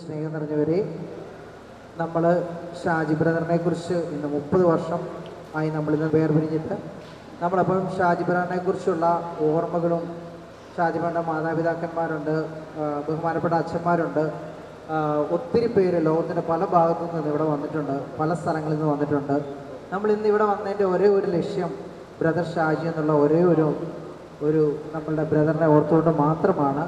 സ്നേഹം നിറഞ്ഞവരെ, നമ്മൾ ഷാജി ബ്രദറിനെ കുറിച്ച് ഇന്ന് 30 വർഷം ആയി നമ്മളിന്ന് വേർപിരിഞ്ഞിട്ട്. നമ്മളപ്പം ഷാജി ബ്രദറിനെ കുറിച്ചുള്ള ഓർമ്മകളും, ഷാജി ബ്രദറിൻ്റെ മാതാപിതാക്കന്മാരുണ്ട്, ബഹുമാനപ്പെട്ട അച്ഛന്മാരുണ്ട്, ഒത്തിരി പേര് ലോകത്തിൻ്റെ പല ഭാഗത്തു നിന്ന് ഇവിടെ വന്നിട്ടുണ്ട്, പല സ്ഥലങ്ങളിൽ നിന്ന് വന്നിട്ടുണ്ട്. നമ്മളിന്ന് ഇവിടെ വന്നതിൻ്റെ ഒരേ ഒരു ലക്ഷ്യം ബ്രദർ ഷാജി എന്നുള്ള ഒരേ ഒരു നമ്മളുടെ ബ്രദറിനെ ഓർത്തുകൊണ്ട് മാത്രമാണ്.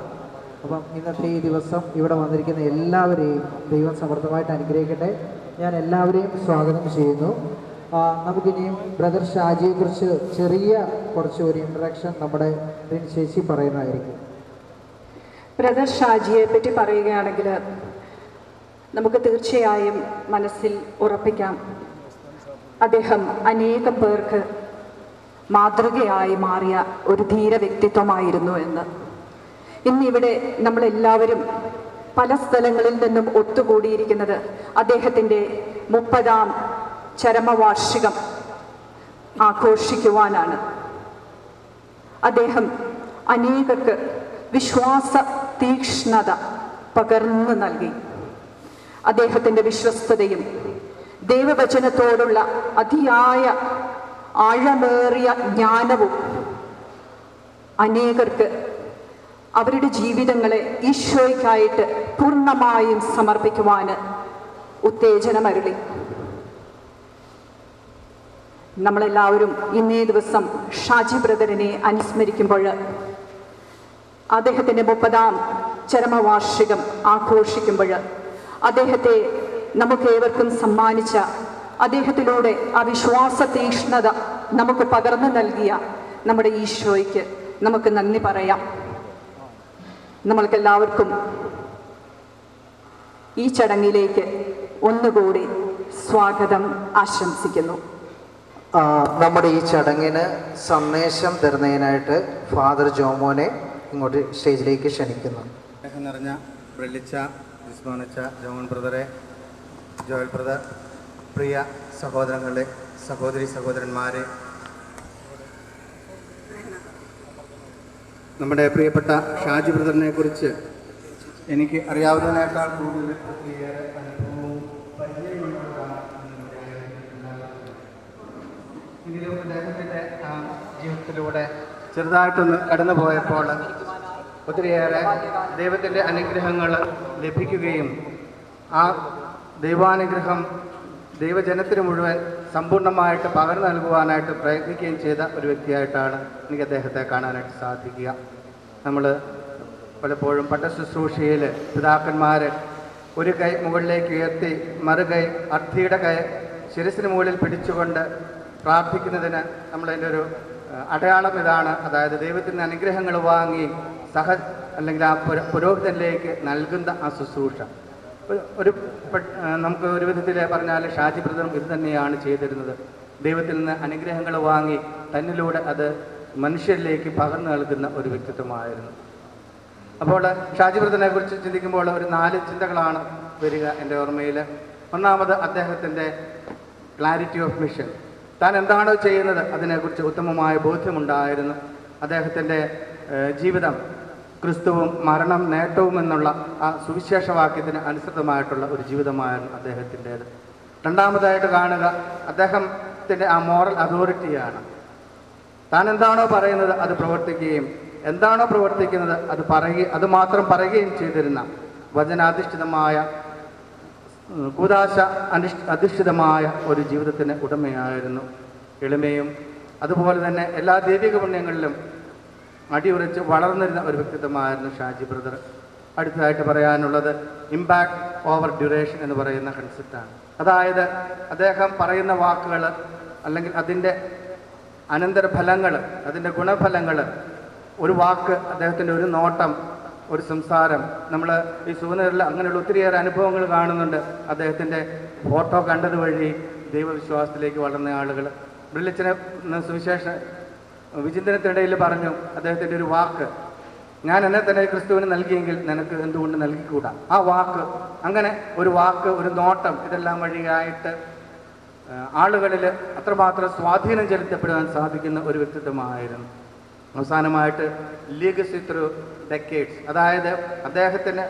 അപ്പം ഇന്നത്തെ ഈ ദിവസം ഇവിടെ വന്നിരിക്കുന്ന എല്ലാവരെയും ദൈവം സമൃദ്ധമായിട്ട് അനുഗ്രഹിക്കട്ടെ. ഞാൻ എല്ലാവരെയും സ്വാഗതം ചെയ്യുന്നു. നമുക്കിനിയും ബ്രദർ ഷാജിയെക്കുറിച്ച് ചെറിയ കുറച്ച് ഒരു ഇൻട്രഡക്ഷൻ നമ്മുടെ ചേച്ചി പറയുന്നതായിരിക്കും. ബ്രദർ ഷാജിയെ പറ്റി പറയുകയാണെങ്കിൽ നമുക്ക് തീർച്ചയായും മനസ്സിൽ ഉറപ്പിക്കാം, അദ്ദേഹം അനേകം പേർക്ക് മാതൃകയായി മാറിയ ഒരു ധീര വ്യക്തിത്വമായിരുന്നു എന്ന്. ഇന്നിവിടെ നമ്മളെല്ലാവരും പല സ്ഥലങ്ങളിൽ നിന്നും ഒത്തുകൂടിയിരിക്കുന്നത് അദ്ദേഹത്തിൻ്റെ 30ാം ചരമവാർഷികം ആഘോഷിക്കുവാനാണ്. അദ്ദേഹം അനേകർക്ക് വിശ്വാസ തീക്ഷ്ണത പകർന്നു നൽകി. അദ്ദേഹത്തിൻ്റെ വിശ്വസ്തതയും ദൈവവചനത്തോടുള്ള അതിയായ ആഴമേറിയ ജ്ഞാനവും അനേകർക്ക് അവരുടെ ജീവിതങ്ങളെ ഈശോയ്ക്കായിട്ട് പൂർണ്ണമായും സമർപ്പിക്കുവാന് ഉത്തേജനമരുളി. നമ്മളെല്ലാവരും ഇന്നേ ദിവസം ഷാജി ബ്രദറിനെ അനുസ്മരിക്കുമ്പോൾ അദ്ദേഹത്തിൻ്റെ 30ാം ചരമവാർഷികം ആഘോഷിക്കുമ്പോൾ അദ്ദേഹത്തെ നമുക്കേവർക്കും സമ്മാനിച്ച, അദ്ദേഹത്തിലൂടെ ആ വിശ്വാസ തീക്ഷ്ണത നമുക്ക് പകർന്നു നൽകിയ നമ്മുടെ ഈശോയ്ക്ക് നമുക്ക് നന്ദി പറയാം. നമ്മൾക്കെല്ലാവർക്കും ഈ ചടങ്ങിലേക്ക് ഒന്നുകൂടി സ്വാഗതം ആശംസിക്കുന്നു. നമ്മുടെ ഈ ചടങ്ങിന് സന്ദേശം തരുന്നതിനായിട്ട് ഫാദർ ജോമോനെ ഇങ്ങോട്ട് സ്റ്റേജിലേക്ക് ക്ഷണിക്കുന്നു. സ്നേഹം നിറഞ്ഞ വെള്ളിച്ച വിസ്മോനിച്ച ജോമോൻ ബ്രദറെ, ജോയൽ ബ്രദർ, പ്രിയ സഹോദരങ്ങളെ, സഹോദരന്മാരെ, നമ്മുടെ പ്രിയപ്പെട്ട ഷാജി ബ്രദറിനെ കുറിച്ച് എനിക്ക് അറിയാവുന്നതിനേക്കാൾ കൂടുതൽ ഒത്തിരിയേറെ അനുഭവവും പരിചയമുള്ളതാണ്. എങ്കിലും അദ്ദേഹത്തിൻ്റെ ജീവിതത്തിലൂടെ ചെറുതായിട്ടൊന്ന് കടന്നു പോയപ്പോൾ ഒത്തിരിയേറെ ദൈവത്തിൻ്റെ അനുഗ്രഹങ്ങൾ ലഭിക്കുകയും ആ ദൈവാനുഗ്രഹം ദൈവജനത്തിന് മുഴുവൻ സമ്പൂർണ്ണമായിട്ട് പകർന്നു നൽകുവാനായിട്ട് പ്രയത്നിക്കുകയും ചെയ്ത ഒരു വ്യക്തിയായിട്ടാണ് എനിക്ക് അദ്ദേഹത്തെ കാണാനായിട്ട് സാധിക്കുക. നമ്മൾ പലപ്പോഴും പട്ടശുശ്രൂഷയിൽ പിതാക്കന്മാർ ഒരു കൈ മുകളിലേക്ക് ഉയർത്തി മറുകൈ അർത്ഥിയുടെ കൈ ശിരസിന് മുകളിൽ പിടിച്ചുകൊണ്ട് പ്രാർത്ഥിക്കുന്നതിന് നമ്മളതിൻ്റെ ഒരു അടയാളം ഇതാണ്. അതായത് ദൈവത്തിൻ്റെ അനുഗ്രഹങ്ങൾ വാങ്ങി അല്ലെങ്കിൽ ആ പുരോഹിതനിലേക്ക് നൽകുന്ന ആ ശുശ്രൂഷ. നമുക്ക് ഒരു വിധത്തിൽ പറഞ്ഞാൽ ഷാജി ബ്രദറും ഇത് തന്നെയാണ് ചെയ്തിരുന്നത്. ദൈവത്തിൽ നിന്ന് അനുഗ്രഹങ്ങൾ വാങ്ങി തന്നിലൂടെ അത് മനുഷ്യരിലേക്ക് പകർന്നു നൽകുന്ന ഒരു വ്യക്തിത്വമായിരുന്നു. അപ്പോൾ ഷാജി ബ്രദറിനെ കുറിച്ച് ചിന്തിക്കുമ്പോൾ ഒരു 4 ചിന്തകളാണ് വരിക എൻ്റെ ഓർമ്മയിൽ. ഒന്നാമത് അദ്ദേഹത്തിൻ്റെ ക്ലാരിറ്റി ഓഫ് മിഷൻ. താൻ എന്താണോ ചെയ്യുന്നത് അതിനെക്കുറിച്ച് ഉത്തമമായ ബോധ്യമുണ്ടായിരുന്നു. അദ്ദേഹത്തിൻ്റെ ജീവിതം ക്രിസ്തുവും മരണം നേട്ടവും എന്നുള്ള ആ സുവിശേഷവാക്യത്തിന് അനുസൃതമായിട്ടുള്ള ഒരു ജീവിതമായിരുന്നു അദ്ദേഹത്തിൻ്റേത്. രണ്ടാമതായിട്ട് കാണുക അദ്ദേഹത്തിൻ്റെ ആ മോറൽ അതോറിറ്റിയാണ്. താൻ എന്താണോ പറയുന്നത് അത് പ്രവർത്തിക്കുകയും എന്താണോ പ്രവർത്തിക്കുന്നത് അത് മാത്രം പറയുകയും ചെയ്തിരുന്ന വചനാധിഷ്ഠിതമായ കൂദാശ അധിഷ്ഠിതമായ ഒരു ജീവിതത്തിന് ഉടമയായിരുന്നു. എളിമയും അതുപോലെ തന്നെ എല്ലാ ദൈവിക പുണ്യങ്ങളിലും അടിയുറച്ച് വളർന്നിരുന്ന ഒരു വ്യക്തിത്വമായിരുന്നു ഷാജി ബ്രദർ. അടുത്തതായിട്ട് പറയാനുള്ളത് ഇമ്പാക്ട് ഓവർ ഡ്യൂറേഷൻ എന്ന് പറയുന്ന കൺസെപ്റ്റാണ്. അതായത് അദ്ദേഹം പറയുന്ന വാക്കുകൾ അല്ലെങ്കിൽ അതിൻ്റെ അനന്തരഫലങ്ങൾ, അതിൻ്റെ ഗുണഫലങ്ങൾ, ഒരു വാക്ക്, അദ്ദേഹത്തിൻ്റെ ഒരു നോട്ടം, ഒരു സംസാരം. നമ്മൾ ഈ സൂനറിൽ അങ്ങനെയുള്ള ഒത്തിരിയേറെ അനുഭവങ്ങൾ കാണുന്നുണ്ട്. അദ്ദേഹത്തിൻ്റെ ഫോട്ടോ കണ്ടത് വഴി ദൈവവിശ്വാസത്തിലേക്ക് വളർന്ന ആളുകൾ. ബ്രില്ലിച്ചനെ സുവിശേഷ വിചിന്തനത്തിനിടയിൽ പറഞ്ഞു, അദ്ദേഹത്തിൻ്റെ ഒരു വാക്ക്, ഞാൻ എന്നെ തന്നെ ക്രിസ്തുവിന് നൽകിയെങ്കിൽ നിനക്ക് എന്തുകൊണ്ട് നൽകിക്കൂടാ. ആ വാക്ക്, അങ്ങനെ ഒരു വാക്ക്, ഒരു നോട്ടം, ഇതെല്ലാം വഴിയായിട്ട് ആളുകളിൽ അത്രമാത്രം സ്വാധീനം ചെലുത്തപ്പെടുവാൻ സാധിക്കുന്ന ഒരു വ്യക്തിത്വമായിരുന്നു. അവസാനമായിട്ട് ലീഗസി ത്രൂ ഡെക്കേഡ്സ്, അതായത് അദ്ദേഹത്തിന്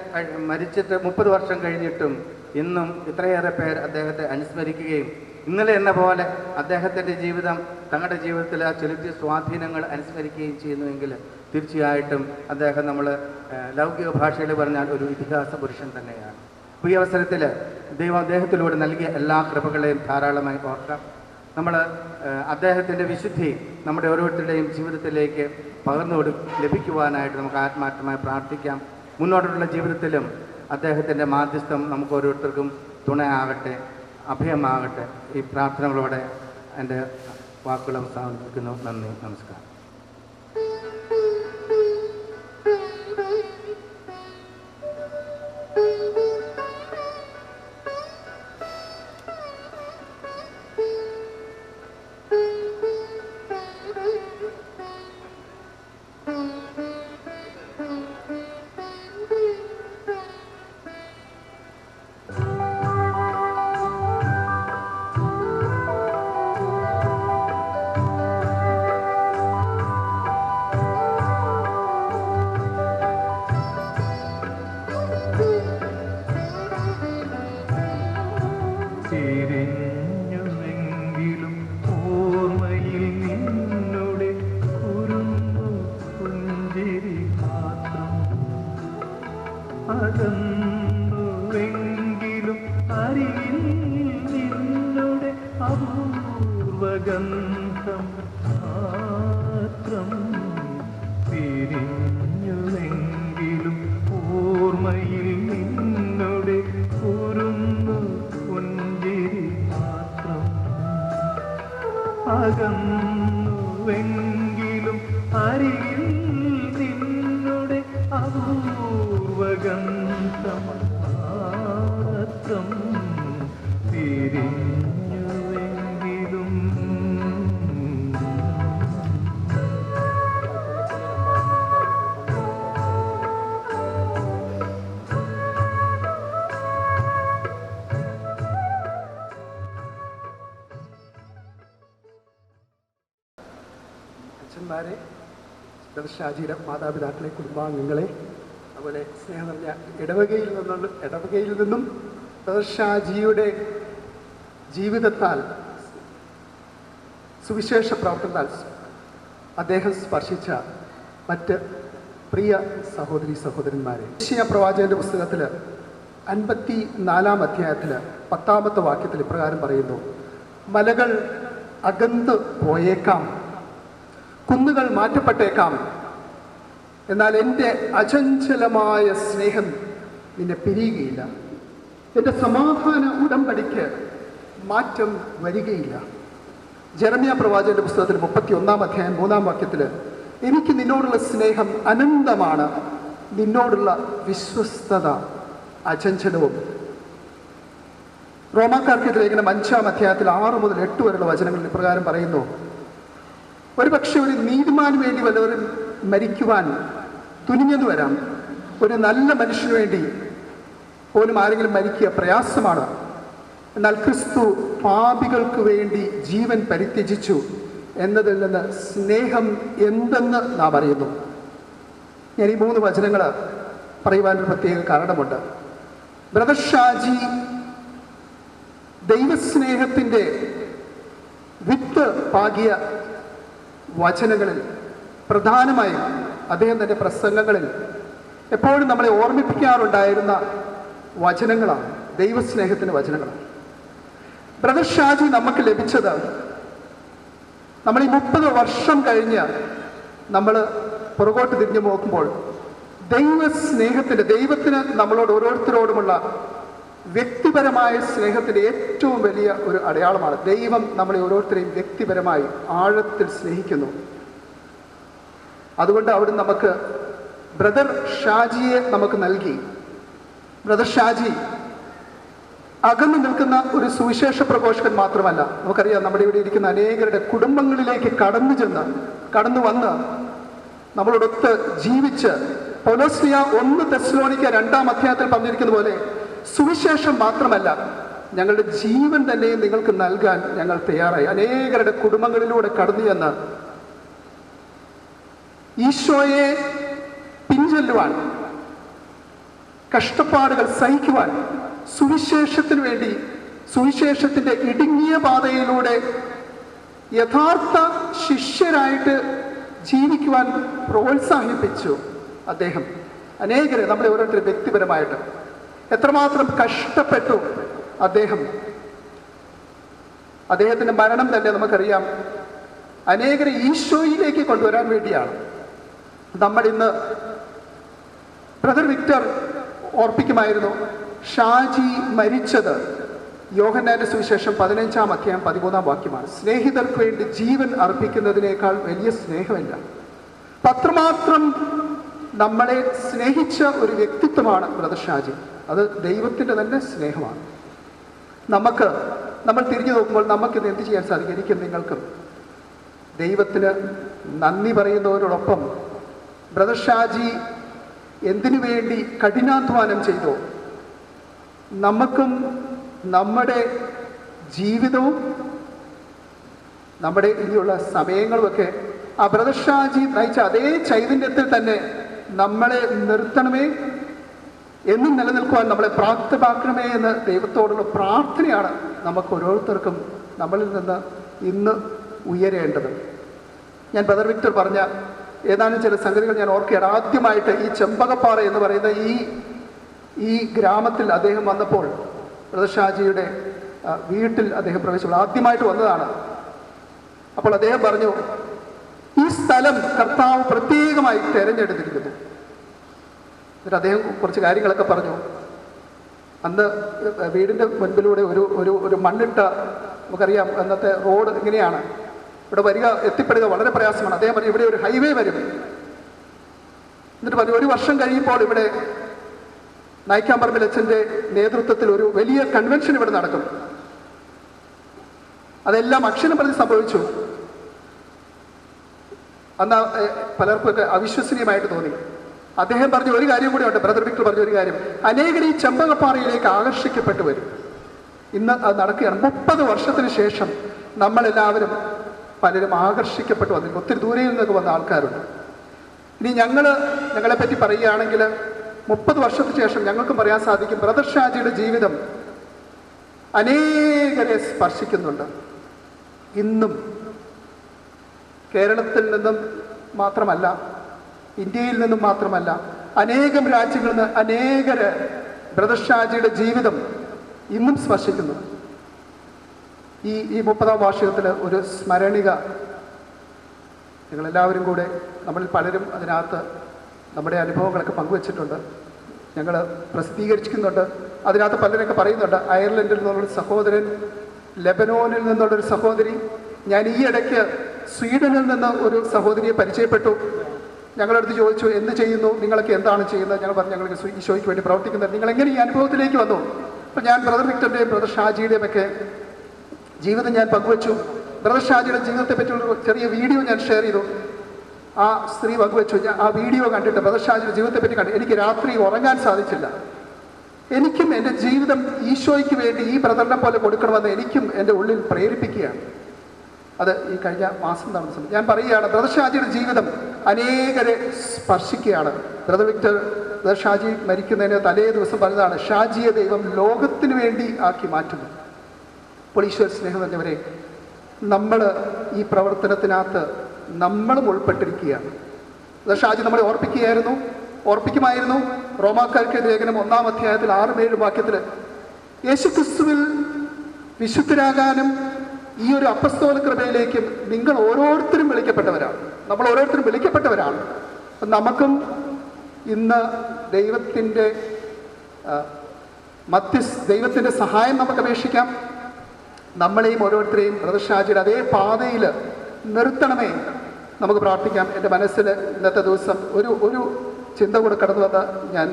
മരിച്ചിട്ട് 30 വർഷം കഴിഞ്ഞിട്ടും ഇന്നും ഇത്രയേറെ പേർ അദ്ദേഹത്തെ അനുസ്മരിക്കുകയും ഇന്നലെ എന്ന പോലെ അദ്ദേഹത്തിൻ്റെ ജീവിതം തങ്ങളുടെ ജീവിതത്തിൽ ആ ചെലുത്തിയ സ്വാധീനങ്ങൾ അനുസ്മരിക്കുകയും ചെയ്യുന്നുവെങ്കിൽ തീർച്ചയായിട്ടും അദ്ദേഹം നമ്മൾ ലൗകിക ഭാഷയിൽ പറഞ്ഞാൽ ഒരു ഇതിഹാസ പുരുഷൻ തന്നെയാണ്. ഈ അവസരത്തിൽ ദൈവം അദ്ദേഹത്തിലൂടെ നൽകിയ എല്ലാ കൃപകളെയും ധാരാളമായി ഓർക്കാം. നമ്മൾ അദ്ദേഹത്തിൻ്റെ വിശുദ്ധി നമ്മുടെ ഓരോരുത്തരുടെയും ജീവിതത്തിലേക്ക് പകർന്നു ലഭിക്കുവാനായിട്ട് നമുക്ക് ആത്മാർത്ഥമായി പ്രാർത്ഥിക്കാം. മുന്നോട്ടുള്ള ജീവിതത്തിലും അദ്ദേഹത്തിൻ്റെ മാധ്യസ്ഥം നമുക്ക് ഓരോരുത്തർക്കും തുണയാകട്ടെ, അഭയമാകട്ടെ. ഈ പ്രാർത്ഥനകളോടെ എൻ്റെ വാക്കുകൾ അവസാനിപ്പിക്കുന്നു. നന്ദി, നമസ്കാരം. തിരിഞ്ഞുവെങ്കിലും ഓർമ്മയിൽ നിന്നുടെ കുറുമ്പു പുഞ്ചിരി മാത്രം, അകന്നുവെങ്കിലും അരികിൽ നിന്നുടെ അപൂർവഗന്ധം മാത്രം. തിരിഞ്ഞുവെങ്കിലും ഓർമ്മയിൽ നിന്നുടെ കുറുമ്പു പുഞ്ചിരി മാത്രം, അകന്നുവെങ്കിലും അരികിൽ നിന്നുടെ അപൂർവഗന്ധം മാത്രം. തിരിഞ്ഞുവെങ്കിലും അച്ഛന്മാരെ, ഷാജിയുടെ മാതാപിതാക്കളെ, കുടുംബാംഗങ്ങളെ, അതുപോലെ സ്നേഹം നിറഞ്ഞ ഇടവകയിൽ നിന്നും ഷാജിയുടെ ജീവിതത്താൽ, സുവിശേഷ പ്രവർത്തനത്താൽ അദ്ദേഹം സ്പർശിച്ച മറ്റ് പ്രിയ സഹോദരി സഹോദരന്മാരെ, യേശയ്യാ പ്രവാചകന്റെ പുസ്തകത്തിൽ 54-ാം അധ്യായത്തിൽ 10-ാമത്തെ വാക്യത്തിൽ ഇപ്രകാരം പറയുന്നു: മലകൾ അകന്ന് പോയേക്കാം, കുന്നുകൾ മാറ്റപ്പെട്ടേക്കാം, എന്നാൽ എൻ്റെ അചഞ്ചലമായ സ്നേഹം നിന്നെ പിരിയുകയില്ല, എൻ്റെ സമാധാന ഉടമ്പടിക്ക് മാറ്റം വരികയില്ല. ജെറമ്യാ പ്രവാചകന്റെ പുസ്തകത്തിൽ 31-ാം അധ്യായം 3-ാം വാക്യത്തിൽ എനിക്ക് നിന്നോടുള്ള സ്നേഹം അനന്തമാണ്, നിന്നോടുള്ള വിശ്വസ്തത അചഞ്ചലവും. റോമാക്കാർക്ക് ലേഖനം 5-ാം അധ്യായത്തിൽ 6 മുതൽ 8 വരെയുള്ള വചനങ്ങളിൽ ഇപ്രകാരം പറയുന്നു: ഒരുപക്ഷെ ഒരു നീതിമാന് വേണ്ടി വല്ലവരും മരിക്കുവാൻ തുനിഞ്ഞെന്ന് വരാം, ഒരു നല്ല മനുഷ്യന് വേണ്ടി പോലും ആരെങ്കിലും മരിക്കുക പ്രയാസമാണ്. എന്നാൽ ക്രിസ്തു പാപികൾക്ക് വേണ്ടി ജീവൻ പരിത്യജിച്ചു എന്നതിൽ നിന്ന് സ്നേഹം എന്തെന്ന് നാം അറിയുന്നു. ഞാൻ ഈ 3 വചനങ്ങൾ പറയുവാനൊരു പ്രത്യേക കാരണമുണ്ട്. ബ്രദർ ഷാജി ദൈവസ്നേഹത്തിൻ്റെ വിത്ത് പാകിയ വചനങ്ങളിൽ പ്രധാനമായും അദ്ദേഹം തൻ്റെ പ്രസംഗങ്ങളിൽ എപ്പോഴും നമ്മളെ ഓർമ്മിപ്പിക്കാറുണ്ടായിരുന്ന വചനങ്ങളാണ്, ദൈവസ്നേഹത്തിൻ്റെ വചനങ്ങളാണ്. ബ്രദർ ഷാജി നമുക്ക് ലഭിച്ചത്, നമ്മൾ ഈ 30 വർഷം കഴിഞ്ഞ് നമ്മൾ പുറകോട്ട് തിരിഞ്ഞു നോക്കുമ്പോൾ ദൈവസ്നേഹത്തിൻ്റെ, ദൈവത്തിന് നമ്മളോട് ഓരോരുത്തരോടുമുള്ള വ്യക്തിപരമായ സ്നേഹത്തിൻ്റെ ഏറ്റവും വലിയ ഒരു അടയാളമാണ്. ദൈവം നമ്മളെ ഓരോരുത്തരെയും വ്യക്തിപരമായി ആഴത്തിൽ സ്നേഹിക്കുന്നു. അതുകൊണ്ട് അവിടെ നമുക്ക് ബ്രദർ ഷാജിയെ നമുക്ക് നൽകി. ബ്രദർ ഷാജി അകന്നു നിൽക്കുന്ന ഒരു സുവിശേഷ പ്രഘോഷകൻ മാത്രമല്ല, നമുക്കറിയാം നമ്മുടെ ഇവിടെ ഇരിക്കുന്ന അനേകരുടെ കുടുംബങ്ങളിലേക്ക് കടന്നു വന്ന് നമ്മളോടൊത്ത് ജീവിച്ച്, പൗലോസ്ലിയ 1 തെസ്സലോനിക്ക 2-ാം അധ്യായത്തിൽ പറഞ്ഞിരിക്കുന്ന പോലെ സുവിശേഷം മാത്രമല്ല, ഞങ്ങളുടെ ജീവൻ തന്നെ നിങ്ങൾക്ക് നൽകാൻ ഞങ്ങൾ തയ്യാറായി. അനേകരുടെ കുടുംബങ്ങളിലൂടെ കടന്നു ചെന്ന് ഈശോയെ പിൻചൊല്ലുവാൻ, കഷ്ടപ്പാടുകൾ സഹിക്കുവാൻ, സുവിശേഷത്തിന് വേണ്ടി സുവിശേഷത്തിൻ്റെ ഇടുങ്ങിയ പാതയിലൂടെ യഥാർത്ഥ ശിഷ്യരായിട്ട് ജീവിക്കുവാൻ പ്രോത്സാഹിപ്പിച്ചു അദ്ദേഹം. അനേകരെ, നമ്മളെ ഓരോരുത്തരും വ്യക്തിപരമായിട്ട് എത്രമാത്രം കഷ്ടപ്പെട്ടു അദ്ദേഹത്തിൻ്റെ മരണം തന്നെ നമുക്കറിയാം അനേകരെ ഈശോയിലേക്ക് കൊണ്ടുവരാൻ വേണ്ടിയാണ്. നമ്മളിന്ന് ബ്രദർ വിക്ടർ ഓർപ്പിക്കുമായിരുന്നു, ഷാജി മരിച്ചത് യോഹന്നാന്റെ സുവിശേഷം 15-ാം അധ്യായം 13-ാം വാക്യമാണ്. സ്നേഹിതർക്ക് വേണ്ടി ജീവൻ അർപ്പിക്കുന്നതിനേക്കാൾ വലിയ സ്നേഹമില്ല. അത്രമാത്രം നമ്മളെ സ്നേഹിച്ച ഒരു വ്യക്തിത്വമാണ് ബ്രദർ ഷാജി. അത് ദൈവത്തിൻ്റെ തന്നെ സ്നേഹമാണ്. നമ്മൾ തിരിഞ്ഞു നോക്കുമ്പോൾ നമുക്കിത് എന്ത് ചെയ്യാൻ സാധിക്കും? എനിക്കും നിങ്ങൾക്കും ദൈവത്തിന് നന്ദി പറയുന്നവരോടൊപ്പം ബ്രദർ ഷാജി എന്തിനു വേണ്ടി കഠിനാധ്വാനം ചെയ്തോ, നമുക്കും നമ്മുടെ ജീവിതവും നമ്മുടെ ഇനിയുള്ള സമയങ്ങളുമൊക്കെ ആ ബ്രദർ ഷാജി നയിച്ച അതേ ചൈതന്യത്തിൽ തന്നെ നമ്മളെ നിർത്തണമേ, എന്നും നിലനിൽക്കുവാൻ നമ്മളെ പ്രാപ്തമാക്കണമേ എന്ന് ദൈവത്തോടുള്ള പ്രാർത്ഥനയാണ് നമുക്ക് ഓരോരുത്തർക്കും നമ്മളിൽ നിന്ന് ഇന്ന് ഉയരേണ്ടത്. ഞാൻ ബ്രദർ വിക്ടർ പറഞ്ഞ ഏതാനും ചില സംഗതികൾ ഞാൻ ഓർക്കുകയാണ്. ആദ്യമായിട്ട് ഈ ചെമ്പകപ്പാറ എന്ന് പറയുന്ന ഈ ഗ്രാമത്തിൽ അദ്ദേഹം വന്നപ്പോൾ ബ്രദർ ഷാജിയുടെ വീട്ടിൽ അദ്ദേഹം പ്രവേശിച്ചു. ആദ്യമായിട്ട് വന്നതാണ്. അപ്പോൾ അദ്ദേഹം പറഞ്ഞു, ഈ സ്ഥലം കർത്താവ് പ്രത്യേകമായി തിരഞ്ഞെടുത്തിരിക്കുന്നു. എന്നിട്ട് അദ്ദേഹം കുറച്ച് കാര്യങ്ങളൊക്കെ പറഞ്ഞു. അന്ന് വീടിൻ്റെ മുൻപിലൂടെ ഒരു മണ്ണിട്ട, നമുക്കറിയാം അന്നത്തെ റോഡ് ഇങ്ങനെയാണ്, ഇവിടെ എത്തിപ്പെടുക വളരെ പ്രയാസമാണ്. അദ്ദേഹം പറഞ്ഞു ഇവിടെ ഒരു ഹൈവേ വരും. എന്നിട്ട് പറഞ്ഞു 1 വർഷം കഴിയുമ്പോൾ ഇവിടെ നായിക്കാമ്പറമ്പിൽ അച്ഛൻ്റെ നേതൃത്വത്തിൽ ഒരു വലിയ കൺവെൻഷൻ ഇവിടെ നടക്കും. അതെല്ലാം അക്ഷരം പ്രതി സംഭവിച്ചു. അന്ന് പലർക്കൊക്കെ അവിശ്വസനീയമായിട്ട് തോന്നി. അദ്ദേഹം പറഞ്ഞ ഒരു കാര്യം കൂടെ ഉണ്ട്, ബ്രദർ വിക്ടർ പറഞ്ഞ ഒരു കാര്യം, അനേകർ ഈ ചെമ്പകപ്പാറയിലേക്ക് ആകർഷിക്കപ്പെട്ടു വരും. ഇന്ന് അത് നടക്കുകയാണ്. 30 വർഷത്തിന് ശേഷം നമ്മളെല്ലാവരും പലരും ആകർഷിക്കപ്പെട്ടു വന്നിരിക്കും. ഒത്തിരി ദൂരയിൽ നിന്നൊക്കെ വന്ന ആൾക്കാരുണ്ട്. ഇനി ഞങ്ങളെപ്പറ്റി പറയുകയാണെങ്കിൽ 30 വർഷത്തിന് ശേഷം ഞങ്ങൾക്കും പറയാൻ സാധിക്കും, ബ്രദർ ഷാജിയുടെ ജീവിതം അനേകരെ സ്പർശിക്കുന്നുണ്ട്. ഇന്നും കേരളത്തിൽ നിന്നും മാത്രമല്ല, ഇന്ത്യയിൽ നിന്നും മാത്രമല്ല, അനേകം രാജ്യങ്ങളിൽ നിന്ന് അനേകര് ബ്രദർ ഷാജിയുടെ ജീവിതം ഇന്നും സ്പർശിക്കുന്നു. ഈ 30-ാം വാർഷികത്തിൽ ഒരു സ്മരണിക ഞങ്ങളെല്ലാവരും കൂടെ, നമ്മളിൽ പലരും അതിനകത്ത് നമ്മുടെ അനുഭവങ്ങളൊക്കെ പങ്കുവച്ചിട്ടുണ്ട്, ഞങ്ങൾ പ്രസിദ്ധീകരിക്കുന്നുണ്ട്. അതിനകത്ത് പലരൊക്കെ പറയുന്നുണ്ട്, അയർലൻഡിൽ നിന്നുള്ളൊരു സഹോദരൻ, ലെബനോനിൽ നിന്നുള്ളൊരു സഹോദരി, ഞാൻ ഈ ഇടയ്ക്ക് സ്വീഡനിൽ നിന്ന് ഒരു സഹോദരിയെ പരിചയപ്പെട്ടു. ഞങ്ങളടുത്ത് ചോദിച്ചു, എന്ത് ചെയ്യുന്നു, നിങ്ങളൊക്കെ എന്താണ് ചെയ്യുന്നത്? ഞങ്ങൾ പറഞ്ഞു, ഞങ്ങൾക്ക് ഈശോയ്ക്ക് വേണ്ടി പ്രവർത്തിക്കുന്നത്. നിങ്ങളെങ്ങനെ ഈ അനുഭവത്തിലേക്ക് വന്നു? അപ്പം ഞാൻ ബ്രദർ വിക്ടറിൻ്റെയും ബ്രദർ ഷാജിയുടെയും ഒക്കെ ജീവിതം ഞാൻ പങ്കുവച്ചു. ബ്രദർ ഷാജിയുടെ ജീവിതത്തെ പറ്റിയുള്ള ചെറിയ വീഡിയോ ഞാൻ ഷെയർ ചെയ്തു. ആ സ്ത്രീ പങ്കുവച്ചു. ഞാൻ ആ വീഡിയോ കണ്ടിട്ട് ബ്രദർ ഷാജിയുടെ ജീവിതത്തെ പറ്റി കണ്ടു. എനിക്ക് രാത്രി ഉറങ്ങാൻ സാധിച്ചില്ല. എനിക്കും എൻ്റെ ജീവിതം ഈശോയ്ക്ക് വേണ്ടി ഈ ബ്രദറിനെ പോലെ കൊടുക്കണമെന്ന് എനിക്കും എൻ്റെ ഉള്ളിൽ പ്രേരിപ്പിക്കുകയാണ്. അത് ഈ കഴിഞ്ഞ മാസം നടന്ന സമയം ഞാൻ പറയുകയാണ്, ബ്രദർ ഷാജിയുടെ ജീവിതം അനേകരെ സ്പർശിക്കുകയാണ്. ബ്രദർ ഷാജി മരിക്കുന്നതിന് തലേ ദിവസം പറഞ്ഞതാണ്, ഷാജിയെ ദൈവം ലോകത്തിന് വേണ്ടി ആക്കി മാറ്റുന്നു. അപ്പോൾ ഈശ്വര സ്നേഹം പറഞ്ഞവരെ, നമ്മൾ ഈ പ്രവർത്തനത്തിനകത്ത് നമ്മളും ഉൾപ്പെട്ടിരിക്കുകയാണ്. ഷാജി നമ്മളെ ഓർപ്പിക്കുമായിരുന്നു. റോമാക്കാർക്ക് ലേഖനം 1-ാം അധ്യായത്തിൽ 6-7 വാക്യത്തിൽ യേശുക്രിസ്തുവിൽ വിശുദ്ധരാകാനും ഈ ഒരു അപ്പസ്തോല കൃപയിലേക്കും നിങ്ങൾ ഓരോരുത്തരും വിളിക്കപ്പെട്ടവരാണ്. നമ്മൾ ഓരോരുത്തരും വിളിക്കപ്പെട്ടവരാണ്. നമുക്കും ഇന്ന് ദൈവത്തിൻ്റെ സഹായം നമുക്ക് അപേക്ഷിക്കാം. നമ്മളെയും ഓരോരുത്തരെയും ബ്രദർ ഷാജിയുടെ അതേ പാതയിൽ നിർത്തണമേ നമുക്ക് പ്രാർത്ഥിക്കാം. എൻ്റെ മനസ്സിൽ ഇന്നത്തെ ദിവസം ഒരു ചിന്ത കൂടെ കടന്നു വന്ന് ഞാൻ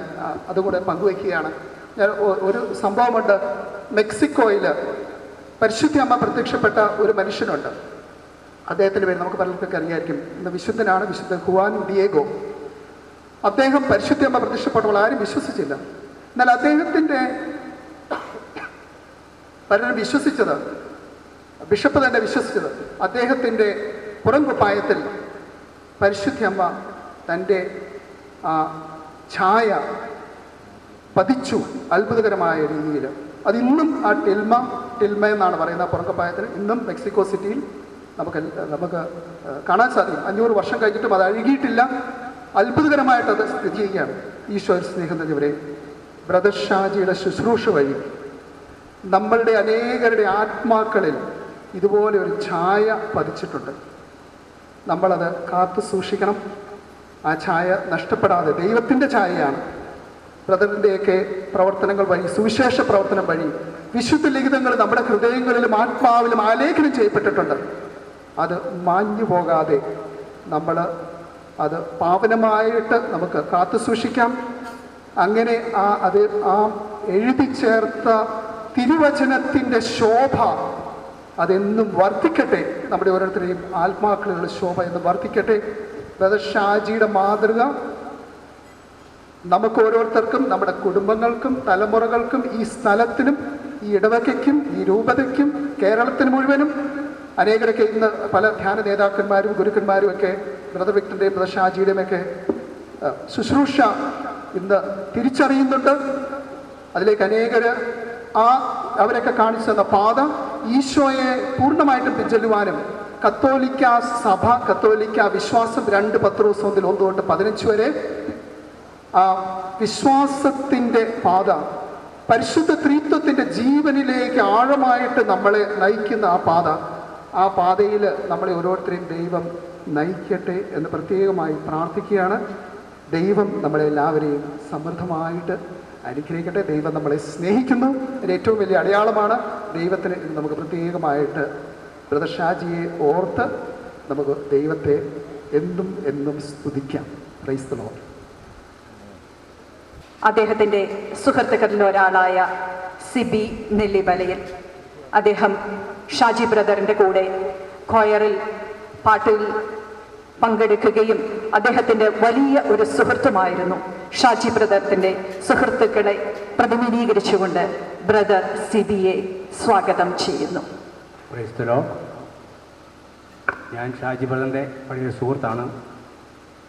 അതുകൂടെ പങ്കുവയ്ക്കുകയാണ്. ഞാൻ ഒരു സംഭവമുണ്ട്. മെക്സിക്കോയിൽ പരിശുദ്ധ അമ്മ പ്രത്യക്ഷപ്പെട്ട ഒരു മനുഷ്യനുണ്ട്. അദ്ദേഹത്തിൻ്റെ പേര് നമുക്ക് പലർക്കൊക്കെ അറിയായിരിക്കും. ഇന്ന് വിശുദ്ധനാണ്, വിശുദ്ധ ഹുവാൻ ഡിയേഗോ. അദ്ദേഹം പരിശുദ്ധ അമ്മ പ്രത്യക്ഷപ്പെട്ടപ്പോൾ ആരും വിശ്വസിച്ചില്ല. എന്നാൽ പലരും വിശ്വസിച്ചത്, ബിഷപ്പ് തന്നെ വിശ്വസിച്ചത്, അദ്ദേഹത്തിൻ്റെ പുറംകുപ്പായത്തിൽ പരിശുദ്ധമ്മ തൻ്റെ ഛായ പതിച്ചു അത്ഭുതകരമായ രീതിയിൽ. അതിന്നും ആ ടിൽമ എന്നാണ് പറയുന്നത് പുറക്കപ്പായത്തിന് ഇന്നും മെക്സിക്കോ സിറ്റിയിൽ നമുക്ക് കാണാൻ സാധിക്കും. 500 വർഷം കഴിഞ്ഞിട്ടും അത് അഴുകിയിട്ടില്ല. അത്ഭുതകരമായിട്ട് അത് സ്ഥിതി ചെയ്യുകയാണ്. ഈശോയിൽ സ്നേഹം നിറഞ്ഞവരെ, ബ്രദർ ഷാജിയുടെ ശുശ്രൂഷ വഴി നമ്മളുടെ അനേകരുടെ ആത്മാക്കളിൽ ഇതുപോലെ ഒരു ഛായ പതിച്ചിട്ടുണ്ട്. നമ്മളത് കാത്തു സൂക്ഷിക്കണം. ആ ഛായ നഷ്ടപ്പെടാതെ, ദൈവത്തിൻ്റെ ഛായയാണ്. ബ്രദറിൻ്റെയൊക്കെ പ്രവർത്തനങ്ങൾ വഴി, സുവിശേഷ പ്രവർത്തനം വഴി വിശുദ്ധ ലിഖിതങ്ങൾ നമ്മുടെ ഹൃദയങ്ങളിലും ആത്മാവിലും ആലേഖനം ചെയ്യപ്പെട്ടിട്ടുണ്ട്. അത് മാഞ്ഞു പോകാതെ നമ്മൾ അത് പാവനമായിട്ട് നമുക്ക് കാത്തു സൂക്ഷിക്കാം. അങ്ങനെ അത് എഴുതി ചേർത്ത തിരുവചനത്തിൻ്റെ ശോഭ അതെന്നും വർദ്ധിക്കട്ടെ. നമ്മുടെ ഓരോരുത്തരെയും ആത്മാക്കളുടെ ശോഭ എന്നും വർദ്ധിക്കട്ടെ. ബ്രദർ ഷാജിയുടെ മാതൃക നമുക്ക് ഓരോരുത്തർക്കും, നമ്മുടെ കുടുംബങ്ങൾക്കും, തലമുറകൾക്കും, ഈ സ്ഥലത്തിനും, ഈ ഇടവകയ്ക്കും, ഈ രൂപതയ്ക്കും, കേരളത്തിന് മുഴുവനും, അനേകരൊക്കെ ഇന്ന് പല ധ്യാന നേതാക്കന്മാരും ഗുരുക്കന്മാരും ഒക്കെ ബ്രദർ വിക്ടറിൻ്റെയും ബ്രദർ ഷാജിയുടെയും ഒക്കെ ശുശ്രൂഷ ഇന്ന് തിരിച്ചറിയുന്നുണ്ട്. അതിലേക്ക് അനേകർ അവരൊക്കെ കാണിച്ചു തന്ന പാത ഈശോയെ പൂർണ്ണമായിട്ടും പിൻചെല്ലുവാനും കത്തോലിക്ക സഭ, കത്തോലിക്ക വിശ്വാസം 2 പത്രോസ് 1 തൊട്ട് 15 വരെ ആ വിശ്വാസത്തിൻ്റെ പാത, പരിശുദ്ധ ത്രിത്വത്തിൻ്റെ ജീവനിലേക്ക് ആഴമായിട്ട് നമ്മളെ നയിക്കുന്ന ആ പാതയിൽ നമ്മളെ ഓരോരുത്തരെയും ദൈവം നയിക്കട്ടെ എന്ന് പ്രത്യേകമായി പ്രാർത്ഥിക്കുകയാണ്. ദൈവം നമ്മളെല്ലാവരെയും സമൃദ്ധമായിട്ട് അനുഗ്രഹിക്കട്ടെ. ദൈവം നമ്മളെ സ്നേഹിക്കുന്നു. അതിന് ഏറ്റവും വലിയ അടയാളമാണ് ദൈവത്തിന് നമുക്ക് പ്രത്യേകമായിട്ട് ബ്രദർ ഷാജിയെ ഓർത്ത് നമുക്ക് ദൈവത്തെ എന്നും എന്നും സ്തുതിക്കാം. Praise the Lord. അദ്ദേഹത്തിൻ്റെ സുഹൃത്തുക്കളിൽ ഒരാളായ സിബി നെല്ലിമലയിൽ, അദ്ദേഹം ഷാജി ബ്രദറിൻ്റെ കൂടെ കൊയറിൽ പാട്ടിൽ പങ്കെടുക്കുകയും അദ്ദേഹത്തിൻ്റെ വലിയ ഒരു സുഹൃത്തുമായിരുന്നു. ഷാജി ബ്രദറിൻ്റെ സുഹൃത്തുക്കളെ പ്രതിനിധീകരിച്ചുകൊണ്ട് ബ്രദർ സിബിയെ സ്വാഗതം ചെയ്യുന്നു. ഞാൻ ഷാജി ബ്രദറിൻ്റെ വലിയ സുഹൃത്താണ്.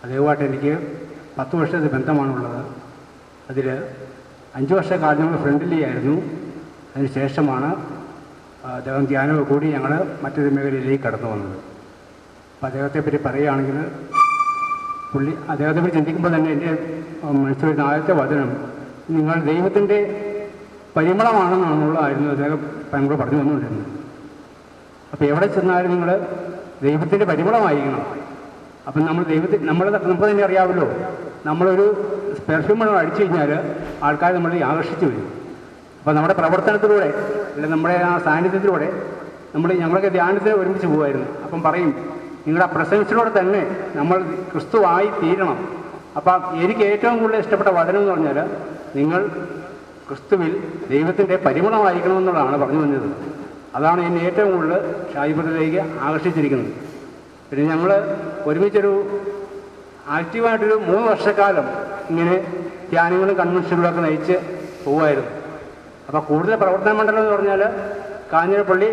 അദ്ദേഹമായിട്ട് എനിക്ക് 10 വർഷത്തെ ബന്ധമാണുള്ളത്. അതിൽ 5 വർഷക്കാലം ഞങ്ങൾ ഫ്രണ്ട്ലി ആയിരുന്നു. അതിന് ശേഷമാണ് അദ്ദേഹം ധ്യാനമൊക്കെ കൂടി ഞങ്ങൾ മറ്റൊരു മേഖലയിലേക്ക് കടന്നു വന്നത്. അപ്പോൾ അദ്ദേഹത്തെപ്പറ്റി പറയുകയാണെങ്കിൽ, അദ്ദേഹത്തെപ്പറ്റി ചിന്തിക്കുമ്പോൾ തന്നെ എൻ്റെ മനസ്സിൽ വരുന്ന ആദ്യത്തെ വചനം നിങ്ങൾ ദൈവത്തിൻ്റെ പരിമളമാണെന്നുള്ളതായിരുന്നു അദ്ദേഹം ഞങ്ങൾ പറഞ്ഞു വന്നുകൊണ്ടിരുന്നത്. അപ്പോൾ എവിടെ ചെന്നാലും നിങ്ങൾ ദൈവത്തിൻ്റെ പരിമളമായിരിക്കണം. അപ്പം നമുക്ക് തന്നെ അറിയാമല്ലോ, നമ്മളൊരു പെർഫ്യൂം അടിച്ചു കഴിഞ്ഞാൽ ആൾക്കാർ നമ്മളെ ആകർഷിച്ചു വരും. അപ്പോൾ നമ്മുടെ പ്രവർത്തനത്തിലൂടെ, അല്ലെങ്കിൽ നമ്മുടെ ആ സാന്നിധ്യത്തിലൂടെ ഞങ്ങളൊക്കെ ധ്യാനത്തിന് ഒരുമിച്ച് പോകുമായിരുന്നു. അപ്പം പറയും, നിങ്ങളുടെ ആ പ്രസൻസിലൂടെ തന്നെ നമ്മൾ ക്രിസ്തുവായി തീരണം. അപ്പം എനിക്ക് ഏറ്റവും കൂടുതൽ ഇഷ്ടപ്പെട്ട വചനം എന്ന് പറഞ്ഞാൽ, നിങ്ങൾ ക്രിസ്തുവിൽ ദൈവത്തിൻ്റെ പരിമളമായിരിക്കണമെന്നുള്ളതാണ് പറഞ്ഞു വന്നത്. അതാണ് എന്നെ ഏറ്റവും കൂടുതൽ ഷാജിപുരത്തിലേക്ക് ആകർഷിച്ചിരിക്കുന്നത്. പിന്നെ ഞങ്ങൾ ഒരുമിച്ചൊരു ആക്റ്റീവായിട്ടൊരു 3 വർഷക്കാലം ഇങ്ങനെ ധ്യാനങ്ങളും കൺവെൻഷനുകളൊക്കെ നയിച്ച് പോകുമായിരുന്നു. അപ്പോൾ കൂടുതൽ പ്രവർത്തന മണ്ഡലം എന്ന് പറഞ്ഞാൽ കാഞ്ഞിരപ്പള്ളി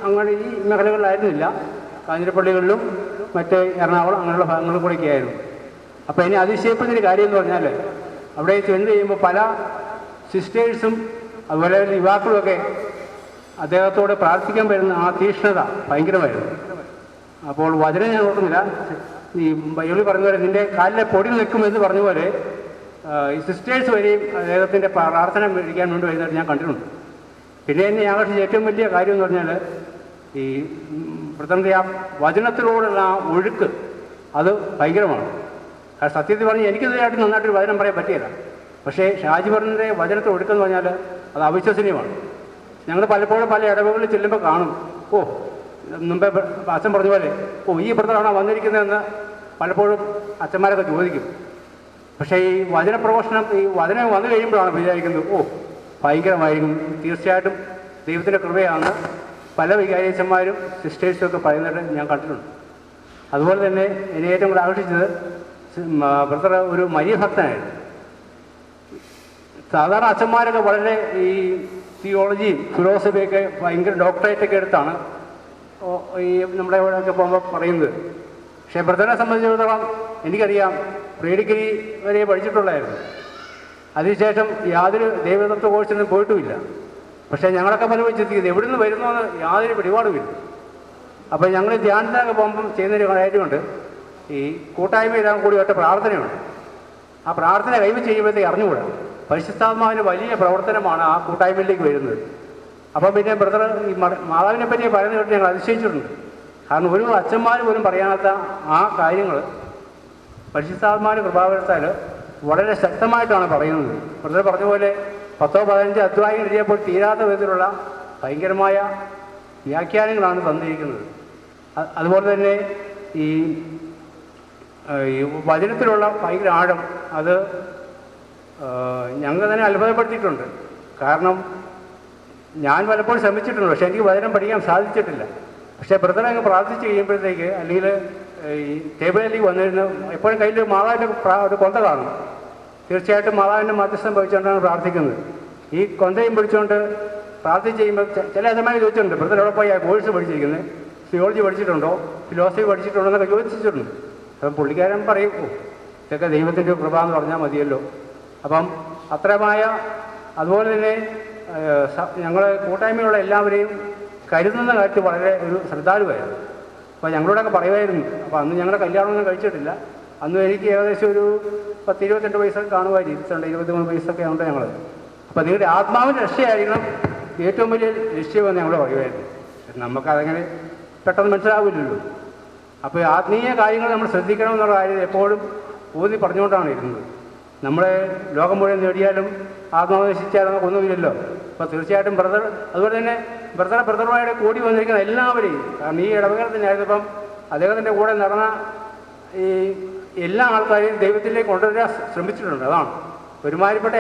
അങ്ങനെ ഈ മേഖലകളിലായിരുന്നില്ല. കാഞ്ഞിരപ്പള്ളികളിലും മറ്റേ എറണാകുളം അങ്ങനെയുള്ള ഭാഗങ്ങളിൽ കൂടെയൊക്കെ ആയിരുന്നു. അപ്പോൾ ഇനി അതിശയപ്പെടുന്നൊരു കാര്യം എന്ന് പറഞ്ഞാൽ, അവിടെ ചെന്ന് കഴിയുമ്പോൾ പല സിസ്റ്റേഴ്സും അതുപോലെ യുവാക്കളുമൊക്കെ അദ്ദേഹത്തോട് പ്രാർത്ഥിക്കാൻ വരുന്ന ആ തീക്ഷ്ണത ഭയങ്കരമായിരുന്നു. അപ്പോൾ വചനം ഞാൻ ഓർക്കുന്നില്ല, ഈ ബൈബിളിൽ പറഞ്ഞ പോലെ നിൻ്റെ കാലിലെ പൊടി നിൽക്കുമെന്ന് പറഞ്ഞ പോലെ ഈ സിസ്റ്റേഴ്സ് വരെയും അദ്ദേഹത്തിൻ്റെ പ്രാർത്ഥന മേടിക്കാൻ വേണ്ടി വരുന്നതായിട്ട് ഞാൻ കണ്ടിട്ടുണ്ട്. പിന്നെ എന്നെ ആകർഷിച്ച ഏറ്റവും വലിയ കാര്യം എന്ന് പറഞ്ഞാൽ, ഈ ബ്രദറിൻ്റെ ആ വചനത്തിലൂടെയുള്ള ആ ഒഴുക്ക് അത് ഭയങ്കരമാണ്. കാരണം സത്യത്തിൽ പറഞ്ഞാൽ എനിക്കിതായിട്ട് നന്നായിട്ടൊരു വചനം പറയാൻ പറ്റിയില്ല. പക്ഷേ ഷാജി ബ്രദറിൻ്റെ വചനത്തിൽ ഒഴുക്കെന്ന് പറഞ്ഞാൽ അത് അവിശ്വസനീയമാണ്. ഞങ്ങൾ പലപ്പോഴും പല ഇടവകളിൽ ചെല്ലുമ്പോൾ കാണും, മുമ്പേ അച്ഛൻ പറഞ്ഞ പോലെ ഈ ബ്രദറാണോ വന്നിരിക്കുന്നതെന്ന് പലപ്പോഴും അച്ഛന്മാരൊക്കെ ചോദിക്കും. പക്ഷേ ഈ വചനപ്രഘോഷണം, ഈ വചനം വന്നു കഴിയുമ്പോഴാണ് വിചാരിക്കുന്നത്, ഭയങ്കരമായിരിക്കും. തീർച്ചയായിട്ടും ദൈവത്തിൻ്റെ കൃപയാണ് പല വികാരിയച്ഛന്മാരും സിസ്റ്റേഴ്സും ഒക്കെ പറയുന്നത് ഞാൻ കണ്ടിട്ടുണ്ട്. അതുപോലെ തന്നെ എന്നെ ഏറ്റവും കൂടുതൽ ആകർഷിച്ചത് ബ്രദർ ഒരു മരിയ ഭക്തനായിരുന്നു. സാധാരണ അച്ഛന്മാരൊക്കെ വളരെ ഈ തിയോളജിയും ഫിലോസഫിയൊക്കെ ഭയങ്കര ഡോക്ടറേറ്റൊക്കെ എടുത്താണ് ഈ നമ്മുടെ ഇവിടെയൊക്കെ പോകുമ്പോൾ പറയുന്നത്. പക്ഷേ ബ്രദറിനെ സംബന്ധിച്ചിടത്തോളം എനിക്കറിയാം, പ്രീ ഡിഗ്രി വരെ പഠിച്ചിട്ടുള്ളായിരുന്നു. അതിനുശേഷം യാതൊരു ദൈവതത്വ കോഴ്സിനും പോയിട്ടുമില്ല. പക്ഷേ ഞങ്ങളൊക്കെ പലരും ചിന്തിക്കുന്നത് എവിടെ നിന്ന് വരുന്നതെന്ന് യാതൊരു പിടിപാടുമില്ല. അപ്പോൾ ഞങ്ങൾ ധ്യാനത്തിനൊക്കെ പോകുമ്പം ചെയ്യുന്നൊരു കാര്യമുണ്ട്, ഈ കൂട്ടായ്മയെല്ലാം കൂടി ഒറ്റ പ്രാർത്ഥനയുണ്ട്. ആ പ്രാർത്ഥന കൈവച്ച് ചെയ്യുമ്പോഴത്തേക്ക് അറിഞ്ഞുകൂടാ, പരിശുദ്ധാത്മാവിന് വലിയ പ്രവർത്തനമാണ് ആ കൂട്ടായ്മയിലേക്ക് വരുന്നത്. അപ്പം പിന്നെ ബ്രദർ ഈ മാതാവിനെ പറ്റി പറയുന്ന കേട്ട് ഞങ്ങൾ അതിശയിച്ചിട്ടുണ്ട്. കാരണം ഒരു അച്ഛന്മാർ പോലും പറയാത്ത ആ കാര്യങ്ങൾ പരിശുദ്ധാത്മാവിൻ്റെ കൃപാവരത്താൽ വളരെ ശക്തമായിട്ടാണ് പറയുന്നത്. ബ്രദർ പറഞ്ഞ പോലെ 10-15 അധ്യായങ്ങൾ എഴുതിയപ്പോൾ തീരാത്ത വിധത്തിലുള്ള ഭയങ്കരമായ വ്യാഖ്യാനങ്ങളാണ് തന്നിരിക്കുന്നത്. അതുപോലെ തന്നെ ഈ വചനത്തിലുള്ള ഭയങ്കര ആഴം അത് ഞങ്ങൾ തന്നെ അത്ഭുതപ്പെടുത്തിയിട്ടുണ്ട്. കാരണം ഞാൻ പലപ്പോഴും ശ്രമിച്ചിട്ടുണ്ട്, പക്ഷേ എനിക്ക് വചനം പഠിക്കാൻ സാധിച്ചിട്ടില്ല. പക്ഷേ ബ്രദറെ അങ്ങ് പ്രാർത്ഥിച്ച് കഴിയുമ്പോഴത്തേക്ക്, അല്ലെങ്കിൽ ഈ ടേബിളിലേക്ക് വന്നിരുന്ന് എപ്പോഴും കയ്യിൽ മാതാവിൻ്റെ ഒരു കൊന്ത കാണും. തീർച്ചയായിട്ടും മാതാവിൻ്റെ മധ്യസ്ഥം വഹിച്ചുകൊണ്ടാണ് പ്രാർത്ഥിക്കുന്നത്. ഈ കൊന്തയും പിടിച്ചുകൊണ്ട് പ്രാർത്ഥിച്ച് ചെയ്യുമ്പോൾ ചില അച്ഛന്മാർ ചോദിച്ചിട്ടുണ്ട്, ബ്രദർ എവിടെ പോയി കോഴ്സ് പഠിച്ചിരിക്കുന്നത്, തിയോളജി പഠിച്ചിട്ടുണ്ടോ, ഫിലോസഫി പഠിച്ചിട്ടുണ്ടോ എന്നൊക്കെ ചോദിച്ചിട്ടുണ്ട്. അപ്പം പുള്ളിക്കാരൻ പറയും, ഇതൊക്കെ ദൈവത്തിൻ്റെ കൃപ എന്ന് പറഞ്ഞാൽ മതിയല്ലോ. അപ്പം അത്രമായ അതുപോലെ തന്നെ ഞങ്ങൾ കൂട്ടായ്മയുള്ള എല്ലാവരെയും കരുതുന്ന കാര്യത്തിൽ വളരെ ഒരു ശ്രദ്ധാലുവായിരുന്നു. അപ്പോൾ ഞങ്ങളോടൊക്കെ പറയുമായിരുന്നു. അപ്പോൾ അന്ന് ഞങ്ങളുടെ കല്യാണമൊന്നും കഴിച്ചിട്ടില്ല. അന്ന് എനിക്ക് ഏകദേശം ഒരു 10-22 വയസ്സൊക്കെ കാണുമായിരുന്നു, 22-23 വയസ്സൊക്കെ ഉണ്ട് ഞങ്ങൾ. അപ്പോൾ നിങ്ങളുടെ ആത്മാവിൻ്റെ രക്ഷയായിരിക്കണം ഏറ്റവും വലിയ ലക്ഷ്യമെന്ന് ഞങ്ങൾ പറയുമായിരുന്നു. നമുക്കതങ്ങനെ പെട്ടെന്ന് മനസ്സിലാവില്ലല്ലോ. അപ്പോൾ ആത്മീയ കാര്യങ്ങൾ നമ്മൾ ശ്രദ്ധിക്കണമെന്നുള്ള കാര്യം എപ്പോഴും ഊന്നി പറഞ്ഞുകൊണ്ടാണ് ഇരുന്നത്. നമ്മളെ ലോകം മുഴുവൻ നേടിയാലും ആത്മാവ് നശിച്ചാലും ഒന്നുമില്ലല്ലോ. അപ്പോൾ തീർച്ചയായിട്ടും ബ്രദർ, അതുപോലെ തന്നെ ബ്രദറുമായിട്ട് കൂടി വന്നിരിക്കുന്ന എല്ലാവരെയും, കാരണം ഈ ഇടവകത്തിനായിരുന്നു ഇപ്പം അദ്ദേഹത്തിൻ്റെ കൂടെ നടന്ന ഈ എല്ലാ ആൾക്കാരെയും ദൈവത്തിലേക്ക് കൊണ്ടുവരാൻ ശ്രമിച്ചിട്ടുണ്ട്. അതാണ് ഒരുമാതിരിപ്പെട്ട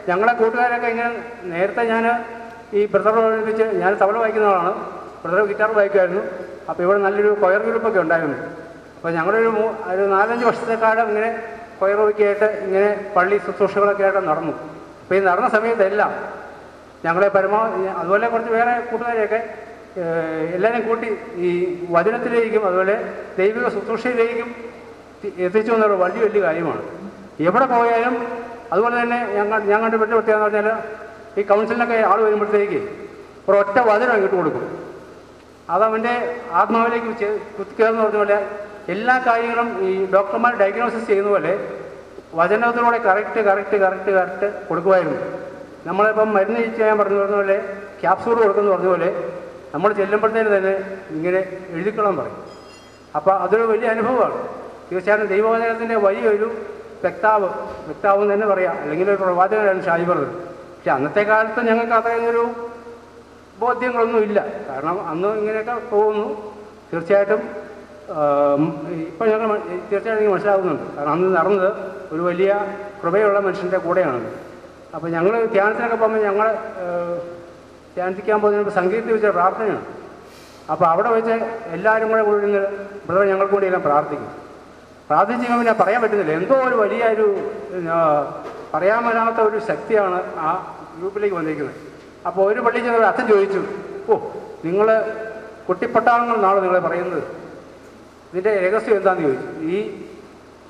ഞങ്ങളെ കൂട്ടുകാരൊക്കെ ഇങ്ങനെ. നേരത്തെ ഞാൻ ഈ ബ്രദറോടനുബന്ധിച്ച് ഞാൻ തബല വായിക്കുന്ന ആളാണ്, ബ്രദർ ഗിറ്റാർ വായിക്കുമായിരുന്നു. അപ്പോൾ ഇവിടെ നല്ലൊരു കൊയർ ഗ്രൂപ്പൊക്കെ ഉണ്ടായിരുന്നു. അപ്പോൾ ഞങ്ങളൊരു 4-5 വർഷത്തെക്കാലം ഇങ്ങനെ കൊയർ വയ്ക്കായിട്ട് ഇങ്ങനെ പള്ളി ശുശ്രൂഷകളൊക്കെ ആയിട്ട് നടന്നു. അപ്പോൾ ഈ നടന്ന സമയത്തെല്ലാം ഞങ്ങളെ പരമാവധി, അതുപോലെ കുറച്ച് വേറെ കൂട്ടുകാരെയൊക്കെ എല്ലാവരും കൂട്ടി ഈ വചനത്തിലേക്കും അതുപോലെ ദൈവിക ശുശ്രൂഷയിലേക്കും എത്തിച്ചു എന്നുള്ള വലിയ കാര്യമാണ്. എവിടെ പോയാലും അതുപോലെ തന്നെ ഞാൻ കണ്ടുപിടിച്ച പ്രത്യേകത എന്ന് പറഞ്ഞാൽ, ഈ കൗൺസിലിനൊക്കെ ആൾ വരുമ്പോഴത്തേക്ക് ഒരൊറ്റ വചനം ഇങ്ങോട്ട് കൊടുക്കും. അതവൻ്റെ ആത്മാവിലേക്ക് കുത്തിക്കയറുന്ന പറഞ്ഞ പോലെ എല്ലാ കാര്യങ്ങളും ഈ ഡോക്ടർമാർ ഡയഗ്നോസിസ് ചെയ്യുന്ന പോലെ വചനത്തിലൂടെ കറക്റ്റ് കൊടുക്കുമായിരുന്നു. നമ്മളിപ്പം മരുന്ന് ചെയ്യാൻ പറഞ്ഞു പോലെ ക്യാപ്സൂൾ കൊടുക്കുന്ന പറഞ്ഞ പോലെ നമ്മൾ ചെല്ലുമ്പോഴത്തേന് തന്നെ ഇങ്ങനെ എഴുതിക്കൊള്ളാൻ പറയും. അപ്പോൾ അതൊരു വലിയ അനുഭവമാണ്. തീർച്ചയായിട്ടും ദൈവവചനത്തിൻ്റെ വലിയൊരു വ്യക്താവ് തന്നെ പറയാം, അല്ലെങ്കിൽ ഒരു പ്രവാചകനാണ് ഷാജി ബ്രദർ. പക്ഷെ അന്നത്തെ കാലത്ത് ഞങ്ങൾക്ക് അത്രയൊരു ബോധ്യങ്ങളൊന്നുമില്ല. കാരണം അന്ന് ഇങ്ങനെയൊക്കെ പോകുന്നു. തീർച്ചയായിട്ടും ഇപ്പോൾ ഞങ്ങൾ തീർച്ചയായിട്ടും മനസ്സിലാകുന്നുണ്ട്. കാരണം അന്ന് നടന്നത് ഒരു വലിയ കൃപയുള്ള മനുഷ്യൻ്റെ കൂടെയാണ്. അപ്പോൾ ഞങ്ങൾ ധ്യാനത്തിനൊക്കെ പോകുമ്പോൾ ഞങ്ങൾ ധ്യാനിക്കാൻ പോകുന്നതിന് സംഗീതത്തിൽ വെച്ച പ്രാർത്ഥനയാണ്. അപ്പോൾ അവിടെ വെച്ച് എല്ലാവരും കൂടെ കൂടി ബ്രദർ ഞങ്ങൾക്ക് കൂടി എല്ലാം പ്രാർത്ഥിച്ച് പിന്നെ പറയാൻ പറ്റുന്നില്ല, എന്തോ ഒരു വലിയൊരു പറയാൻ പറ്റാത്ത ഒരു ശക്തിയാണ് ആ ഗ്രൂപ്പിലേക്ക് വന്നിരിക്കുന്നത്. അപ്പോൾ ഒരു പള്ളിയിൽ ചെന്ന അച്ഛൻ ചോദിച്ചു, നിങ്ങൾ കുട്ടിപ്പട്ടാളങ്ങളെന്നാണോ നിങ്ങളെ പറയുന്നത്, ഇതിൻ്റെ രഹസ്യം എന്താണെന്ന് ചോദിച്ചു, ഈ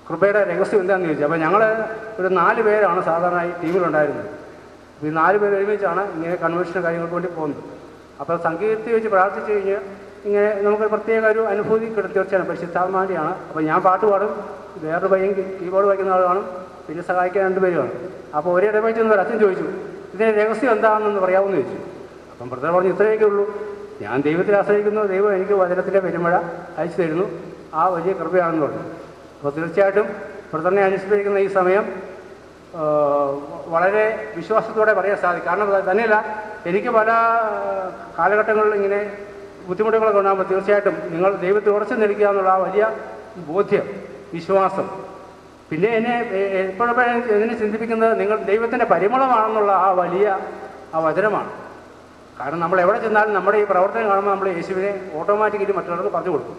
കൃപയുടെ രഹസ്യം എന്താണെന്ന് ചോദിച്ചു. അപ്പോൾ ഞങ്ങൾ ഒരു 4 പേരാണ് സാധാരണ ഈ ടീമിലുണ്ടായിരുന്നത്. ഈ 4 പേര് ഒരുമിച്ചാണ് ഇങ്ങനെ കൺവെൻഷനും കാര്യങ്ങൾക്ക് വേണ്ടി പോകുന്നത്. അപ്പോൾ സംഗീതത്തിൽ വെച്ച് പ്രാർത്ഥിച്ചു കഴിഞ്ഞാൽ ഇങ്ങനെ നമുക്ക് പ്രത്യേക ഒരു അനുഭൂതി കിട്ടും. തീർച്ചയായും പരിശുദ്ധാത്മാവിൻ്റെയാണ്. അപ്പോൾ ഞാൻ പാട്ട് പാടും, വേറൊരു പയ്യൻ കീബോർഡ് വയ്ക്കുന്ന ആൾ കാണും, പിന്നെ സഹായിക്കാൻ 2 പേരുമാണ്. അപ്പോൾ ഒരേ ഇടവഴിച്ചെന്ന് അച്ഛൻ ചോദിച്ചു, ഇതിൻ്റെ രഹസ്യം എന്താണെന്ന് പറയാമെന്ന് ചോദിച്ചു. അപ്പം ബ്രദർ പറഞ്ഞു, ഇത്രയൊക്കെ ഉള്ളൂ, ഞാൻ ദൈവത്തിൽ ആശ്രയിക്കുന്നു, ദൈവം എനിക്ക് വചനത്തിൻ്റെ പെരുമഴ അയച്ചു തരുന്നു, ആ വലിയ കൃപയാണെന്ന് പറഞ്ഞു. അപ്പോൾ തീർച്ചയായിട്ടും ബ്രദറിനെ അനുസ്മരിക്കുന്ന ഈ സമയം വളരെ വിശ്വാസത്തോടെ പറയാൻ സാധിക്കും. കാരണം തന്നെയല്ല, എനിക്ക് പല കാലഘട്ടങ്ങളിൽ ഇങ്ങനെ ബുദ്ധിമുട്ടുകളൊക്കെ ഉണ്ടാകുമ്പോൾ തീർച്ചയായിട്ടും നിങ്ങൾ ദൈവത്തെ ഉറച്ചു നിൽക്കുക എന്നുള്ള ആ വലിയ ബോധ്യം, വിശ്വാസം, പിന്നെ എന്നെ എപ്പോഴെപ്പോഴും ഇതിനെ ചിന്തിപ്പിക്കുന്നത് നിങ്ങൾ ദൈവത്തിൻ്റെ പരിമളമാണെന്നുള്ള ആ വലിയ വചനമാണ്. കാരണം നമ്മൾ എവിടെ ചെന്നാലും നമ്മുടെ ഈ പ്രവർത്തനം കാണുമ്പോൾ നമ്മൾ യേശുവിനെ ഓട്ടോമാറ്റിക്കലി മറ്റുള്ളവർക്ക് പറഞ്ഞു കൊടുക്കും.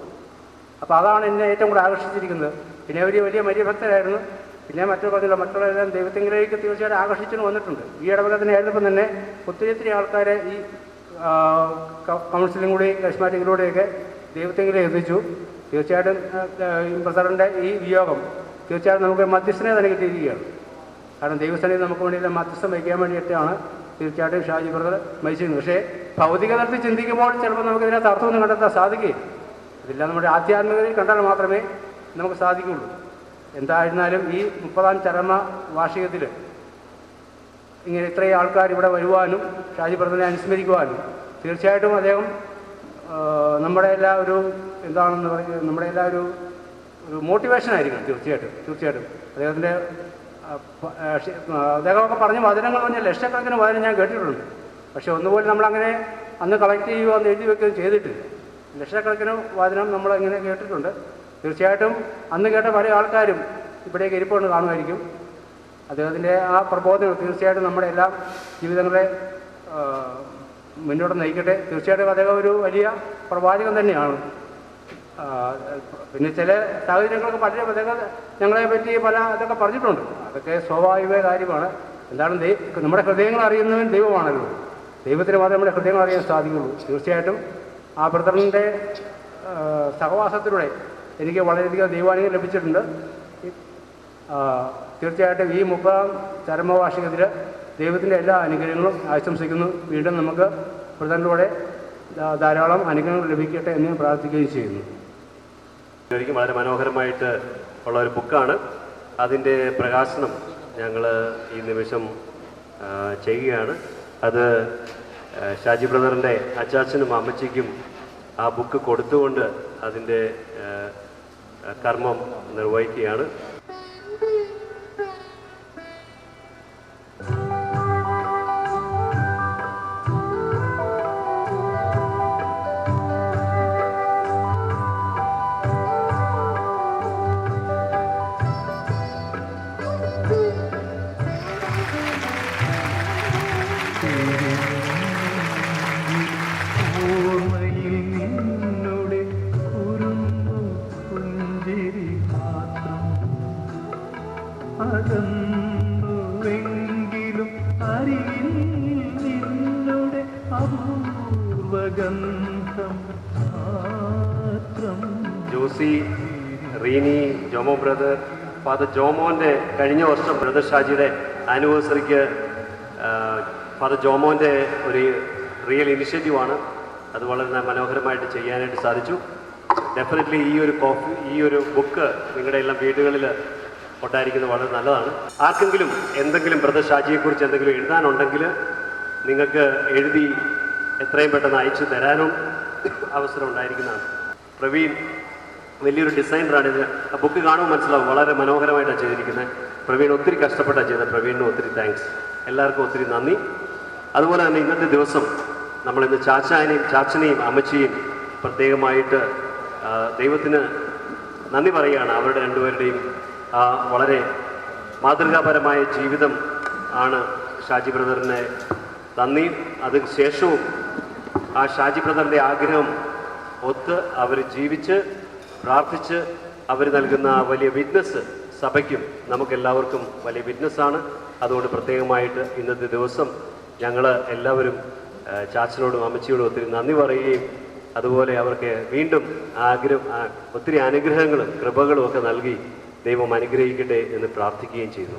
അപ്പോൾ അതാണ് എന്നെ ഏറ്റവും കൂടെ ആകർഷിച്ചിരിക്കുന്നത്. പിന്നെ വലിയ മര്യഭക്തരായിരുന്നു. പിന്നെ മറ്റുള്ളവരെല്ലാം ദൈവത്തിലേക്ക് തീർച്ചയായിട്ടും ആകർഷിച്ചു വന്നിട്ടുണ്ട്. ഈ ഇടവകത്തിന് ആയിരുന്നപ്പം തന്നെ ഒത്തിരി ആൾക്കാരെ ഈ കൗൺസിലിംഗിലൂടെയും കരിസ്മാറ്റിക്കിലൂടെയൊക്കെ ദൈവത്തിലേക്ക് എത്തിച്ചു. തീർച്ചയായിട്ടും ബ്രദറിൻ്റെ ഈ വിയോഗം തീർച്ചയായിട്ടും നമുക്ക് മധ്യസ്ഥനെ തന്നെ കിട്ടിയിരിക്കുകയാണ്. കാരണം ദൈവസ്ഥനെ നമുക്ക് വേണ്ടി മധ്യസ്ഥം വയ്ക്കാൻ വേണ്ടിയിട്ടാണ് തീർച്ചയായിട്ടും ഷാജി ബ്രദർ മരിച്ചിരുന്നത്. പക്ഷേ ഭൗതിക തലത്തിൽ ചിന്തിക്കുമ്പോൾ ചിലപ്പോൾ നമുക്കിതിനകത്ത് അർത്ഥമൊന്നും കണ്ടെത്താൻ സാധിക്കുകയും ഇതെല്ലാം നമ്മുടെ ആധ്യാത്മികതയിൽ കണ്ടാൽ മാത്രമേ നമുക്ക് സാധിക്കുകയുള്ളൂ. എന്തായിരുന്നാലും ഈ 30-ാം ചരമ വാർഷികത്തിൽ ഇങ്ങനെ ഇത്രയും ആൾക്കാർ ഇവിടെ വരുവാനും ഷാജി ബ്രദറിനെ അനുസ്മരിക്കുവാനും തീർച്ചയായിട്ടും അദ്ദേഹം നമ്മുടെ എല്ലാ ഒരു എന്താണെന്ന് പറയുന്നത് നമ്മുടെ എല്ലാ ഒരു മോട്ടിവേഷൻ ആയിരിക്കണം. തീർച്ചയായിട്ടും അദ്ദേഹത്തിൻ്റെ അദ്ദേഹമൊക്കെ പറഞ്ഞ വചനങ്ങൾ പറഞ്ഞാൽ ലക്ഷക്കണക്കിന് വചനം ഞാൻ കേട്ടിട്ടുണ്ട്. പക്ഷേ ഒന്നുപോലെ നമ്മളങ്ങനെ അന്ന് കളക്ട് ചെയ്യുകയോ അന്ന് എഴുതി വെക്കുകയോ ചെയ്തിട്ടില്ല. ലക്ഷക്കണക്കിന് വചനം നമ്മളങ്ങനെ കേട്ടിട്ടുണ്ട്. തീർച്ചയായിട്ടും അന്ന് കേട്ട പല ആൾക്കാരും ഇവിടേക്ക് ഇരിപ്പുണ്ട് കാണുമായിരിക്കും. അദ്ദേഹത്തിൻ്റെ ആ പ്രബോധനം തീർച്ചയായിട്ടും നമ്മുടെ എല്ലാ ജീവിതങ്ങളെ മുന്നോട്ട് നയിക്കട്ടെ. തീർച്ചയായിട്ടും അദ്ദേഹം ഒരു വലിയ പ്രവാചകൻ തന്നെയാണ്. പിന്നെ ചില സാഹചര്യങ്ങളൊക്കെ പല അദ്ദേഹം ഞങ്ങളെ പറ്റി പല ഇതൊക്കെ പറഞ്ഞിട്ടുണ്ട്. അതൊക്കെ സ്വാഭാവിക കാര്യമാണ്. എന്താണ് നമ്മുടെ ഹൃദയങ്ങൾ അറിയുന്നവൻ ദൈവമാണല്ലോ. ദൈവത്തിന് മാത്രമേ നമ്മുടെ ഹൃദയങ്ങൾ അറിയാൻ സാധിക്കുള്ളൂ. തീർച്ചയായിട്ടും ആ ബ്രദറിൻ്റെ സഹവാസത്തിലൂടെ എനിക്ക് വളരെയധികം ദൈവാനുഗ്രഹം ലഭിച്ചിട്ടുണ്ട്. തീർച്ചയായിട്ടും ഈ 30-ാം ചരമവാർഷികത്തിൽ ദൈവത്തിൻ്റെ എല്ലാ അനുഗ്രഹങ്ങളും ആശംസിക്കുന്നു. വീണ്ടും നമുക്ക് ബ്രദറിലൂടെ ധാരാളം അനുഗ്രഹങ്ങൾ ലഭിക്കട്ടെ എന്ന് ഞാൻ പ്രാർത്ഥിക്കുകയും ചെയ്യുന്നു. ശരിക്കും വളരെ മനോഹരമായിട്ട് ഉള്ള ഒരു ബുക്കാണ്. അതിൻ്റെ പ്രകാശനം ഞങ്ങൾ ഈ നിമിഷം ചെയ്യുകയാണ്. അത് ഷാജി ബ്രദറിൻ്റെ അച്ചാച്ചനും അമ്മച്ചിക്കും ആ ബുക്ക് കൊടുത്തുകൊണ്ട് അതിൻ്റെ കർമ്മം നിർവഹിക്കുകയാണ്. ഓർമ്മയിൽ നിന്നുടെ കുറുമ്പു പുഞ്ചിരി മാത്രം അകന്നുവെങ്കിലും അരികിൽ നിന്നുടെ അപൂർവഗന്ധം മാത്രം. ജോസി, റീനി, ജോമോ ബ്രദർ, ഫാദർ ജോമോൻ്റെ കഴിഞ്ഞ വർഷം ബ്രദർ ഷാജിയുടെ ആനിവേഴ്സറിക്ക് ഫാദർ ജോമോൻ്റെ ഒരു റിയൽ ഇനിഷ്യേറ്റീവാണ്. അത് വളരെ മനോഹരമായിട്ട് ചെയ്യാനായിട്ട് സാധിച്ചു. ഡെഫിനറ്റ്ലി ഈ ഒരു ബുക്ക് നിങ്ങളുടെ എല്ലാം വീടുകളിൽ ഉണ്ടായിരിക്കുന്നത് വളരെ നല്ലതാണ്. ആർക്കെങ്കിലും എന്തെങ്കിലും ബ്രദർ ഷാജിയെക്കുറിച്ച് എന്തെങ്കിലും എഴുതാനുണ്ടെങ്കിൽ നിങ്ങൾക്ക് എഴുതി എത്രയും പെട്ടെന്ന് അയച്ചു തരാനും അവസരം ഉണ്ടായിരിക്കുന്നതാണ്. പ്രവീൺ വലിയൊരു ഡിസൈനറാണ്. ഇത് ആ ബുക്ക് കാണുമ്പോൾ മനസ്സിലാവും, വളരെ മനോഹരമായിട്ടാണ് ചെയ്തിരിക്കുന്നത്. പ്രവീൺ ഒത്തിരി കഷ്ടപ്പെട്ടാണ് ചെയ്തത്. പ്രവീണിന് ഒത്തിരി താങ്ക്സ്. എല്ലാവർക്കും ഒത്തിരി നന്ദി. അതുപോലെ തന്നെ ഇന്നത്തെ ദിവസം നമ്മളിന്ന് ചാച്ചനെയും അമ്മച്ചിയും പ്രത്യേകമായിട്ട് ദൈവത്തിന് നന്ദി പറയുകയാണ്. അവരുടെ രണ്ടുപേരുടെയും വളരെ മാതൃകാപരമായ ജീവിതം ആണ് ഷാജി ബ്രദറിനെ നന്ദി. അതിന് ശേഷവും ആ ഷാജി ബ്രദറിൻ്റെ ആഗ്രഹം ഒത്ത് അവർ ജീവിച്ച് പ്രാർത്ഥിച്ച് അവർ നൽകുന്ന വലിയ വിറ്റ്നസ് സഭയ്ക്കും നമുക്കെല്ലാവർക്കും വലിയ വിറ്റ്നസ്സാണ്. അതുകൊണ്ട് പ്രത്യേകമായിട്ട് ഇന്നത്തെ ദിവസം ഞങ്ങൾ എല്ലാവരും ചാച്ചനോടും അമ്മച്ചിയോടും ഒത്തിരി നന്ദി പറയുകയും അതുപോലെ അവർക്ക് വീണ്ടും ഒത്തിരി അനുഗ്രഹങ്ങളും കൃപകളും ഒക്കെ നൽകി ദൈവം അനുഗ്രഹിക്കട്ടെ എന്ന് പ്രാർത്ഥിക്കുകയും ചെയ്തു.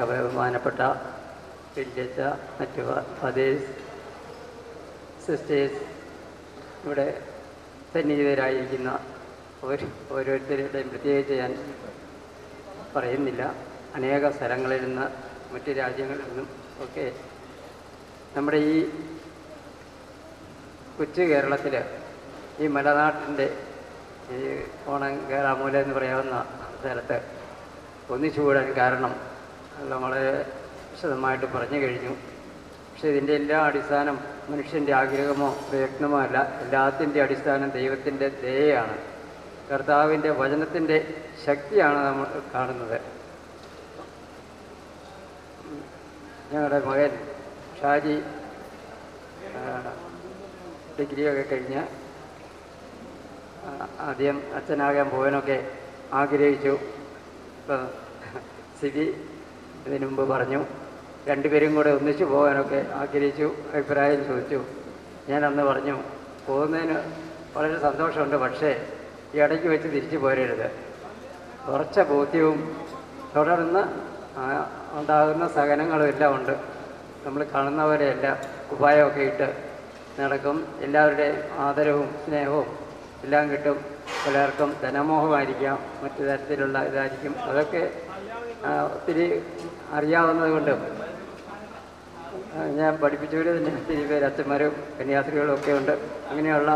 ബഹുമാനപ്പെട്ട വല്യച്ഛ, മറ്റു ഫാദേഴ്സ്, സിസ്റ്റേഴ്സ്, ഇവിടെ സന്നിഹിതരായിരിക്കുന്ന ഓരോരുത്തരുടെയും പ്രത്യേകിച്ച് ഞാൻ പറയുന്നില്ല. അനേക സ്ഥലങ്ങളിൽ നിന്ന് മറ്റ് രാജ്യങ്ങളിൽ നിന്നും ഒക്കെ നമ്മുടെ ഈ കൊച്ചു കേരളത്തിൽ ഈ മലനാട്ടിൻ്റെ ഈ ഓണം കേറാമൂല എന്ന് പറയാവുന്ന സ്ഥലത്ത് ഒന്നിച്ചുകൂടാൻ കാരണം എല്ലാം വളരെ വിശദമായിട്ട് പറഞ്ഞു കഴിഞ്ഞു. പക്ഷേ ഇതിൻ്റെ എല്ലാ അടിസ്ഥാനം മനുഷ്യൻ്റെ ആഗ്രഹമോ പ്രയത്നമോ അല്ല. എല്ലാത്തിൻ്റെ അടിസ്ഥാനം ദൈവത്തിൻ്റെ ദയയാണ്, കർത്താവിൻ്റെ വചനത്തിൻ്റെ ശക്തിയാണ് നമ്മൾ കാണുന്നത്. ഞങ്ങളുടെ മകൻ ഷാജി ഡിഗ്രിയൊക്കെ കഴിഞ്ഞ് ആദ്യം അച്ഛനാകാൻ പോകാനൊക്കെ ആഗ്രഹിച്ചു. ഇപ്പം സിബി ഇതിനു മുമ്പ് പറഞ്ഞു രണ്ടുപേരും കൂടെ ഒന്നിച്ചു പോകാനൊക്കെ ആഗ്രഹിച്ചു, അഭിപ്രായം ചോദിച്ചു. ഞാൻ അന്ന് പറഞ്ഞു പോകുന്നതിന് വളരെ സന്തോഷമുണ്ട്, പക്ഷേ ഈ ഇടയ്ക്ക് വെച്ച് തിരിച്ചു പോരരുത്. കുറച്ച ബോധ്യവും തുടർന്ന് ഉണ്ടാകുന്ന സഹനങ്ങളും എല്ലാം ഉണ്ട്. നമ്മൾ കാണുന്നവരെയല്ല കുപ്പായമൊക്കെ ഇട്ട് നടക്കും. എല്ലാവരുടെയും ആദരവും സ്നേഹവും എല്ലാം കിട്ടും. പലർക്കും ധനമോഹമായിരിക്കാം, മറ്റു തരത്തിലുള്ള ഇതായിരിക്കും. അതൊക്കെ ഒത്തിരി അറിയാവുന്നത് കൊണ്ടും ഞാൻ പഠിപ്പിച്ചവർ തന്നെ ഒത്തിരി പേര് അച്ഛന്മാരും കന്യാസ്ത്രീകളും ഒക്കെ ഉണ്ട്. അങ്ങനെയുള്ള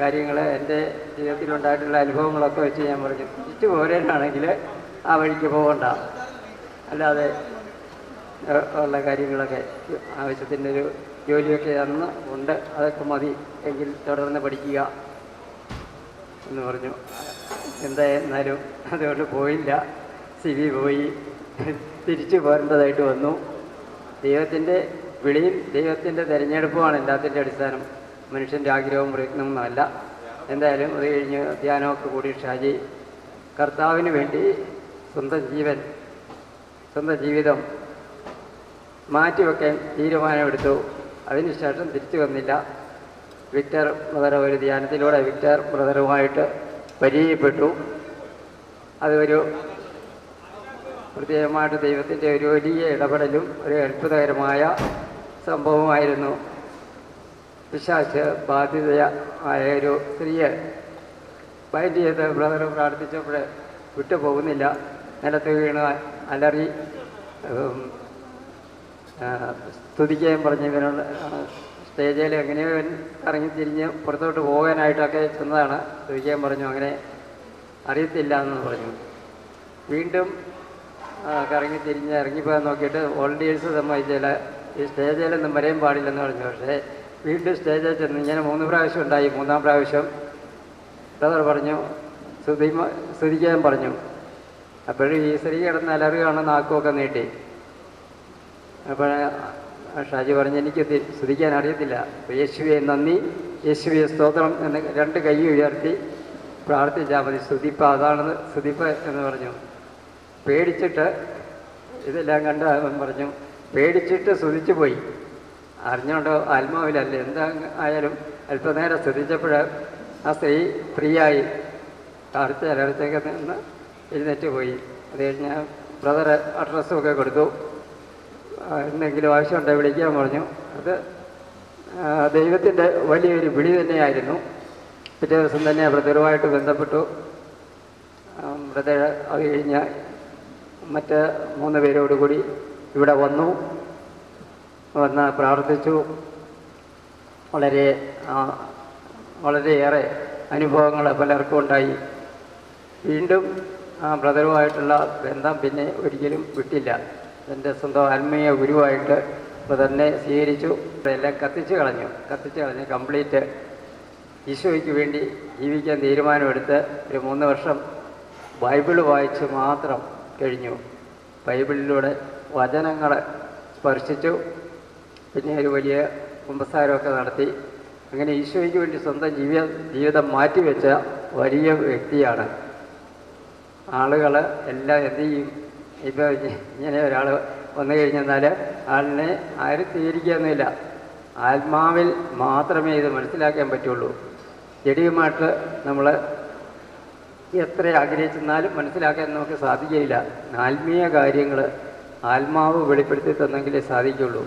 കാര്യങ്ങൾ എൻ്റെ ജീവിതത്തിലുണ്ടായിട്ടുള്ള അനുഭവങ്ങളൊക്കെ വെച്ച് ഞാൻ പറഞ്ഞു തിരിച്ചു പോരാനാണെങ്കിൽ ആ വഴിക്ക് പോകണ്ട, അല്ലാതെ ഉള്ള കാര്യങ്ങളൊക്കെ ആവശ്യത്തിൻ്റെ ഒരു ജോലിയൊക്കെ അന്ന് ഉണ്ട്, അതൊക്കെ മതി, എങ്കിൽ തുടർന്ന് പഠിക്കുക എന്ന് പറഞ്ഞു. എന്തായിരുന്നാലും അതുകൊണ്ട് പോയില്ല. സിബി പോയി തിരിച്ചു പോരേണ്ടതായിട്ട് വന്നു. ദൈവത്തിൻ്റെ വിളിയും ദൈവത്തിൻ്റെ തിരഞ്ഞെടുപ്പുമാണ് എല്ലാത്തിൻ്റെ അടിസ്ഥാനം. മനുഷ്യൻ്റെ ആഗ്രഹവും പ്രയത്നമൊന്നുമല്ല. എന്തായാലും അത് കഴിഞ്ഞ് ധ്യാനമൊക്കെ കൂടി ഷാജി കർത്താവിന് വേണ്ടി സ്വന്തം ജീവിതം മാറ്റിവെക്കാൻ തീരുമാനമെടുത്തു. അതിനുശേഷം തിരിച്ചു വന്നില്ല. വിക്ടർ ബ്രദർ ഒരു ധ്യാനത്തിലൂടെ വിക്ടർ ബ്രദറുമായിട്ട് പരിചയപ്പെട്ടു. അതൊരു പ്രത്യേകമായിട്ട് ദൈവത്തിൻ്റെ ഒരു വലിയ ഇടപെടലും ഒരു അത്ഭുതകരമായ സംഭവമായിരുന്നു. പിശാച് ബാധിതയായ ഒരു സ്ത്രീയെ ബൈൻഡ് ചെയ്ത് ബ്രദർ പ്രാർത്ഥിച്ചപ്പോൾ വിട്ടുപോകുന്നില്ല. നിലത്ത് വീണ് അലറി സ്തുതിക്കുകയും പറഞ്ഞ് ഇവനോട് സ്റ്റേജിൽ എങ്ങനെയോ ഇറങ്ങിത്തിരിഞ്ഞ് പുറത്തോട്ട് പോകാനായിട്ടൊക്കെ ചെന്നതാണ്. സ്തുതിക്കുകയും പറഞ്ഞു. അങ്ങനെ അറിയത്തില്ല എന്ന് പറഞ്ഞു. വീണ്ടും കറങ്ങിത്തിരിഞ്ഞ് ഇറങ്ങിപ്പോകാൻ നോക്കിയിട്ട് വോളണ്ടിയേഴ്സ് സമ്മതിച്ചില്ല, ഈ സ്റ്റേജിലൊന്നും വരെയും പാടില്ലെന്ന് പറഞ്ഞു. പക്ഷേ വീണ്ടും സ്റ്റേജിൽ ചെന്ന് ഇങ്ങനെ 3 പ്രാവശ്യം ഉണ്ടായി. 3-ാം പ്രാവശ്യം ബ്രദർ പറഞ്ഞു സ്തുതിക്കാൻ പറഞ്ഞു. അപ്പോഴും ഈ സ്ത്രീ കിടന്ന് അലറുകയാണ്, നാക്കുമൊക്കെ നീട്ടി. അപ്പോൾ ഷാജി പറഞ്ഞു എനിക്ക് സ്തുതിക്കാൻ അറിയത്തില്ല. അപ്പോൾ യേശുവെ നന്ദി, യേശുവെ സ്തോത്രം എന്ന് 2 കൈ ഉയർത്തി പ്രാർത്ഥിച്ചാൽ മതി, സ്തുതിപ്പ അതാണെന്ന് സ്തുതിപ്പ എന്ന് പറഞ്ഞു. പേടിച്ചിട്ട് ഇതെല്ലാം കണ്ട് അവൻ പറഞ്ഞു പേടിച്ചിട്ട് സ്തുതിച്ചു പോയി. അറിഞ്ഞോണ്ടോ ആത്മാവിലല്ലേ എന്താ ആയാലും അല്പനേരം സ്തുതിച്ചപ്പോൾ ആ സ്ത്രീ ഫ്രീയായി കാർച്ച അലർച്ചയൊക്കെ നിന്ന് എഴുന്നേറ്റ് പോയി. അത് കഴിഞ്ഞ് ബ്രദർ അഡ്രസ്സുമൊക്കെ കൊടുത്തു. എന്തെങ്കിലും ആവശ്യമുണ്ടെങ്കിൽ വിളിക്കാൻ പറഞ്ഞു. അത് ദൈവത്തിൻ്റെ വലിയൊരു വിളി തന്നെയായിരുന്നു. പിറ്റേ ദിവസം തന്നെ ബ്രദറുമായിട്ട് ബന്ധപ്പെട്ടു. ബ്രദർ അത് കഴിഞ്ഞ് മറ്റ് 3 പേരോടുകൂടി ഇവിടെ വന്ന് പ്രാർത്ഥിച്ചു. വളരെയേറെ അനുഭവങ്ങൾ പലർക്കും ഉണ്ടായി. വീണ്ടും ആ ബ്രദറുമായിട്ടുള്ള ബന്ധം പിന്നെ ഒരിക്കലും വിട്ടില്ല. എൻ്റെ സ്വന്തം ആത്മീയ ഗുരുവായിട്ട് ബ്രദറിനെ സ്വീകരിച്ചു. എല്ലാം കത്തിച്ച് കളഞ്ഞു കംപ്ലീറ്റ് ഈശോയ്ക്ക് വേണ്ടി ജീവിക്കാൻ തീരുമാനമെടുത്ത് ഒരു 3 വർഷം ബൈബിള് വായിച്ച് മാത്രം കഴിഞ്ഞു. ബൈബിളിലൂടെ വചനങ്ങൾ സ്പർശിച്ചു. പിന്നെ ഒരു വലിയ കുമ്പസാരമൊക്കെ നടത്തി. അങ്ങനെ ഈശോയ്ക്ക് വേണ്ടി സ്വന്തം ജീവിതം മാറ്റിവെച്ച വലിയ വ്യക്തിയാണ്. ആളുകൾ എല്ലാം എന്ത് ചെയ്യും? ഇപ്പോൾ ഇങ്ങനെ ഒരാൾ വന്നു കഴിഞ്ഞെന്നാൽ ആളിനെ ആരും സ്വീകരിക്കുകയൊന്നുമില്ല. ആത്മാവിൽ മാത്രമേ ഇത് മനസ്സിലാക്കാൻ പറ്റുള്ളൂ. ജഡികമായിട്ട് നമ്മൾ എത്ര ആഗ്രഹിച്ചെന്നാലും മനസ്സിലാക്കാൻ നമുക്ക് സാധിക്കില്ല. ആത്മീയ കാര്യങ്ങൾ ആത്മാവ് വെളിപ്പെടുത്തി തന്നെങ്കിലേ സാധിക്കുള്ളൂ.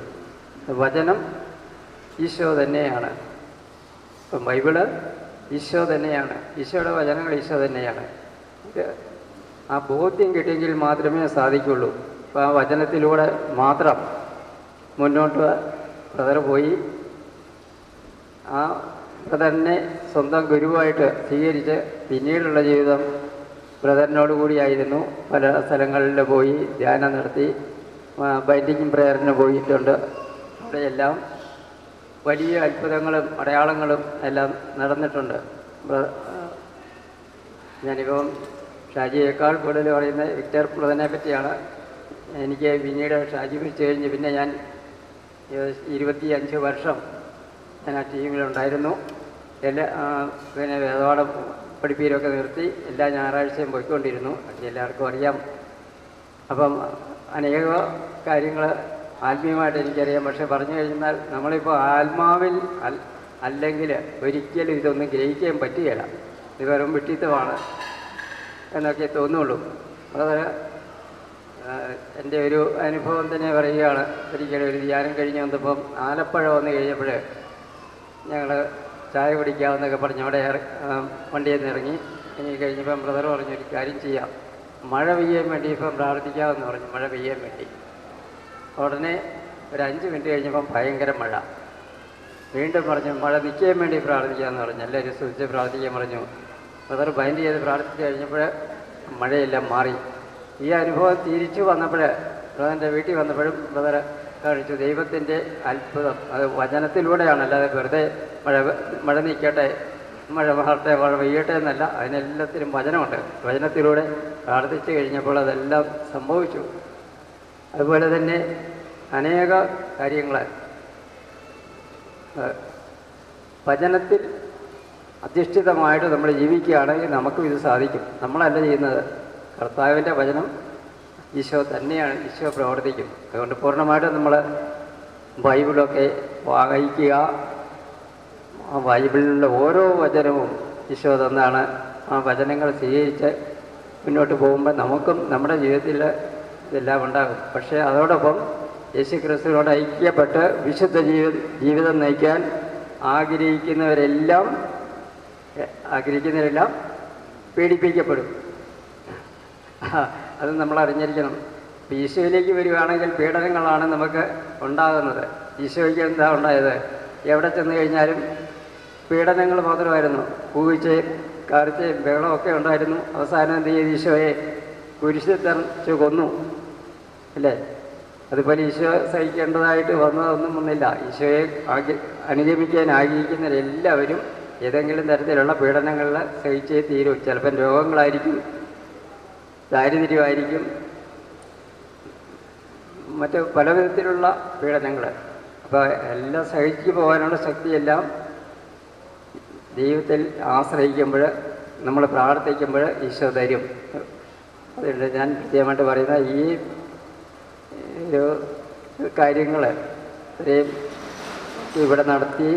വചനം ഈശോ തന്നെയാണ്. ഇപ്പം ബൈബിള് ഈശോ തന്നെയാണ്. ഈശോയുടെ വചനങ്ങൾ ഈശോ തന്നെയാണ്. ആ ബോധ്യം കിട്ടിയെങ്കിൽ മാത്രമേ സാധിക്കുള്ളൂ. അപ്പോൾ ആ വചനത്തിലൂടെ മാത്രം മുന്നോട്ട് ബ്രദർ പോയി. ആ ബ്രദറിനെ സ്വന്തം ഗുരുവായിട്ട് സ്വീകരിച്ച് പിന്നീടുള്ള ജീവിതം ബ്രദറിനോട് കൂടിയായിരുന്നു. പല സ്ഥലങ്ങളിൽ പോയി ധ്യാനം നടത്തി. ബൈൻഡിങ് പ്രേയറിന് പോയിട്ടുണ്ട്. അവിടെയെല്ലാം വലിയ അത്ഭുതങ്ങളും അടയാളങ്ങളും എല്ലാം നടന്നിട്ടുണ്ട്. ഞാനിപ്പം ഷാജിയേക്കാൾ കൂടുതൽ പറയുന്നത് വിക്ടർ ബ്രദറിനെ പറ്റിയാണ്. എനിക്ക് പിന്നീട് ഷാജി വിളിച്ചു കഴിഞ്ഞ് പിന്നെ ഞാൻ 25 വർഷം ഞാൻ ആ ടീമിലുണ്ടായിരുന്നു. പിന്നെ വേദപാഠം പഠിപ്പീരൊക്കെ നിർത്തി എല്ലാ ഞായറാഴ്ചയും പോയിക്കൊണ്ടിരുന്നു. അത് എല്ലാവർക്കും അറിയാം. അപ്പം അനേക കാര്യങ്ങൾ ആത്മീയമായിട്ട് എനിക്കറിയാം. പക്ഷെ പറഞ്ഞു കഴിഞ്ഞാൽ നമ്മളിപ്പോൾ ആത്മാവിൽ അല്ലെങ്കിൽ ഒരിക്കലും ഇതൊന്നും ഗ്രഹിക്കാൻ പറ്റുകയില്ല. ഇത് വെറും വിട്ടിത്തമാണ് എന്നൊക്കെ തോന്നുള്ളൂ. അത് എൻ്റെ ഒരു അനുഭവം തന്നെ പറയുകയാണ്. ഒരിക്കലും ഒരു ധ്യാനം കഴിഞ്ഞ് വന്നപ്പം ആലപ്പുഴ വന്ന് കഴിഞ്ഞപ്പോൾ ഞങ്ങൾ ചായ കുടിക്കാമെന്നൊക്കെ പറഞ്ഞ് അവിടെ വണ്ടിയിൽ നിന്ന് ഇറങ്ങി കഴിഞ്ഞപ്പം ബ്രദർ പറഞ്ഞു, ഒരു കാര്യം ചെയ്യാം, മഴ പെയ്യാൻ വേണ്ടി ഇപ്പം പ്രാർത്ഥിക്കാമെന്ന് പറഞ്ഞു. മഴ പെയ്യാൻ വേണ്ടി ഉടനെ ഒരു 5 മിനിറ്റ് കഴിഞ്ഞപ്പം ഭയങ്കര മഴ. വീണ്ടും പറഞ്ഞു മഴ നിൽക്കാൻ വേണ്ടി പ്രാർത്ഥിക്കാമെന്ന് പറഞ്ഞു. എല്ലാവരും സൂചിച്ച് പ്രാർത്ഥിക്കാൻ പറഞ്ഞു. ബ്രദർ ബൈൻഡ് ചെയ്ത് പ്രാർത്ഥിച്ച് കഴിഞ്ഞപ്പോൾ മഴയെല്ലാം മാറി. ഈ അനുഭവം തിരിച്ചു വന്നപ്പോൾ ബ്രദറിൻ്റെ വീട്ടിൽ വന്നപ്പോഴും ബ്രദർ കാണിച്ചു ദൈവത്തിൻ്റെ അത്ഭുതം. അത് വചനത്തിലൂടെയാണ്, അല്ലാതെ വെറുതെ മഴ നിൽക്കട്ടെ, മഴ മാറട്ടെ, മഴ പെയ്യട്ടെ എന്നല്ല. അതിനെല്ലാത്തിനും വചനമുണ്ട്. വചനത്തിലൂടെ പ്രാർത്ഥിച്ചു കഴിഞ്ഞപ്പോൾ അതെല്ലാം സംഭവിച്ചു. അതുപോലെ തന്നെ അനേക കാര്യങ്ങൾ വചനത്തിൽ അധിഷ്ഠിതമായിട്ട് നമ്മൾ ജീവിക്കുകയാണെങ്കിൽ നമുക്കും ഇത് സാധിക്കും. നമ്മളല്ല ചെയ്യുന്നത്, കർത്താവിൻ്റെ വചനം ഈശോ തന്നെയാണ്. ഈശോ പ്രവർത്തിക്കും. അതുകൊണ്ട് പൂർണ്ണമായിട്ടും നമ്മൾ ബൈബിളൊക്കെ വായിക്കുക. ആ ബൈബിളിലുള്ള ഓരോ വചനവും ഈശോ തന്നാണ്. ആ വചനങ്ങൾ സ്വീകരിച്ച് മുന്നോട്ട് പോകുമ്പോൾ നമുക്കും നമ്മുടെ ജീവിതത്തിൽ ഇതെല്ലാം ഉണ്ടാകും. പക്ഷേ അതോടൊപ്പം യേശു ക്രിസ്തുവിനോട് ഐക്യപ്പെട്ട് വിശുദ്ധ ജീവിതം നയിക്കാൻ ആഗ്രഹിക്കുന്നവരെല്ലാം പീഡിപ്പിക്കപ്പെടും. അത് നമ്മൾ അറിഞ്ഞിരിക്കണം. ഈശോയിലേക്ക് വരികയാണെങ്കിൽ പീഡനങ്ങളാണ് നമുക്ക് ഉണ്ടാകുന്നത്. ഈശോയ്ക്ക് എന്താ ഉണ്ടായത്? എവിടെ ചെന്ന് കഴിഞ്ഞാലും പീഡനങ്ങൾ മാത്രമായിരുന്നു. കൂവിച്ചയും കാർച്ചയും ബഹളമൊക്കെ ഉണ്ടായിരുന്നു. അവസാനം എന്ത് ചെയ്ത് ഈശോയെ കുരിശിൽ തെറിച്ച് കൊന്നു, അല്ലേ? അതുപോലെ ഈശോ സഹിക്കേണ്ടതായിട്ട് വന്നതൊന്നും വന്നില്ല. ഈശോയെ അനുഗമിക്കാൻ ആഗ്രഹിക്കുന്നവരെല്ലാവരും ഏതെങ്കിലും തരത്തിലുള്ള പീഡനങ്ങളിൽ സഹിച്ചേ തീരും. ചിലപ്പം രോഗങ്ങളായിരിക്കും, ദാരിദ്ര്യമായിരിക്കും, മറ്റ് പല വിധത്തിലുള്ള പീഡനങ്ങൾ. അപ്പോൾ എല്ലാം സഹിച്ചു പോകാനുള്ള ശക്തിയെല്ലാം ദൈവത്തിൽ ആശ്രയിക്കുമ്പോൾ, നമ്മൾ പ്രാർത്ഥിക്കുമ്പോൾ ഈശോ തരും. അതുകൊണ്ട് ഞാൻ കൃത്യമായിട്ട് പറയുന്ന ഈ ഒരു കാര്യങ്ങൾ ഇത്രയും ഇവിടെ നടത്തി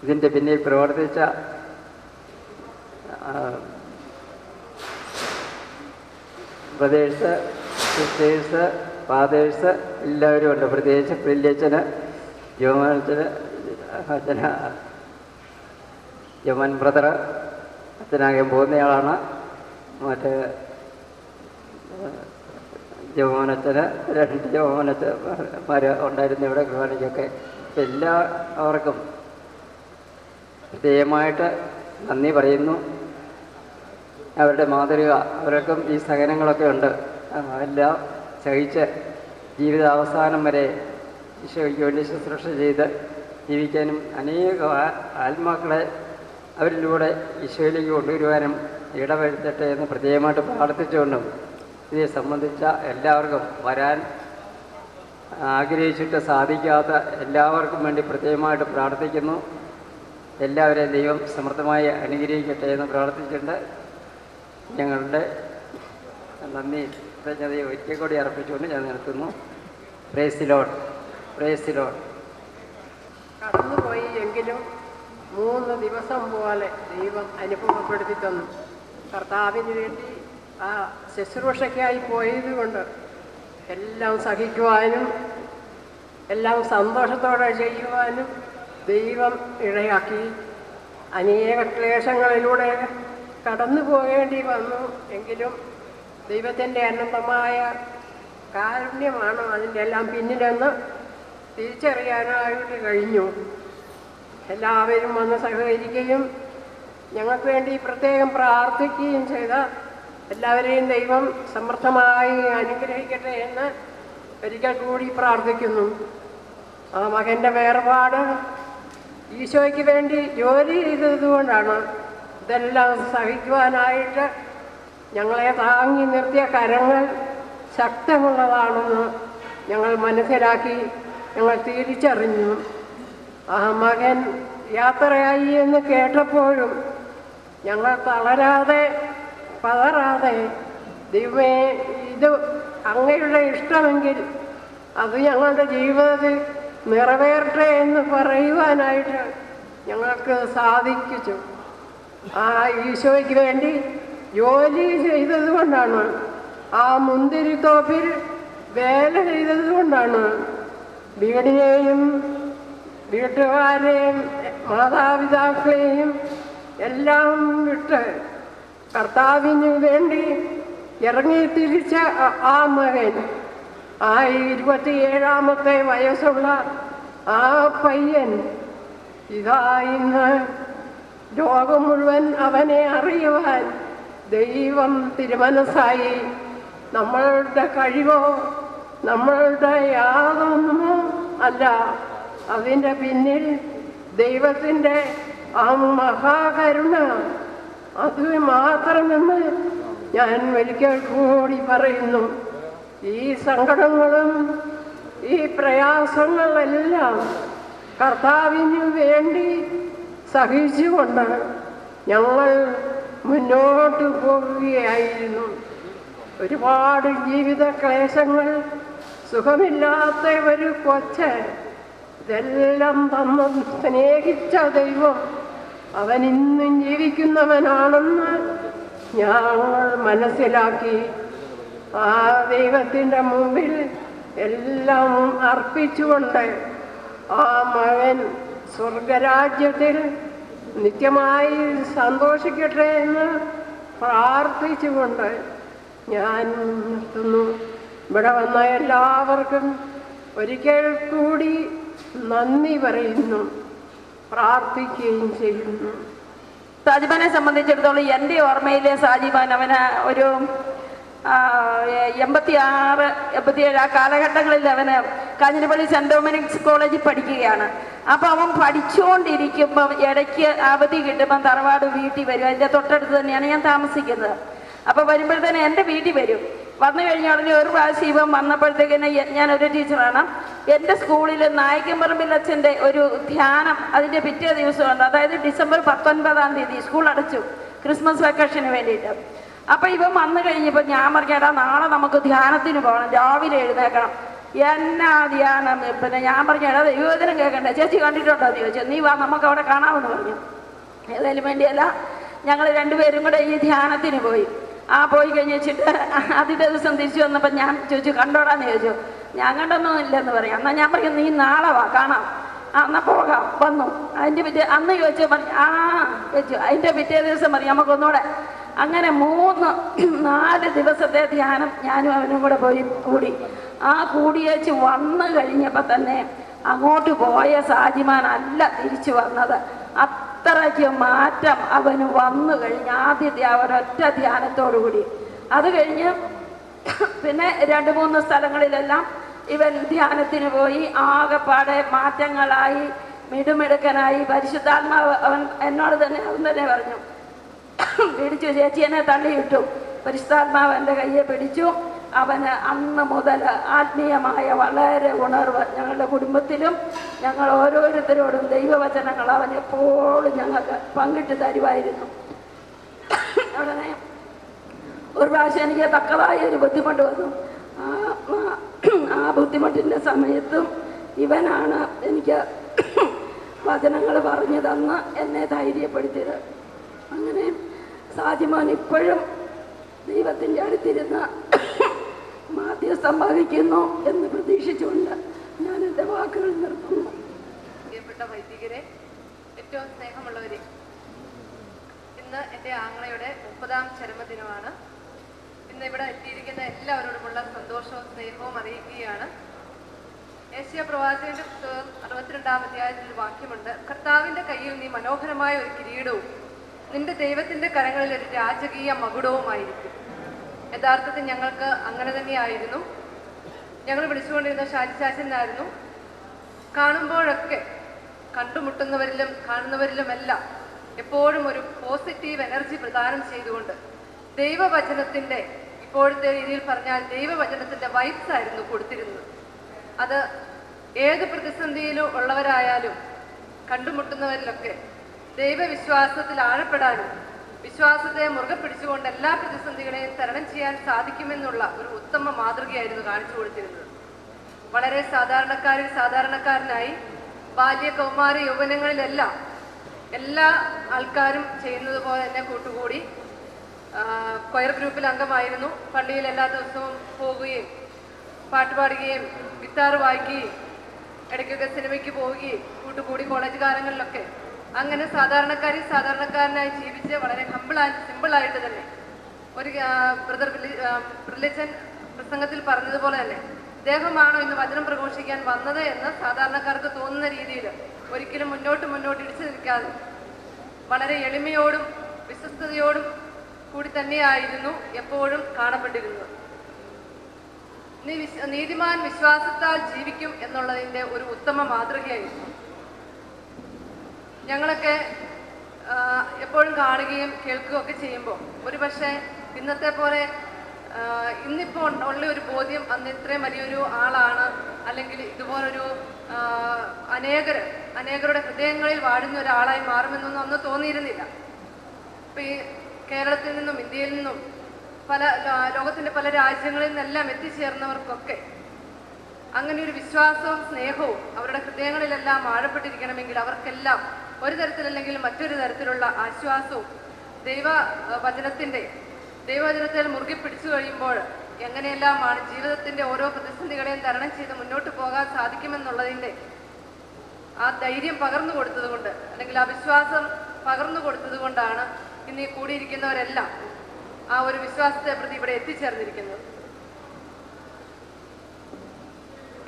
ഇതിൻ്റെ പിന്നിൽ പ്രവർത്തിച്ച ബ്രദേഴ്സ്, സിസ്റ്റേഴ്സ്, ഫാദേഴ്സ് എല്ലാവരും ഉണ്ട്. പ്രത്യേകിച്ച് പ്രില്യച്ചന്, ജോമനച്ചന്, ജോമൻ ബ്രദർ അച്ഛനാകാൻ പോകുന്നയാളാണ്. മറ്റേ ജോമനച്ചന് 2 ജോമനച്ചന്മാർ ഉണ്ടായിരുന്നു ഇവിടെ കുർബാനയ്ക്കൊക്കെ. എല്ലാവർക്കും പ്രത്യേകമായിട്ട് നന്ദി പറയുന്നു. അവരുടെ മാതൃക, അവർക്കും ഈ സഹനങ്ങളൊക്കെ ഉണ്ട്. എല്ലാം സഹിച്ച് ജീവിതാവസാനം വരെ ഈശോയ്ക്ക് വേണ്ടി ശുശ്രൂഷ ചെയ്ത് ജീവിക്കാനും അനേക ആത്മാക്കളെ അവരിലൂടെ ഈശോയിലേക്ക് കൊണ്ടുവരുവാനും ഇടവരുത്തട്ടെ എന്ന് പ്രത്യേകമായിട്ട് പ്രാർത്ഥിച്ചുകൊണ്ടും ഇതേ സംബന്ധിച്ച എല്ലാവർക്കും വരാൻ ആഗ്രഹിച്ചിട്ട് സാധിക്കാത്ത എല്ലാവർക്കും വേണ്ടി പ്രത്യേകമായിട്ട് പ്രാർത്ഥിക്കുന്നു. എല്ലാവരെയും ദൈവം സമൃദ്ധമായി അനുഗ്രഹിക്കട്ടെ എന്ന് പ്രാർത്ഥിച്ചിട്ടുണ്ട്. ഞങ്ങളുടെ നന്ദി കൃതജ്ഞതയെ ഒരിക്കൽ കൂടി അർപ്പിച്ചുകൊണ്ട് ഞാൻ നിർത്തുന്നു. Praise the Lord, praise the Lord. കടന്നുപോയി എങ്കിലും 3 ദിവസം പോലെ ദൈവം അനുഭവപ്പെടുത്തി തന്നു. കർത്താവിന് വേണ്ടി ആ ശുശ്രൂഷയ്ക്കായി പോയതുകൊണ്ട് എല്ലാം സഹിക്കുവാനും എല്ലാം സന്തോഷത്തോടെ ചെയ്യുവാനും ദൈവം ഇടയാക്കി. അനേക ക്ലേശങ്ങളിലൂടെ കടന്നു പോകേണ്ടി വന്നു. എങ്കിലും ദൈവത്തിൻ്റെ അനന്തമായ കാരുണ്യമാണ് അതിൻ്റെ എല്ലാം പിന്നിലെന്ന് തിരിച്ചറിയാനായിട്ട് കഴിഞ്ഞു. എല്ലാവരും വന്ന് സഹകരിക്കുകയും ഞങ്ങൾക്ക് വേണ്ടി പ്രത്യേകം പ്രാർത്ഥിക്കുകയും ചെയ്ത എല്ലാവരെയും ദൈവം സമൃദ്ധമായി അനുഗ്രഹിക്കട്ടെ എന്ന് ഒരിക്കൽ കൂടി പ്രാർത്ഥിക്കുന്നു. ആ മകൻ്റെ വേർപാട് ഈശോയ്ക്ക് വേണ്ടി ജോലി ചെയ്തതുകൊണ്ടാണ്. ഇതെല്ലാം സഹിക്കുവാനായിട്ട് ഞങ്ങളെ താങ്ങി നിർത്തിയ കരങ്ങൾ ശക്തമുള്ളതാണെന്ന് ഞങ്ങൾ മനസ്സിലാക്കി, ഞങ്ങൾ തിരിച്ചറിഞ്ഞു. ആ മകൻ യാത്രയായി എന്ന് കേട്ടപ്പോഴും ഞങ്ങൾ തളരാതെ പതറാതെ ദൈവമേ ഇത് അങ്ങയുടെ ഇഷ്ടമെങ്കിൽ അത് ഞങ്ങളുടെ ജീവിതത്തിൽ നിറവേറട്ടെ എന്ന് പറയുവാനായിട്ട് ഞങ്ങൾക്ക് സാധിച്ചു. ആ ഈശോയ്ക്ക് വേണ്ടി ജോലി ചെയ്തതുകൊണ്ടാണ്, ആ മുന്തിരിത്തോപ്പിൽ വേല ചെയ്തതുകൊണ്ടാണ് വീടിനെയും വീട്ടുകാരെയും മാതാപിതാക്കളെയും എല്ലാം വിട്ട് കർത്താവിന് വേണ്ടി ഇറങ്ങി തിരിച്ച ആ മകൻ, ആ 27ാമത്തെ വയസ്സുള്ള ആ പയ്യൻ ഇതാ ഇന്ന് ലോകം മുഴുവൻ അവനെ അറിയുവാൻ ദൈവം തിരുമനസ്സായി. നമ്മളുടെ കഴിവോ നമ്മളുടെ യാതൊന്നുമോ അല്ല, അതിൻ്റെ പിന്നിൽ ദൈവത്തിൻ്റെ ആ മഹാകരുണ, അത് മാത്രമെന്ന് ഞാൻ ഒരിക്കൽ കൂടി പറയുന്നു. ഈ സങ്കടങ്ങളും ഈ പ്രയാസങ്ങളെല്ലാം കർത്താവിന് വേണ്ടി സഹിച്ചുകൊണ്ട് ഞങ്ങൾ മുന്നോട്ട് പോകുകയായിരുന്നു. ഒരുപാട് ജീവിത ക്ലേശങ്ങൾ, സുഖമില്ലാത്ത ഒരു കൊച്ച്, ഇതെല്ലാം തന്ന് സ്നേഹിച്ച ദൈവം അവൻ ഇന്നും ജീവിക്കുന്നവനാണെന്ന് ഞങ്ങൾ മനസ്സിലാക്കി ആ ദൈവത്തിൻ്റെ മുമ്പിൽ എല്ലാം അർപ്പിച്ചുകൊണ്ട് ആ മകൻ സ്വർഗരാജ്യത്തിൽ നിത്യമായി സന്തോഷിക്കട്ടെ എന്ന് പ്രാർത്ഥിച്ചുകൊണ്ട് ഞാൻ നിർത്തുന്നു. ഇവിടെ വന്ന എല്ലാവർക്കും ഒരിക്കൽ കൂടി നന്ദി പറയുന്നു, പ്രാർത്ഥിക്കുകയും ചെയ്യുന്നു. സാജിബാനെ സംബന്ധിച്ചിടത്തോളം എൻ്റെ ഓർമ്മയിൽ സാജിബാൻ അവന് ഒരു 86, 87 ആ കാലഘട്ടങ്ങളിൽ അവന് കാഞ്ഞിരപ്പള്ളി സെൻറ് ഡൊമിനിക്സ് കോളേജിൽ പഠിക്കുകയാണ്. അപ്പോൾ അവൻ പഠിച്ചുകൊണ്ടിരിക്കുമ്പം ഇടയ്ക്ക് അവധി കിട്ടുമ്പം തറവാട് വീട്ടിൽ വരും. അതിൻ്റെ തൊട്ടടുത്ത് തന്നെയാണ് ഞാൻ താമസിക്കുന്നത്. അപ്പോൾ വരുമ്പോഴത്തേന് എൻ്റെ വീട്ടിൽ വരും. വന്നു കഴിഞ്ഞ ഉടനെ ഒരു പ്രാവശ്യം ഇവൻ വന്നപ്പോഴത്തേക്കിന് ഞാനൊരു ടീച്ചറാണ്. എൻ്റെ സ്കൂളിൽ നായകമ്പറമ്പിൽ അച്ഛൻ്റെ ഒരു ധ്യാനം അതിൻ്റെ പിറ്റേ ദിവസമുണ്ട്. അതായത് ഡിസംബർ 19-ാം തീയതി സ്കൂൾ അടച്ചു ക്രിസ്മസ് വെക്കേഷന് വേണ്ടിയിട്ട്. അപ്പം ഇവൻ വന്നു കഴിഞ്ഞപ്പോൾ ഞാൻ പറഞ്ഞേടാ നാളെ നമുക്ക് ധ്യാനത്തിന് പോകണം, രാവിലെ എഴുന്നേക്കണം. എന്നാ ധ്യാനം? പിന്നെ ഞാൻ പറഞ്ഞേടാ ദൈവവചനം കേൾക്കണ്ടേ, ചേച്ചി കണ്ടിട്ടുണ്ടോ എന്ന് ചോദിച്ചു. നീ വാ നമുക്ക് അവിടെ കാണാമെന്ന് പറഞ്ഞു. ഏതായാലും വേണ്ടിയല്ല, ഞങ്ങൾ രണ്ടുപേരും കൂടെ ഈ ധ്യാനത്തിന് പോയി. പോയി കഴിഞ്ഞ് വെച്ചിട്ട് ആദ്യത്തെ ദിവസം തിരിച്ചു വന്നപ്പോൾ ഞാൻ ചോദിച്ചു കണ്ടോടാന്ന് ചോദിച്ചു. ഞാൻ കണ്ടൊന്നും ഇല്ലെന്ന് പറയാം. എന്നാൽ ഞാൻ പറയും നീ നാളെ വാ കാണാം. എന്നാൽ പോകാം. വന്നു. അതിൻ്റെ പിറ്റേ അന്ന് ചോദിച്ചു വെച്ചു. അതിൻ്റെ പിറ്റേ ദിവസം പറയും നമുക്കൊന്നുകൂടെ. അങ്ങനെ 3-4 ദിവസത്തെ ധ്യാനം ഞാനും അവനും കൂടെ പോയി കൂടി. കൂടിയേച്ച് വന്നു കഴിഞ്ഞപ്പോൾ തന്നെ അങ്ങോട്ട് പോയ സാജിമാൻ അല്ല തിരിച്ചു വന്നത്. അത്രയ്ക്ക് മാറ്റം അവന് വന്നു കഴിഞ്ഞ് ആദ്യത്തെ ആ ഒരൊറ്റ ധ്യാനത്തോടുകൂടി. അത് കഴിഞ്ഞ് പിന്നെ 2-3 സ്ഥലങ്ങളിലെല്ലാം ഇവൻ ധ്യാനത്തിന് പോയി. ആകെപ്പാടെ മാറ്റങ്ങളായി, മിടുമിടുക്കനായി. പരിശുദ്ധാത്മാവ് അവൻ എന്നോട് തന്നെ പറഞ്ഞു, പിടിച്ചു ചേച്ചി എന്നെ തള്ളിയിട്ടു. പരിശുദ്ധാത്മാവ് എൻ്റെ കയ്യെ പിടിച്ചു. അവന് അന്ന് മുതൽ ആത്മീയമായ വളരെ ഉണർവ് ഞങ്ങളുടെ കുടുംബത്തിലും ഞങ്ങൾ ഓരോരുത്തരോടും ദൈവവചനങ്ങൾ അവൻ എപ്പോഴും ഞങ്ങൾക്ക് പങ്കിട്ട് തരുമായിരുന്നു. ഉടനെ ഒരു പ്രാവശ്യം എനിക്ക് തക്കതായ ഒരു ബുദ്ധിമുട്ട് വന്നു. ആ ബുദ്ധിമുട്ടിൻ്റെ സമയത്തും ഇവനാണ് എനിക്ക് വചനങ്ങൾ പറഞ്ഞു തന്ന് എന്നെ ധൈര്യപ്പെടുത്തിയത്. അങ്ങനെ സാജിമാൻ ഇപ്പോഴും ദൈവത്തിൻ്റെ അടുത്തിരുന്ന് മാധ്യസ്ഥം വഹിക്കുന്നു എന്ന് പ്രതീക്ഷിച്ചുകൊണ്ട് ഞാൻ എൻ്റെ വാക്കുകൾ നിർത്തുന്നു. പ്രിയപ്പെട്ട വൈദികരെ, ഏറ്റവും സ്നേഹമുള്ളവരെ, ഇന്ന് എൻ്റെ ആങ്ങളയുടെ 30-ാം ചരമദിനമാണ്. ഇന്ന് ഇവിടെ എത്തിയിരിക്കുന്ന എല്ലാവരോടുമുള്ള സന്തോഷവും സ്നേഹവും അറിയിക്കുകയാണ്. ഏഷ്യ പ്രവാചകന്റെ പുസ്തകം 62-ാം അധ്യായത്തിൽ ഒരു വാക്യമുണ്ട്, കർത്താവിൻ്റെ കയ്യിൽ നീ മനോഹരമായ ഒരു കിരീടവും നിന്റെ ദൈവത്തിൻ്റെ കരങ്ങളിൽ ഒരു രാജകീയ മകുടവുമായിരിക്കും. യഥാർത്ഥത്തിൽ ഞങ്ങൾക്ക് അങ്ങനെ തന്നെയായിരുന്നു. ഞങ്ങൾ വിളിച്ചുകൊണ്ടിരുന്ന ഷാജി ചാച്ചനായിരുന്നു. കാണുമ്പോഴൊക്കെ കണ്ടുമുട്ടുന്നവരിലും കാണുന്നവരിലുമെല്ലാം എപ്പോഴും ഒരു പോസിറ്റീവ് എനർജി പ്രദാനം ചെയ്തുകൊണ്ട് ദൈവവചനത്തിൻ്റെ, ഇപ്പോഴത്തെ രീതിയിൽ പറഞ്ഞാൽ ദൈവവചനത്തിൻ്റെ വൈബ്സ് ആയിരുന്നു കൊടുത്തിരുന്നത്. അത് ഏത് പ്രതിസന്ധിയിലും ഉള്ളവരായാലും കണ്ടുമുട്ടുന്നവരിലൊക്കെ ദൈവവിശ്വാസത്തിൽ ആഴപ്പെടാനും വിശ്വാസത്തെ മുറുകെ പിടിച്ചുകൊണ്ട് എല്ലാ പ്രതിസന്ധികളെയും തരണം ചെയ്യാൻ സാധിക്കുമെന്നുള്ള ഒരു ഉത്തമ മാതൃകയായിരുന്നു കാണിച്ചു കൊടുത്തിരുന്നത്. വളരെ സാധാരണക്കാരനായി ബാല്യ കൗമാര യൗവനങ്ങളിലെല്ലാം എല്ലാ ആൾക്കാരും ചെയ്യുന്നത് പോലെ തന്നെ കൂട്ടുകൂടി കൊയർ ഗ്രൂപ്പിൽ അംഗമായിരുന്നു. പള്ളിയിൽ എല്ലാ ദിവസവും പോകുകയും പാട്ടുപാടുകയും ഗിത്താർ വായിക്കുകയും ഇടയ്ക്കൊക്കെ സിനിമയ്ക്ക് പോവുകയും കൂട്ടുകൂടി കോളേജ് കാലങ്ങളിലൊക്കെ അങ്ങനെ സാധാരണക്കാരനായി ജീവിച്ച് വളരെ സിമ്പിളായിട്ട് തന്നെ ഒരു ബ്രദർ റിലിജൻ പ്രസംഗത്തിൽ പറഞ്ഞതുപോലെ തന്നെ ദേഹമാണോ ഇന്ന് വചനം പ്രഘോഷിക്കാൻ വന്നത് എന്ന് സാധാരണക്കാർക്ക് തോന്നുന്ന രീതിയിൽ ഒരിക്കലും മുന്നോട്ട് ഇടിച്ചു നിൽക്കാതെ വളരെ എളിമയോടും വിശ്വസ്തയോടും കൂടി തന്നെയായിരുന്നു എപ്പോഴും കാണപ്പെട്ടിരുന്നത്. നീതിമാൻ വിശ്വാസത്താൽ ജീവിക്കും എന്നുള്ളതിൻ്റെ ഒരു ഉത്തമ മാതൃകയായിരുന്നു. ഞങ്ങളൊക്കെ എപ്പോഴും കാണുകയും കേൾക്കുകയൊക്കെ ചെയ്യുമ്പോൾ ഒരുപക്ഷെ ഇന്നത്തെ പോലെ ഇന്നിപ്പോൾ ഉള്ള ഒരു ബോധ്യം അന്ന് ഇത്രയും വലിയൊരു ആളാണ്, അല്ലെങ്കിൽ ഇതുപോലൊരു അനേകരുടെ ഹൃദയങ്ങളിൽ വാഴുന്ന ഒരാളായി മാറുമെന്നൊന്നും അന്ന് തോന്നിയിരുന്നില്ല. ഇപ്പം ഈ കേരളത്തിൽ നിന്നും ഇന്ത്യയിൽ നിന്നും ലോകത്തിൻ്റെ പല രാജ്യങ്ങളിൽ നിന്നെല്ലാം എത്തിച്ചേർന്നവർക്കൊക്കെ അങ്ങനെ ഒരു വിശ്വാസവും സ്നേഹവും അവരുടെ ഹൃദയങ്ങളിലെല്ലാം ആഴപ്പെട്ടിരിക്കണമെങ്കിൽ അവർക്കെല്ലാം ഒരു തരത്തിലല്ലെങ്കിൽ മറ്റൊരു തരത്തിലുള്ള ആശ്വാസവും ദൈവവചനത്തിൽ മുറുകെ പിടിച്ചു കഴിയുമ്പോൾ എങ്ങനെയെല്ലാമാണ് ജീവിതത്തിൻ്റെ ഓരോ പ്രതിസന്ധികളെയും തരണം ചെയ്ത് മുന്നോട്ട് പോകാൻ സാധിക്കുമെന്നുള്ളതിൻ്റെ ആ ധൈര്യം പകർന്നു കൊടുത്തതുകൊണ്ട്, അല്ലെങ്കിൽ ആ വിശ്വാസം പകർന്നു കൊടുത്തതുകൊണ്ടാണ് ഇന്ന് ഈ കൂടിയിരിക്കുന്നവരെല്ലാം ആ ഒരു വിശ്വാസത്തെ പ്രതി ഇവിടെ എത്തിച്ചേർന്നിരിക്കുന്നത്.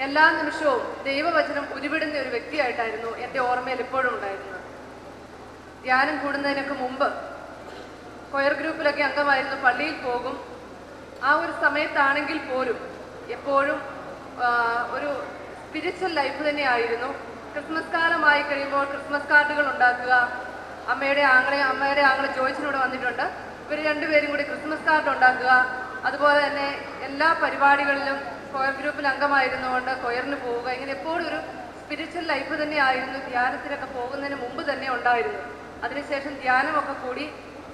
എല്ലാ നിമിഷവും ദൈവവചനം ഉരുവിടുന്ന ഒരു വ്യക്തിയായിട്ടായിരുന്നു എൻ്റെ ഓർമ്മയിൽ ഇപ്പോഴും ഉണ്ടായിരുന്നത്. ധ്യാനം കൂടുന്നതിനൊക്കെ മുമ്പ് കൊയർ ഗ്രൂപ്പിലൊക്കെ അംഗമായിരുന്നു, പള്ളിയിൽ പോകും. ആ ഒരു സമയത്താണെങ്കിൽ പോലും എപ്പോഴും ഒരു സ്പിരിച്വൽ ലൈഫ് തന്നെയായിരുന്നു. ക്രിസ്മസ് കാലമായി കഴിയുമ്പോൾ ക്രിസ്മസ് കാർഡുകൾ ഉണ്ടാക്കുക. അമ്മയുടെ ആങ്ങളെ ജോയ്സിനോട് വന്നിട്ടുണ്ട്. ഇവർ രണ്ടുപേരും കൂടി ക്രിസ്മസ് കാർഡ് ഉണ്ടാക്കുക. അതുപോലെ തന്നെ എല്ലാ പരിപാടികളിലും കൊയർ ഗ്രൂപ്പിൽ അംഗമായിരുന്നുകൊണ്ട് കൊയറിന് പോവുക. ഇങ്ങനെ എപ്പോഴും ഒരു സ്പിരിച്വൽ ലൈഫ് തന്നെയായിരുന്നു ധ്യാനത്തിനൊക്കെ പോകുന്നതിന് മുമ്പ് തന്നെ ഉണ്ടായിരുന്നു. അതിനുശേഷം ധ്യാനമൊക്കെ കൂടി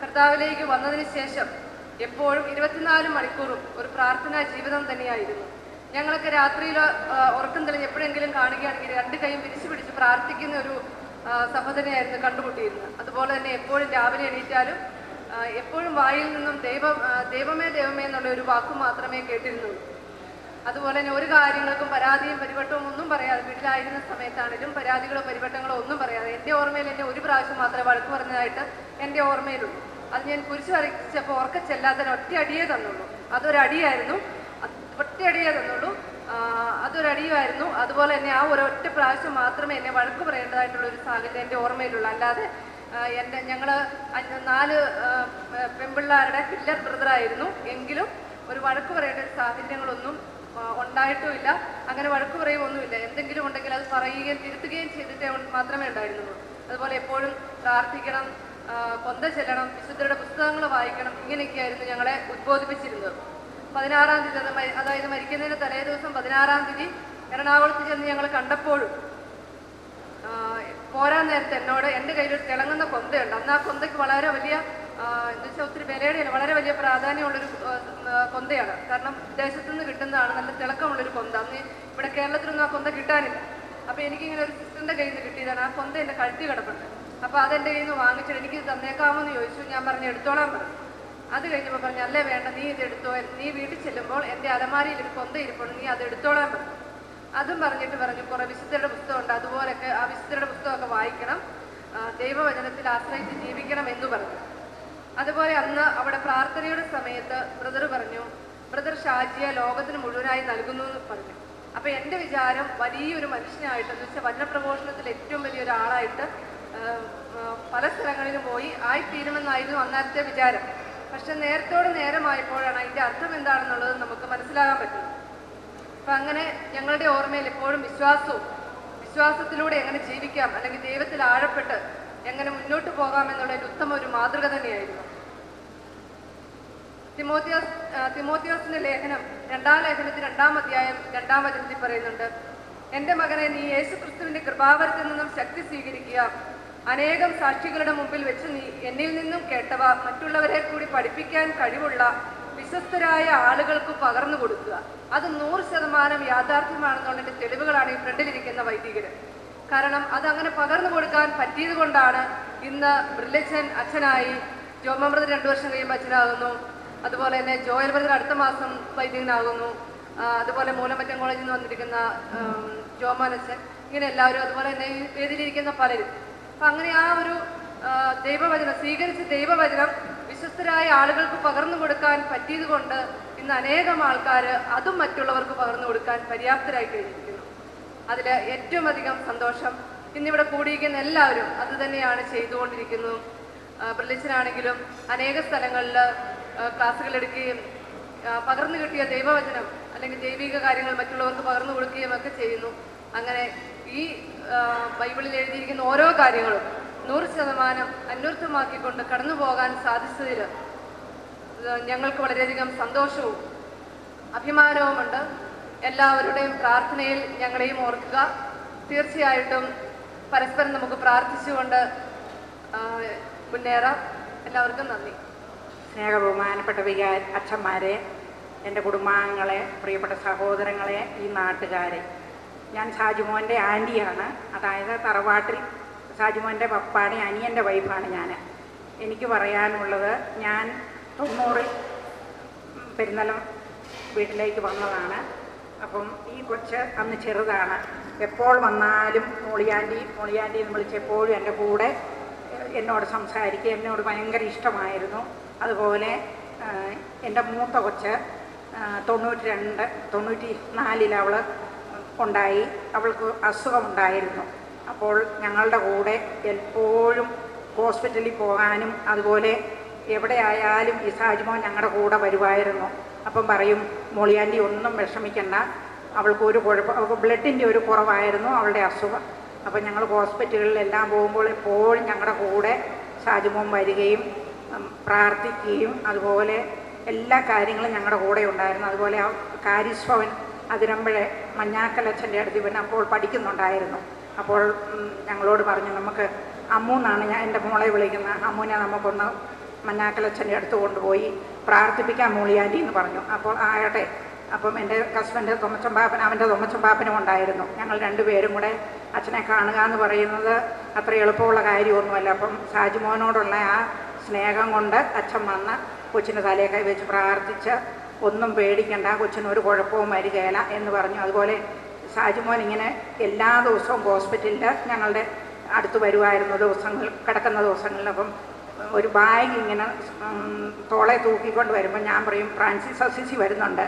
കർത്താവിലേക്ക് വന്നതിന് ശേഷം എപ്പോഴും 24 മണിക്കൂറും ഒരു പ്രാർത്ഥനാ ജീവിതം തന്നെയായിരുന്നു. ഞങ്ങളൊക്കെ രാത്രിയിൽ ഉറക്കം തെളിഞ്ഞ് എപ്പോഴെങ്കിലും കാണുകയാണെങ്കിൽ രണ്ട് കൈയും വിരിച്ചു പിടിച്ച് പ്രാർത്ഥിക്കുന്ന ഒരു സഹോദരനെയായിരുന്നു കണ്ടുമുട്ടിയിരുന്നത്. അതുപോലെ തന്നെ എപ്പോഴും രാവിലെ എണീറ്റാലും എപ്പോഴും വായിൽ നിന്നും ദൈവമേ എന്നുള്ള ഒരു വാക്ക് മാത്രമേ കേട്ടിരുന്നുള്ളൂ. അതുപോലെ തന്നെ ഒരു കാര്യങ്ങൾക്കും പരാതിയും പരിവട്ടവും ഒന്നും പറയാതെ വീട്ടിലായിരുന്ന സമയത്താണെങ്കിലും പരാതികളോ പരിവട്ടങ്ങളോ ഒന്നും പറയാതെ എൻ്റെ ഓർമ്മയിൽ എന്നെ ഒരു പ്രാവശ്യം മാത്രമേ വഴക്ക് പറഞ്ഞതായിട്ട് എൻ്റെ ഓർമ്മയിലുള്ളൂ. അത് ഞാൻ കുരിശ് വരച്ചപ്പോൾ ഓർക്കച്ചെല്ലാത്തതിന് ഒറ്റയടിയേ തന്നുള്ളൂ. അതൊരടിയായിരുന്നു. അതുപോലെ തന്നെ ആ ഒരൊറ്റ പ്രാവശ്യം മാത്രമേ എന്നെ വഴക്ക് പറയേണ്ടതായിട്ടുള്ള ഒരു സാഹചര്യം എൻ്റെ ഓർമ്മയിലുള്ളൂ. അല്ലാതെ ഞങ്ങൾ 4 പെൺപിള്ളേരുടെ പില്ലർ ബ്രദറായിരുന്നു. എങ്കിലും ഒരു വഴക്ക് പറയേണ്ട ഒരു സാഹചര്യങ്ങളൊന്നും ഉണ്ടായിട്ടുമില്ല. അങ്ങനെ വഴക്ക് പറയുകയൊന്നുമില്ല. എന്തെങ്കിലും ഉണ്ടെങ്കിൽ അത് പറയുകയും തിരുത്തുകയും ചെയ്തിട്ടേ മാത്രമേ ഉണ്ടായിരുന്നുള്ളൂ. അതുപോലെ എപ്പോഴും പ്രാർത്ഥിക്കണം, കൊന്ത ചെല്ലണം, വിശുദ്ധരുടെ പുസ്തകങ്ങൾ വായിക്കണം, ഇങ്ങനെയൊക്കെയായിരുന്നു ഞങ്ങളെ ഉദ്ബോധിപ്പിച്ചിരുന്നത്. 16-ാം തീയതി, അതായത് മരിക്കുന്നതിന് തലേ ദിവസം 16-ാം തീയതി എറണാകുളത്ത് ചെന്ന് ഞങ്ങൾ കണ്ടപ്പോഴും പോരാൻ നേരത്തെ എന്നോട് എൻ്റെ കയ്യിലൊരു തിളങ്ങുന്ന കൊന്തയുണ്ട്. അന്ന് ആ കൊന്തയ്ക്ക് വളരെ വലിയ എന്താ വെച്ചാൽ ഒത്തിരി വിലയുടെയല്ല, വളരെ വലിയ പ്രാധാന്യമുള്ളൊരു കൊന്തയാണ്. കാരണം വിദേശത്തു നിന്ന് കിട്ടുന്നതാണ്, നല്ല തിളക്കമുള്ളൊരു കൊന്ത. അന്ന് ഇവിടെ കേരളത്തിലൊന്നും ആ കൊന്ത കിട്ടാനില്ല. അപ്പോൾ എനിക്കിങ്ങനെ ഒരു സിസ്റ്ററിൻ്റെ കയ്യിൽ നിന്ന് കിട്ടിയതാണ്. ആ കൊന്ത എൻ്റെ കഴുത്തി കിടപ്പുണ്ട്. അപ്പോൾ അതെൻ്റെ കയ്യിൽ നിന്ന് വാങ്ങിച്ചിട്ട് എനിക്ക് തന്നേക്കാമോ എന്ന് ചോദിച്ചു. ഞാൻ പറഞ്ഞു എടുത്തോളാൻ പറഞ്ഞു. അത് കഴിഞ്ഞപ്പോൾ പറഞ്ഞു അല്ലേ വേണ്ട, നീ ഇത് എടുത്തോ, നീ വീട്ടിൽ ചെല്ലുമ്പോൾ എൻ്റെ അലമാരിയിൽ ഒരു കൊന്ത ഇരിപ്പുണ്ട്, നീ അത് എടുത്തോളാൻ പറഞ്ഞു. അതും പറഞ്ഞിട്ട് പറഞ്ഞു കുറേ വിശുദ്ധരുടെ പുസ്തകമുണ്ട്, അതുപോലൊക്കെ ആ വിശുദ്ധരുടെ പുസ്തകമൊക്കെ വായിക്കണം, ദൈവവചനത്തിൽ ആശ്രയിച്ച് ജീവിക്കണം എന്ന് പറഞ്ഞു. അതുപോലെ അന്ന് അവിടെ പ്രാർത്ഥനയുടെ സമയത്ത് ബ്രദർ പറഞ്ഞു, ബ്രദർ ഷാജിയെ ലോകത്തിന് മുഴുവനായി നൽകുന്നു എന്ന് പറഞ്ഞു. അപ്പോൾ എൻ്റെ വിചാരം വലിയൊരു മനുഷ്യനായിട്ട്, എന്ന് വെച്ചാൽ വചനപ്രഘോഷണത്തിൽ ഏറ്റവും വലിയൊരാളായിട്ട് പല സ്ഥലങ്ങളിലും പോയി ആയിത്തീരുമെന്നായിരുന്നു അന്നേരത്തെ വിചാരം. പക്ഷെ നേരമായപ്പോഴാണ് അതിൻ്റെ അർത്ഥം എന്താണെന്നുള്ളത് നമുക്ക് മനസ്സിലാകാൻ പറ്റുന്നത്. അപ്പം അങ്ങനെ ഞങ്ങളുടെ ഓർമ്മയിൽ എപ്പോഴും വിശ്വാസത്തിലൂടെ എങ്ങനെ ജീവിക്കാം, അല്ലെങ്കിൽ ദൈവത്തിൽ ആഴപ്പെട്ട് എങ്ങനെ മുന്നോട്ട് പോകാമെന്നുള്ളൊരു ഉത്തമ ഒരു മാതൃക തന്നെയായിരുന്നു. തിമോത്തിയോസിന്റെ ലേഖനം 2-ാം ലേഖനത്തിൽ 2-ാം അധ്യായം 2-ാം വചനത്തിൽ പറയുന്നുണ്ട്, എൻ്റെ മകനെ, നീ യേശുക്രിസ്തുവിന്റെ കൃപാവരത്തിൽ നിന്നും ശക്തി സ്വീകരിക്കുക, അനേകം സാക്ഷികളുടെ മുമ്പിൽ വെച്ച് നീ എന്നിൽ നിന്നും കേട്ടവ മറ്റുള്ളവരെ കൂടി പഠിപ്പിക്കാൻ കഴിവുള്ള വിശ്വസ്തരായ ആളുകൾക്ക് പകർന്നു കൊടുക്കുക. അത് 100% യാഥാർത്ഥ്യമാണെന്നുള്ളതിൻ്റെ തെളിവുകളാണ് ഈ ഫ്രണ്ടിലിരിക്കുന്ന വൈദികര്. കാരണം അതങ്ങനെ പകർന്നു കൊടുക്കാൻ പറ്റിയത് കൊണ്ടാണ് ഇന്ന് ബ്രില്ലച്ചൻ അച്ഛനായി, ജോമ ബ്രദർ 2 വർഷം കഴിയുമ്പോൾ അച്ഛനാകുന്നു, അതുപോലെ തന്നെ ജോയൽ ബ്രദർ അടുത്ത മാസം വൈദികനാകുന്നു, അതുപോലെ മൂലമറ്റം കോളേജിൽ നിന്ന് വന്നിരിക്കുന്ന ജോമാനച്ചൻ, ഇങ്ങനെ എല്ലാവരും, അതുപോലെ തന്നെ ഈ വേദിയിലിരിക്കുന്ന പലരും. അപ്പം അങ്ങനെ ആ ഒരു ദൈവവചനം സ്വീകരിച്ച ദൈവവചനം വിശ്വസ്തരായ ആളുകൾക്ക് പകർന്നു കൊടുക്കാൻ പറ്റിയത് കൊണ്ട് ഇന്ന് അനേകം ആൾക്കാർ അതും മറ്റുള്ളവർക്ക് പകർന്നു കൊടുക്കാൻ പര്യാപ്തരായി കഴിഞ്ഞിരിക്കുന്നു. അതിൽ ഏറ്റവും അധികം സന്തോഷം ഇന്നിവിടെ കൂടിയിരിക്കുന്ന എല്ലാവരും അത് തന്നെയാണ് ചെയ്തുകൊണ്ടിരിക്കുന്നു. ബ്രില്ലിച്ചനാണെങ്കിലും അനേക സ്ഥലങ്ങളിൽ ക്ലാസ്സുകൾ എടുക്കുകയും പകർന്നു കിട്ടിയ ദൈവവചനം അല്ലെങ്കിൽ ദൈവിക കാര്യങ്ങൾ മറ്റുള്ളവർക്ക് പകർന്നു കൊടുക്കുകയും ഒക്കെ ചെയ്യുന്നു. അങ്ങനെ ഈ ബൈബിളിൽ എഴുതിയിരിക്കുന്ന ഓരോ കാര്യങ്ങളും 100% അന്വർത്ഥമാക്കിക്കൊണ്ട് കടന്നു പോകാൻ സാധിച്ചതിൽ ഞങ്ങൾക്ക് വളരെയധികം സന്തോഷവും അഭിമാനവുമുണ്ട്. എല്ലാവരുടെയും പ്രാർത്ഥനയിൽ ഞങ്ങളെയും ഓർക്കുക. തീർച്ചയായിട്ടും പരസ്പരം നമുക്ക് പ്രാർത്ഥിച്ചുകൊണ്ട് മുന്നേറാം. എല്ലാവർക്കും നന്ദി. സ്നേഹബഹുമാനപ്പെട്ട അച്ഛന്മാരെ, എൻ്റെ കുടുംബാംഗങ്ങളെ, പ്രിയപ്പെട്ട സഹോദരങ്ങളെ, ഈ നാട്ടുകാരെ, ഞാൻ ഷാജിമോൻ്റെ ആൻറ്റിയാണ്. അതായത് തറവാട്ടിൽ ഷാജിമോൻ്റെ പപ്പാടെ അനിയൻ്റെ വൈഫാണ് ഞാൻ. എനിക്ക് പറയാനുള്ളത്, ഞാൻ 90 പെരുന്നലം വീട്ടിലേക്ക് വന്നതാണ്. അപ്പം ഈ കൊച്ച് അന്ന് ചെറുതാണ്. എപ്പോൾ വന്നാലും മോളിയാൻറ്റി എന്ന് വിളിച്ചെപ്പോഴും എൻ്റെ കൂടെ എന്നോട് സംസാരിക്കുക, എന്നോട് ഭയങ്കര ഇഷ്ടമായിരുന്നു. അതുപോലെ എൻ്റെ മൂത്ത കൊച്ച് 94 അവൾ ഉണ്ടായി. അവൾക്ക് അസുഖമുണ്ടായിരുന്നു. അപ്പോൾ ഞങ്ങളുടെ കൂടെ എപ്പോഴും ഹോസ്പിറ്റലിൽ പോകാനും അതുപോലെ എവിടെയായാലും ഈ ഷാജിമോൻ ഞങ്ങളുടെ കൂടെ വരുമായിരുന്നു. അപ്പം പറയും, മോളിയാൻറ്റി ഒന്നും വിഷമിക്കണ്ട, അവൾക്ക് ഒരു കുഴപ്പം, അവൾക്ക് ബ്ലഡിൻ്റെ ഒരു കുറവായിരുന്നു അവളുടെ അസുഖം. അപ്പം ഞങ്ങൾ ഹോസ്പിറ്റലുകളിലെല്ലാം പോകുമ്പോൾ എപ്പോഴും ഞങ്ങളുടെ കൂടെ ഷാജിമോൻ വരികയും പ്രാർത്ഥിക്കുകയും അതുപോലെ എല്ലാ കാര്യങ്ങളും ഞങ്ങളുടെ കൂടെ ഉണ്ടായിരുന്നു. അതുപോലെ ആ കാരിസ് ഭവൻ അതിരമ്പഴെ മഞ്ഞാക്കലച്ഛൻ്റെ അടുത്ത് ഇവൻ അപ്പോൾ പഠിക്കുന്നുണ്ടായിരുന്നു. അപ്പോൾ ഞങ്ങളോട് പറഞ്ഞു, നമുക്ക് അമ്മു എന്നാണ് ഞാൻ എൻ്റെ മോളെ വിളിക്കുന്നത്, അമ്മുവിനെ നമുക്കൊന്ന് മഞ്ഞാക്കലച്ഛൻ്റെ അടുത്ത് കൊണ്ടുപോയി പ്രാർത്ഥിപ്പിക്കാൻ മോളിയാൻറ്റി എന്ന് പറഞ്ഞു. അപ്പോൾ ആകട്ടെ. അപ്പം എൻ്റെ ഹസ്ബൻഡ് തൊമ്മച്ചമ്പാപ്പൻ, അവൻ്റെ തൊമ്മച്ചമ്പാപ്പനും ഉണ്ടായിരുന്നു. ഞങ്ങൾ 2 പേരും കൂടെ അച്ഛനെ കാണുക എന്ന് പറയുന്നത് അത്ര എളുപ്പമുള്ള കാര്യമൊന്നുമല്ല. അപ്പം ഷാജിമോനോടുള്ള ആ സ്നേഹം കൊണ്ട് അച്ഛൻ വന്ന് കൊച്ചിൻ്റെ തലയെ കൈ വെച്ച് പ്രാർത്ഥിച്ച്, ഒന്നും പേടിക്കണ്ട, കൊച്ചിനൊരു കുഴപ്പവും വരികയില്ല എന്ന് പറഞ്ഞു. അതുപോലെ ഷാജിമോൻ ഇങ്ങനെ എല്ലാ ദിവസവും ഹോസ്പിറ്റലിൽ ഞങ്ങളുടെ അടുത്ത് വരുമായിരുന്നു കിടക്കുന്ന ദിവസങ്ങളിൽ. അപ്പം ഒരു ബാഗ് ഇങ്ങനെ തോളെ തൂക്കിക്കൊണ്ട് വരുമ്പോൾ ഞാൻ പറയും, ഫ്രാൻസിസ് അസിസി വരുന്നുണ്ട്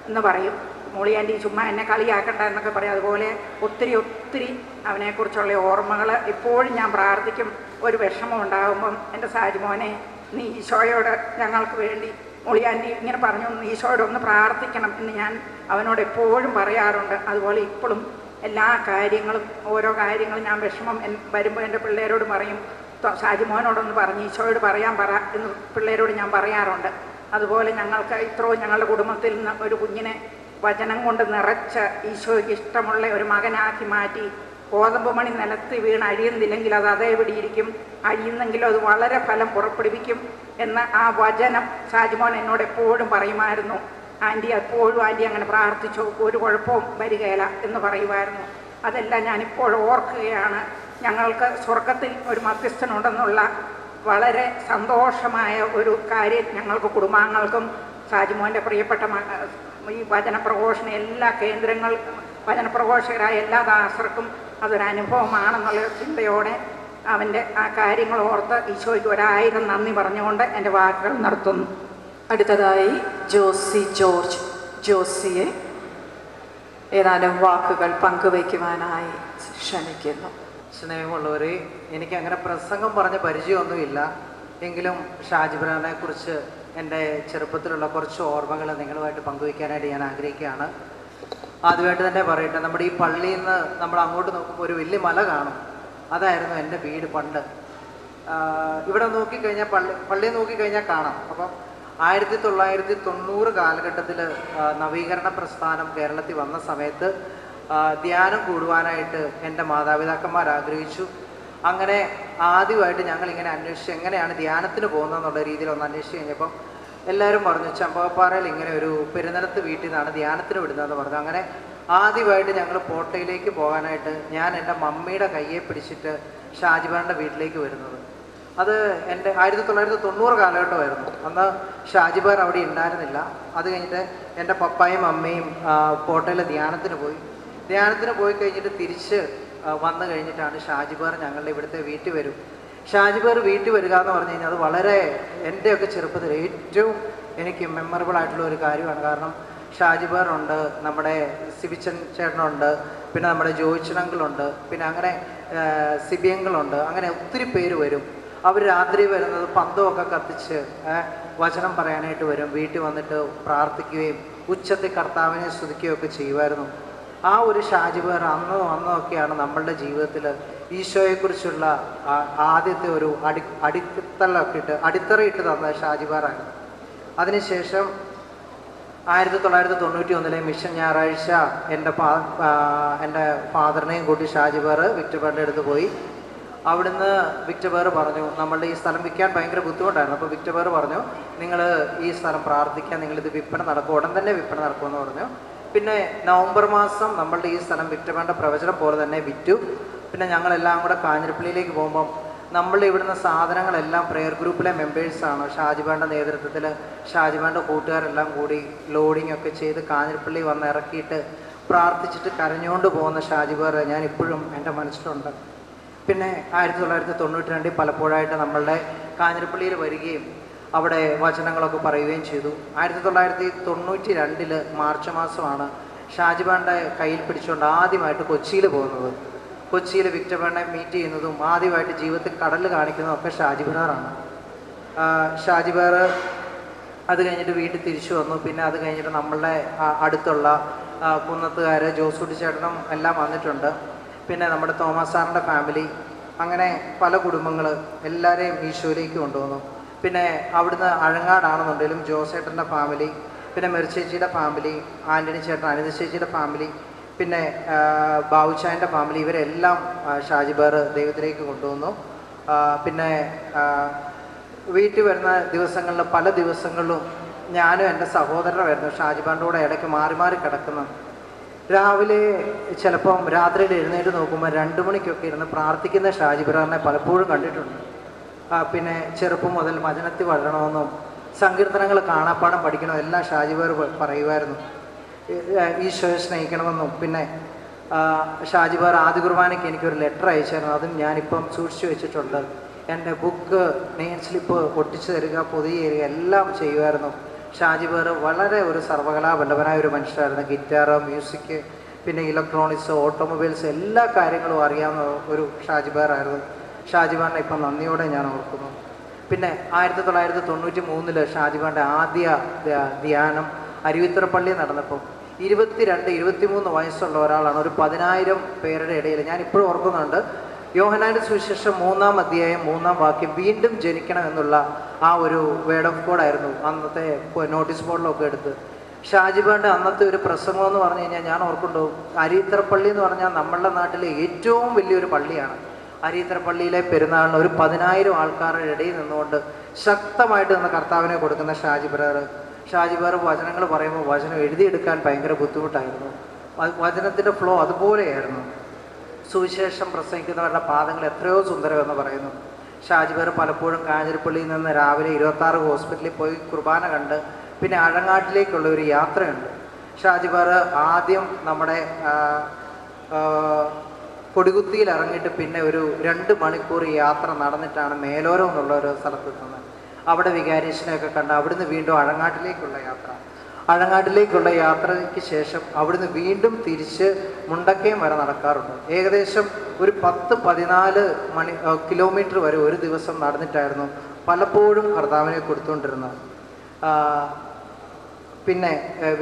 എന്ന് പറയും. മോളിയാൻറ്റി ചുമ്മാ എന്നെ കളിയാക്കണ്ട എന്നൊക്കെ പറയും. അതുപോലെ ഒത്തിരി അവനെക്കുറിച്ചുള്ള ഓർമ്മകൾ ഇപ്പോഴും ഞാൻ പ്രാർത്ഥിക്കും. ഒരു വിഷമം ഉണ്ടാകുമ്പം, എൻ്റെ ഷാജിമോനെ, നീ ഈശോയോട് ഞങ്ങൾക്ക് വേണ്ടി, മോളിയാൻറ്റി ഇങ്ങനെ പറഞ്ഞു, ഈശോയോട് ഒന്ന് പ്രാർത്ഥിക്കണം എന്ന് ഞാൻ അവനോട് എപ്പോഴും പറയാറുണ്ട്. അതുപോലെ ഇപ്പോഴും എല്ലാ കാര്യങ്ങളും, ഓരോ കാര്യങ്ങളും ഞാൻ വിഷമം വരുമ്പോൾ എൻ്റെ പിള്ളേരോട് പറയും, ഷാജിമോനോടൊന്ന് പറഞ്ഞ് ഈശോയോട് പറയാൻ പറ എന്ന് പിള്ളേരോട് ഞാൻ പറയാറുണ്ട്. അതുപോലെ ഞങ്ങൾക്ക് ഇത്രയും ഞങ്ങളുടെ കുടുംബത്തിൽ നിന്ന് ഒരു കുഞ്ഞിനെ വചനം കൊണ്ട് നിറച്ച് ഈശോയ്ക്ക് ഇഷ്ടമുള്ള ഒരു മകനാക്കി മാറ്റി, ഗോതമ്പ് മണി നിലത്ത് വീണ് അഴിയുന്നില്ലെങ്കിൽ അത് അതേപടിയിരിക്കും, അഴിയുന്നെങ്കിലും അത് വളരെ ഫലം പുറപ്പെടുവിക്കും എന്ന ആ വചനം ഷാജിമോൻ എന്നോട് എപ്പോഴും പറയുമായിരുന്നു. ആൻറ്റി എപ്പോഴും ആൻറ്റി അങ്ങനെ പ്രാർത്ഥിച്ചു, ഒരു കുഴപ്പവും വരികയില്ല എന്ന് പറയുമായിരുന്നു. അതെല്ലാം ഞാനിപ്പോൾ ഓർക്കുകയാണ്. ഞങ്ങൾക്ക് സ്വർഗത്തിൽ ഒരു മധ്യസ്ഥനുണ്ടെന്നുള്ള വളരെ സന്തോഷമായ ഒരു കാര്യം ഞങ്ങൾക്ക് കുടുംബാംഗങ്ങൾക്കും ഷാജിമോൻ്റെ പ്രിയപ്പെട്ട ഈ വചനപ്രഘോഷണ എല്ലാ വചനപ്രഘോഷകരായ എല്ലാ ദാസർക്കും അതൊരനുഭവമാണെന്നുള്ള ചിന്തയോടെ അവൻ്റെ ആ കാര്യങ്ങൾ ഓർത്ത് ഈശോയ്ക്ക് 1000 നന്ദി പറഞ്ഞുകൊണ്ട് എൻ്റെ വാക്കുകൾ നിർത്തുന്നു. അടുത്തതായി ജോസിയെ ഏതാനും വാക്കുകൾ പങ്കുവയ്ക്കുവാനായി ക്ഷണിക്കുന്നു. സ്നേഹമുള്ളവരെ, എനിക്ക് അങ്ങനെ പ്രസംഗം പറഞ്ഞ പരിചയമൊന്നുമില്ല. എങ്കിലും ഷാജി ബ്രദറിനെ കുറിച്ച് എൻ്റെ ചെറുപ്പത്തിലുള്ള കുറച്ച് ഓർമ്മകൾ നിങ്ങളുമായിട്ട് പങ്കുവയ്ക്കാനായിട്ട് ഞാൻ ആഗ്രഹിക്കുകയാണ്. ആദ്യമായിട്ട് തന്നെ പറയട്ടെ, നമ്മുടെ ഈ പള്ളിയിൽ നിന്ന് നമ്മൾ അങ്ങോട്ട് നോക്കുമ്പോൾ ഒരു വലിയ മല കാണും. അതായിരുന്നു എൻ്റെ വീട് പണ്ട്. ഇവിടെ നോക്കിക്കഴിഞ്ഞാൽ പള്ളിയെ നോക്കിക്കഴിഞ്ഞാൽ കാണാം. അപ്പം 1990 കാലഘട്ടത്തിൽ നവീകരണ പ്രസ്ഥാനം കേരളത്തിൽ വന്ന സമയത്ത് ധ്യാനം കൂടുവാനായിട്ട് എൻ്റെ മാതാപിതാക്കന്മാർ ആഗ്രഹിച്ചു. അങ്ങനെ ആദ്യമായിട്ട് ഞങ്ങളിങ്ങനെ അന്വേഷിച്ച് എങ്ങനെയാണ് ധ്യാനത്തിന് പോകുന്നതെന്നുള്ള രീതിയിൽ ഒന്ന് അന്വേഷിച്ച് കഴിഞ്ഞപ്പം എല്ലാവരും പറഞ്ഞു ചമ്പകപ്പാറയിൽ ഇങ്ങനെ ഒരു പെരുന്നിടത്ത് വീട്ടിൽ നിന്നാണ് ധ്യാനത്തിന് വിടുന്നതെന്ന് പറഞ്ഞു. അങ്ങനെ ആദ്യമായിട്ട് ഞങ്ങൾ പോട്ടയിലേക്ക് പോകാനായിട്ട് ഞാൻ എൻ്റെ മമ്മിയുടെ കയ്യെ പിടിച്ചിട്ട് ഷാജിബാറിൻ്റെ വീട്ടിലേക്ക് വരുന്നത്. അത് എൻ്റെ 1990 കാലഘട്ടമായിരുന്നു. അന്ന് ഷാജിബാർ അവിടെ ഉണ്ടായിരുന്നില്ല. അത് കഴിഞ്ഞിട്ട് എൻ്റെ പപ്പായും അമ്മയും പോട്ടയിൽ ധ്യാനത്തിന് പോയി കഴിഞ്ഞിട്ട് തിരിച്ച് വന്നു കഴിഞ്ഞിട്ടാണ് ഷാജിബാർ ഞങ്ങളുടെ ഇവിടുത്തെ വീട്ടിൽ വരും. ഷാജിബാർ വീട്ടിൽ വരിക എന്ന് പറഞ്ഞു കഴിഞ്ഞാൽ അത് വളരെ എൻ്റെയൊക്കെ ചെറുപ്പത്തിൽ ഏറ്റവും എനിക്ക് മെമ്മറബിൾ ആയിട്ടുള്ള ഒരു കാര്യമാണ്. കാരണം ഷാജിബാറുണ്ട്, നമ്മുടെ സിബിച്ചൻ ചേട്ടനുണ്ട്, പിന്നെ നമ്മുടെ ജോയിച്ചനങ്കിളുണ്ട്, പിന്നെ അങ്ങനെ സിബിയങ്ങളുണ്ട്, അങ്ങനെ ഒത്തിരി പേര് വരും. അവർ രാത്രി വരുന്നത് പന്തമൊക്കെ കത്തിച്ച് വചനം പറയാനായിട്ട് വരും. വീട്ടിൽ വന്നിട്ട് പ്രാർത്ഥിക്കുകയും ഉച്ചത്തിൽ കർത്താവിനെ സ്തുതിക്കുകയൊക്കെ ചെയ്യുമായിരുന്നു. ആ ഒരു ഷാജിബാർ അന്നൊക്കെയാണ് നമ്മളുടെ ജീവിതത്തിൽ ഈശോയെക്കുറിച്ചുള്ള ആദ്യത്തെ ഒരു അടിത്തറയിട്ട് തന്ന ഷാജിബാറാണ്. അതിനുശേഷം 1991 മിഷൻ ഞായറാഴ്ച എൻ്റെ ഫാദറിനെയും കൂട്ടി ഷാജിബാർ വിക്ടർബാറിൻ്റെ അടുത്ത് പോയി. അവിടുന്ന് വിക്ടർബാർ പറഞ്ഞു നമ്മളുടെ ഈ സ്ഥലം വിൽക്കാൻ ഭയങ്കര ബുദ്ധിമുട്ടായിരുന്നു. അപ്പോൾ വിക്ടർബാർ പറഞ്ഞു നിങ്ങൾ ഈ സ്ഥലം പ്രാർത്ഥിക്കാൻ, നിങ്ങളിത് വിൽപ്പന നടക്കും, ഉടൻ തന്നെ വിൽപ്പന നടക്കുമെന്ന് പറഞ്ഞു. പിന്നെ നവംബർ മാസം നമ്മളുടെ ഈ സ്ഥലം വിക്ടർബാറിൻ്റെ പ്രവചനം പോലെ തന്നെ വിറ്റു. പിന്നെ ഞങ്ങളെല്ലാം കൂടെ കാഞ്ഞിരപ്പള്ളിയിലേക്ക് പോകുമ്പം നമ്മളുടെ ഇവിടുന്ന് സാധനങ്ങളെല്ലാം പ്രെയർ ഗ്രൂപ്പിലെ മെമ്പേഴ്സാണ്. ഷാജിബാറിൻ്റെ നേതൃത്വത്തിൽ ഷാജിബാറിൻ്റെ കൂട്ടുകാരെല്ലാം കൂടി ലോഡിംഗ് ഒക്കെ ചെയ്ത് കാഞ്ഞിരപ്പള്ളി വന്ന് ഇറക്കിയിട്ട് പ്രാർത്ഥിച്ചിട്ട് കരഞ്ഞുകൊണ്ട് പോകുന്ന ഷാജിബാർ ഞാൻ ഇപ്പോഴും എൻ്റെ മനസ്സിലുണ്ട്. പിന്നെ 1992 പലപ്പോഴായിട്ട് നമ്മളുടെ കാഞ്ഞിരപ്പള്ളിയിൽ വരികയും അവിടെ വചനങ്ങളൊക്കെ പറയുകയും ചെയ്തു. 1992 മാർച്ച് മാസമാണ് ഷാജിബാറിൻ്റെ കയ്യിൽ പിടിച്ചുകൊണ്ട് ആദ്യമായിട്ട് കൊച്ചിയിൽ പോകുന്നത്. കൊച്ചിയിൽ വിക്ടർബാറിനെ മീറ്റ് ചെയ്യുന്നതും ആദ്യമായിട്ട് ജീവിതത്തിൽ കടൽ കാണിക്കുന്നതും ഒക്കെ ഷാജിബാറാണ്. ഷാജിബാർ അത് കഴിഞ്ഞിട്ട് വീട്ടിൽ തിരിച്ചു വന്നു. പിന്നെ അത് കഴിഞ്ഞിട്ട് നമ്മളുടെ അടുത്തുള്ള കുന്നത്തുകാർ ജോസൂട്ടി ചേട്ടനും എല്ലാം വന്നിട്ടുണ്ട്. പിന്നെ നമ്മുടെ തോമസ് സാറിൻ്റെ ഫാമിലി, അങ്ങനെ പല കുടുംബങ്ങൾ എല്ലാവരെയും ഈശോയിലേക്ക് കൊണ്ടുവന്നു. പിന്നെ അവിടുന്ന് അഴങ്ങാടാണെന്നുണ്ടെങ്കിലും ജോസേട്ടൻ്റെ ഫാമിലി, പിന്നെ മെറിച്ചേച്ചിയുടെ ഫാമിലി, ആൻ്റണി ചേട്ടൻ അനിത ചേച്ചിയുടെ ഫാമിലി, പിന്നെ ബാബുച്ചായൻ്റെ ഫാമിലി, ഇവരെല്ലാം ഷാജിബാർ ദൈവത്തിലേക്ക് കൊണ്ടുവന്നു. പിന്നെ വീട്ടിൽ വരുന്ന ദിവസങ്ങളിൽ പല ദിവസങ്ങളിലും ഞാനും എൻ്റെ സഹോദരനായിരുന്നു ഷാജിബാറിൻ്റെ കൂടെ ഇടയ്ക്ക് മാറി മാറി കിടക്കുന്നത്. രാവിലെ ചിലപ്പം രാത്രിയിൽ എഴുന്നേറ്റ് നോക്കുമ്പോൾ 2 മണിക്കൊക്കെ ഇരുന്ന് പ്രാർത്ഥിക്കുന്ന ഷാജിബാറിനെ പലപ്പോഴും കണ്ടിട്ടുണ്ട്. പിന്നെ ചെറുപ്പം മുതൽ വചനത്തിൽ വളരണമെന്നും സങ്കീർത്തനങ്ങൾ കാണാപ്പാടം പഠിക്കണമെന്നും എല്ലാം ഷാജിബാർ പറയുമായിരുന്നു. ഈശോയെ സ്നേഹിക്കണമെന്നും. പിന്നെ ഷാജിബാർ ആദ്യ കുർബാനയ്ക്ക് എനിക്കൊരു ലെറ്റർ അയച്ചായിരുന്നു. അതും ഞാനിപ്പം സൂക്ഷിച്ചു വെച്ചിട്ടുണ്ട്. എൻ്റെ ബുക്ക്, നെയിം സ്ലിപ്പ് ഒട്ടിച്ചു തരിക, പൊതിയ തരിക എല്ലാം ചെയ്യുമായിരുന്നു. ഷാജിബാർ വളരെ ഒരു സർവകലാവല്ലഭനായ ഒരു മനുഷ്യരായിരുന്നു. ഗിറ്റാറ്, മ്യൂസിക്, പിന്നെ ഇലക്ട്രോണിക്സ്, ഓട്ടോമൊബൈൽസ് എല്ലാ കാര്യങ്ങളും അറിയാവുന്ന ഒരു ഷാജിബാറായിരുന്നു. ഷാജിബാറിനെ ഇപ്പം നന്ദിയോടെ ഞാൻ ഓർക്കുന്നു. പിന്നെ 1993 ഷാജിബാറിൻ്റെ ആദ്യ ധ്യാനം അരുവിത്തറപ്പള്ളി നടന്നപ്പോൾ 22-23 വയസ്സുള്ള ഒരാളാണ്. ഒരു 10,000 പേരുടെ ഇടയിൽ ഞാൻ ഇപ്പോഴും ഓർക്കുന്നുണ്ട്. യോഹന്നാന്റെ സുവിശേഷം 3-ാം അധ്യായം 3-ാം വാക്യം വീണ്ടും ജനിക്കണം എന്നുള്ള ആ ഒരു വേർഡ് ഓഫ് കോഡായിരുന്നു അന്നത്തെ നോട്ടീസ് ബോർഡിലൊക്കെ എടുത്ത്. ഷാജിബാറിൻ്റെ അന്നത്തെ ഒരു പ്രസംഗം എന്ന് പറഞ്ഞു കഴിഞ്ഞാൽ ഞാൻ ഓർക്കുന്നുണ്ടോ, അരിയിത്തറപ്പള്ളി എന്ന് പറഞ്ഞാൽ നമ്മളുടെ നാട്ടിലെ ഏറ്റവും വലിയൊരു പള്ളിയാണ്. അരിയിത്തറപ്പള്ളിയിലെ പെരുന്നാളിന് ഒരു 10,000 ആൾക്കാരുടെ ഇടയിൽ നിന്നുകൊണ്ട് ശക്തമായിട്ട് നിന്ന് കർത്താവിനെ കൊടുക്കുന്ന ഷാജിബാർ വചനങ്ങൾ പറയുമ്പോൾ വചനം എഴുതിയെടുക്കാൻ ഭയങ്കര ബുദ്ധിമുട്ടായിരുന്നു. വചനത്തിൻ്റെ ഫ്ലോ അതുപോലെയായിരുന്നു. സുവിശേഷം പ്രസംഗിക്കുന്നവരുടെ പാദങ്ങൾ എത്രയോ സുന്ദരമെന്ന് പറയുന്നു. ഷാജിബാർ പലപ്പോഴും കാഞ്ഞിരപ്പള്ളിയിൽ നിന്ന് രാവിലെ 26 ഹോസ്പിറ്റലിൽ പോയി കുർബാന കണ്ട് പിന്നെ അഴങ്ങാട്ടിലേക്കുള്ള ഒരു യാത്രയുണ്ട്. ഷാജിബാർ ആദ്യം നമ്മുടെ കൊടികുത്തിയിൽ ഇറങ്ങിയിട്ട് പിന്നെ ഒരു 2 മണിക്കൂർ യാത്ര നടന്നിട്ടാണ് മേലോരം എന്നുള്ള ഒരു സ്ഥലത്തെത്തുന്നത്. അവിടെ വികാരീശനെയൊക്കെ കണ്ട് അവിടുന്ന് വീണ്ടും അഴങ്ങാട്ടിലേക്കുള്ള യാത്രയ്ക്ക് ശേഷം അവിടുന്ന് വീണ്ടും തിരിച്ച് മുണ്ടക്കയം വരെ നടക്കാറുണ്ട്. ഏകദേശം ഒരു 10-14 കിലോമീറ്റർ വരെ ഒരു ദിവസം നടന്നിട്ടായിരുന്നു പലപ്പോഴും കർത്താവിനെ കൊടുത്തുകൊണ്ടിരുന്നത്. പിന്നെ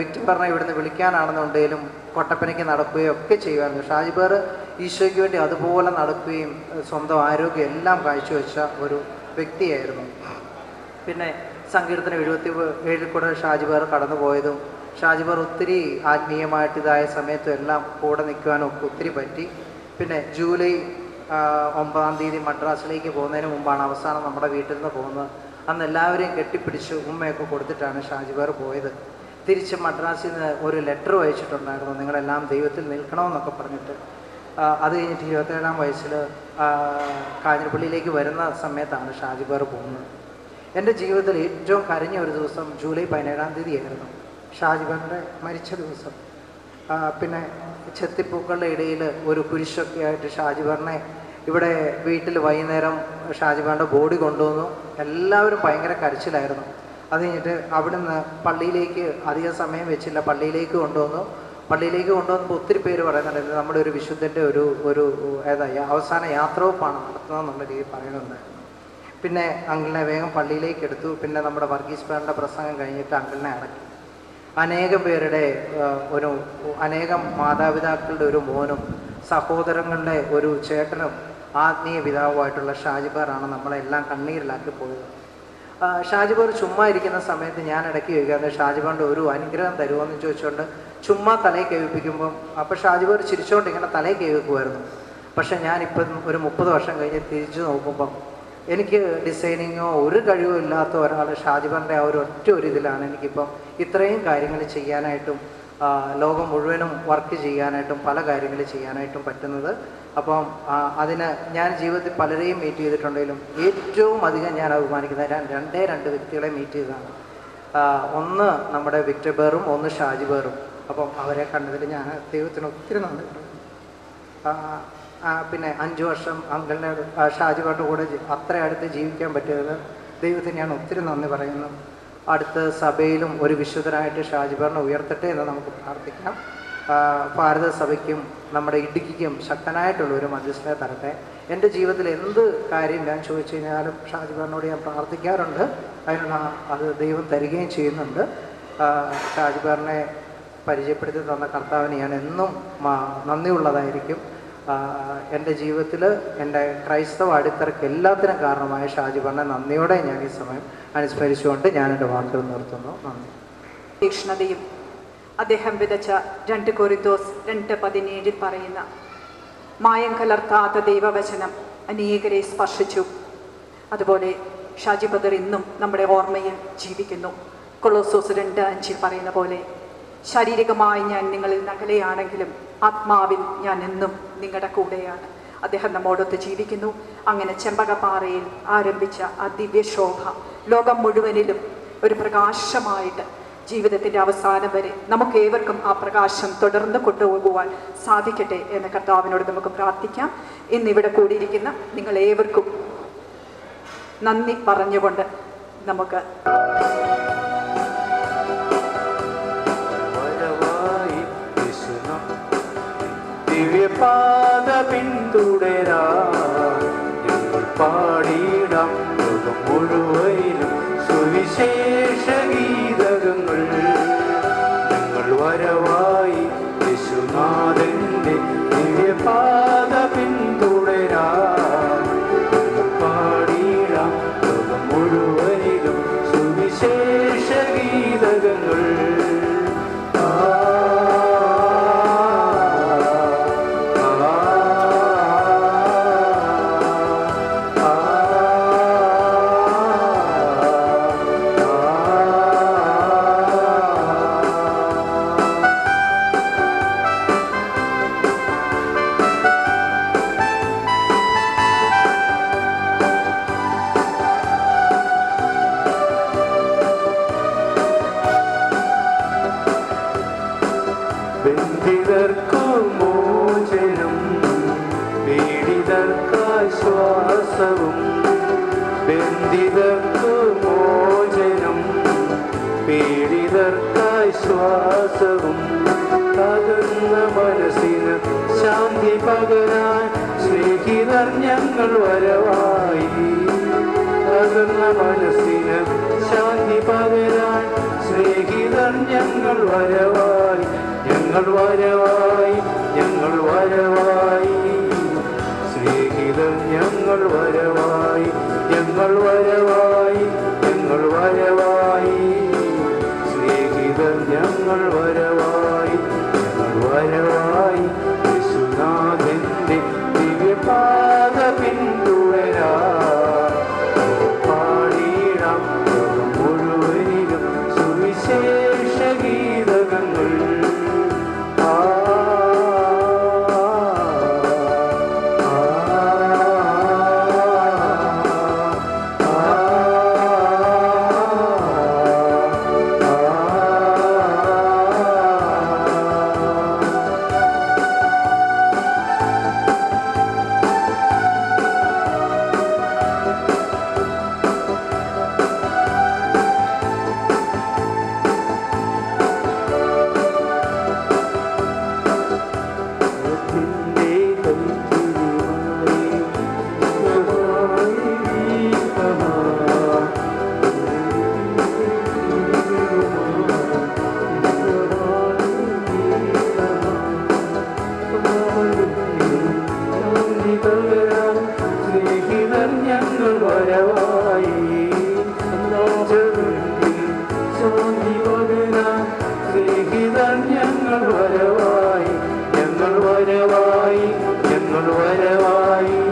വിക്ടർബാറിനെ ഇവിടുന്ന് വിളിക്കാനാണെന്നുണ്ടെങ്കിലും കൊട്ടപ്പനയ്ക്ക് നടക്കുകയും ഒക്കെ ചെയ്യുമായിരുന്നു. ഷാജിബാർ ഈശോയ്ക്ക് വേണ്ടി അതുപോലെ നടക്കുകയും സ്വന്തം ആരോഗ്യം എല്ലാം കാഴ്ചവെച്ച ഒരു വ്യക്തിയായിരുന്നു. പിന്നെ സങ്കീർത്തനം 77 കൂടെ ഷാജിബാർ കടന്നു പോയതും ഷാജിബാർ ഒത്തിരി ആത്മീയമായിട്ട് ഇതായ സമയത്തും എല്ലാം കൂടെ നിൽക്കുവാനും ഒക്കെ ഒത്തിരി പറ്റി. പിന്നെ ജൂലൈ 9-ാം തീയതി മദ്രാസിലേക്ക് പോകുന്നതിന് മുമ്പാണ് അവസാനം നമ്മുടെ വീട്ടിൽ നിന്ന് പോകുന്നത്. അന്ന് എല്ലാവരെയും കെട്ടിപ്പിടിച്ച് ഉമ്മയൊക്കെ കൊടുത്തിട്ടാണ് ഷാജിബാർ പോയത്. തിരിച്ച് മദ്രാസിൽ നിന്ന് ഒരു ലെറ്റർ വായിച്ചിട്ടുണ്ടായിരുന്നു, നിങ്ങളെല്ലാം ദൈവത്തിൽ നിൽക്കണമെന്നൊക്കെ പറഞ്ഞിട്ട്. അത് കഴിഞ്ഞിട്ട് 27-ാം വയസ്സിൽ കാഞ്ഞിരപ്പള്ളിയിലേക്ക് വരുന്ന സമയത്താണ് ഷാജിബാർ പോകുന്നത്. എൻ്റെ ജീവിതത്തിൽ ഏറ്റവും കരഞ്ഞ ഒരു ദിവസം ജൂലൈ 17-ാം തീയതി ആയിരുന്നു, ഷാജിബാറിൻ്റെ മരിച്ച ദിവസം. പിന്നെ ചെത്തിപ്പൂക്കളുടെ ഇടയിൽ ഒരു കുരിശൊക്കെ ആയിട്ട് ഷാജിബാറിനെ ഇവിടെ വീട്ടിൽ വൈകുന്നേരം ഷാജിബാറിൻ്റെ ബോഡി കൊണ്ടുവന്നു. എല്ലാവരും ഭയങ്കര കരച്ചിലായിരുന്നു. അത് കഴിഞ്ഞിട്ട് അവിടുന്ന് പള്ളിയിലേക്ക് അധികം സമയം വെച്ചില്ല, പള്ളിയിലേക്ക് കൊണ്ടുവന്നു. പള്ളിയിലേക്ക് കൊണ്ടുവന്നപ്പോൾ ഒത്തിരി പേര് പറയുന്നുണ്ട് നമ്മുടെ ഒരു വിശുദ്ധൻ്റെ ഒരു അവസാന യാത്രവെപ്പാണ് നടത്തുന്നതെന്നുള്ള രീതിയിൽ പറയുന്നുണ്ടായിരുന്നു. പിന്നെ അങ്കിളിനെ വേഗം പള്ളിയിലേക്ക് എടുത്തു. പിന്നെ നമ്മുടെ വർഗീസ് പാറിൻ്റെ പ്രസംഗം കഴിഞ്ഞിട്ട് അങ്കിളിനെ അടക്കി. അനേകം മാതാപിതാക്കളുടെ ഒരു മോനും സഹോദരങ്ങളുടെ ഒരു ചേട്ടനും ആത്മീയ പിതാവുമായിട്ടുള്ള ഷാജിബാറാണ് നമ്മളെല്ലാം കണ്ണീരിലാക്കി പോയത്. ഷാജിബാർ ചുമ്മാ ഇരിക്കുന്ന സമയത്ത് ഞാൻ ഇടയ്ക്ക് ചോദിക്കാറുണ്ട്, ഷാജിബാറിൻ്റെ ഒരു അനുഗ്രഹം തരുമോയെന്ന് ചോദിച്ചുകൊണ്ട് ചുമ്മാ തലയിൽ കേൾപ്പിക്കുമ്പം അപ്പോൾ ഷാജിബാർ ചിരിച്ചുകൊണ്ട് ഇങ്ങനെ തലയിൽ കേൾക്കുമായിരുന്നു. പക്ഷേ ഞാനിപ്പം ഒരു 30 വർഷം കഴിഞ്ഞ് തിരിച്ചു നോക്കുമ്പം എനിക്ക് ഡിസൈനിങ്ങോ ഒരു കഴിവോ ഇല്ലാത്ത ഒരാൾ ഷാജിബാറിൻ്റെ ആ ഒരു ഒറ്റ ഒരു ഇതിലാണ് എനിക്കിപ്പം ഇത്രയും കാര്യങ്ങൾ ചെയ്യാനായിട്ടും ലോകം മുഴുവനും വർക്ക് ചെയ്യാനായിട്ടും പല കാര്യങ്ങൾ ചെയ്യാനായിട്ടും പറ്റുന്നത്. അപ്പം അതിന് ഞാൻ ജീവിതത്തിൽ പലരെയും മീറ്റ് ചെയ്തിട്ടുണ്ടെങ്കിലും ഏറ്റവും അധികം ഞാൻ അഭിമാനിക്കുന്ന രണ്ട് വ്യക്തികളെ മീറ്റ് ചെയ്തതാണ്. ഒന്ന് നമ്മുടെ വിക്ടർ ബേറും ഒന്ന് ഷാജിബാറും. അപ്പം അവരെ കണ്ടതിൽ ഞാൻ ദൈവത്തിന് ഒത്തിരി നന്ദി പറയുന്നു. പിന്നെ 5 വർഷം അങ്കിളിനെ ഷാജിബാറിൻ്റെ കൂടെ അത്ര അടുത്ത് ജീവിക്കാൻ പറ്റിയത് ദൈവത്തിന് ഞാൻ ഒത്തിരി നന്ദി പറയുന്നു. അടുത്ത സഭയിലും ഒരു വിശുദ്ധനായിട്ട് ഷാജിബാറിനെ ഉയർത്തട്ടെ എന്ന് നമുക്ക് പ്രാർത്ഥിക്കാം. ഭാരത സഭയ്ക്കും നമ്മുടെ ഇടുക്കിക്കും ശക്തനായിട്ടുള്ള ഒരു മധ്യസ്ഥനെ തരട്ടെ. എൻ്റെ ജീവിതത്തിൽ എന്ത് കാര്യം ഞാൻ ചോദിച്ചു കഴിഞ്ഞാലും ഷാജിബാറിനോട് ഞാൻ പ്രാർത്ഥിക്കാറുണ്ട്. അത് ദൈവം തരികയും ചെയ്യുന്നുണ്ട്. ഷാജിബാറിനെ പരിചയപ്പെടുത്തി തന്ന കർത്താവിന് ഞാൻ എന്നും നന്ദിയുള്ളതായിരിക്കും. എൻ്റെ ജീവിതത്തിൽ എൻ്റെ ക്രൈസ്തവ അടിത്തറയ്ക്ക് എല്ലാത്തിനും കാരണമായ ഷാജിബാറിനെ നന്ദിയോടെ ഞാൻ ഈ സമയം അനുസ്മരിച്ചുകൊണ്ട് ഞാൻ എൻ്റെ വാക്കുകൾ നിർത്തുന്നു. നന്ദി. തീക്ഷ്ണതയും അദ്ദേഹം വിതച്ച 2 കൊരിന്തോസ് 2:17 പറയുന്ന മായം കലർത്താത്ത ദൈവവചനം അനേകരെ സ്പർശിച്ചു. അതുപോലെ ഷാജി ബ്രദർ ഇന്നും നമ്മുടെ ഓർമ്മയിൽ ജീവിക്കുന്നു. കൊളോസോസ് 2:5 പറയുന്ന പോലെ ശാരീരികമായി ഞാൻ നിങ്ങളിൽ നകലെയാണെങ്കിലും ആത്മാവിൽ ഞാൻ എന്നും നിങ്ങളുടെ കൂടെയാണ്. അദ്ദേഹം നമ്മോടൊത്ത് ജീവിക്കുന്നു. അങ്ങനെ ചെമ്പകപ്പാറയിൽ ആരംഭിച്ച ആ ദിവ്യശോഭ ലോകം മുഴുവനിലും ഒരു പ്രകാശമായിട്ട് ജീവിതത്തിൻ്റെ അവസാനം വരെ നമുക്കേവർക്കും ആ പ്രകാശം തുടർന്ന് കൊണ്ടുപോകുവാൻ സാധിക്കട്ടെ എന്ന് കർത്താവിനോട് നമുക്ക് പ്രാർത്ഥിക്കാം. ഇന്നിവിടെ കൂടിയിരിക്കുന്ന നിങ്ങളേവർക്കും നന്ദി പറഞ്ഞുകൊണ്ട് നമുക്ക് ദിവ്യപാദ പിന്തുടരാ ഞങ്ങൾ പാടിയിടാം ലോകം മുഴുവനും സുവിശേഷ ഗീതകങ്ങൾ. ഞങ്ങൾ വരവായി യേശുനാഥന്റെ ദിവ്യപാദ പിന്തുടരാ ഞങ്ങൾ പാടിയിടാം ലോകം മുഴുവനും സുവിശേഷ ഗീതകങ്ങൾ. ബന്ധിതർക്കു മോചനം പീഡിതർക്കാശ്വാസവും ബന്ധിതർക്കു മോചനം പീഡിതർക്കാശ്വാസവും തകർന്ന മനസ്സിന് ശാന്തി പകരാൻ സ്നേഹിതർ ഞങ്ങൾ വരവായി. തകർന്ന മനസ്സിന് ശാന്തി പകരാൻ സ്നേഹിതർ ഞങ്ങൾ വരവായി. ഞങ്ങൾ വരവായി ഞങ്ങൾ വരവായി സ്നേഹിതർ ഞങ്ങൾ വരവായി. ഞങ്ങൾ വരവായി ഞങ്ങൾ വരവായി സ്നേഹിതർ ഞങ്ങൾ വരവായി. ഞങ്ങൾ വരവായി യേശുനാഥന്റെ ദിവ്യപാദ വരവായി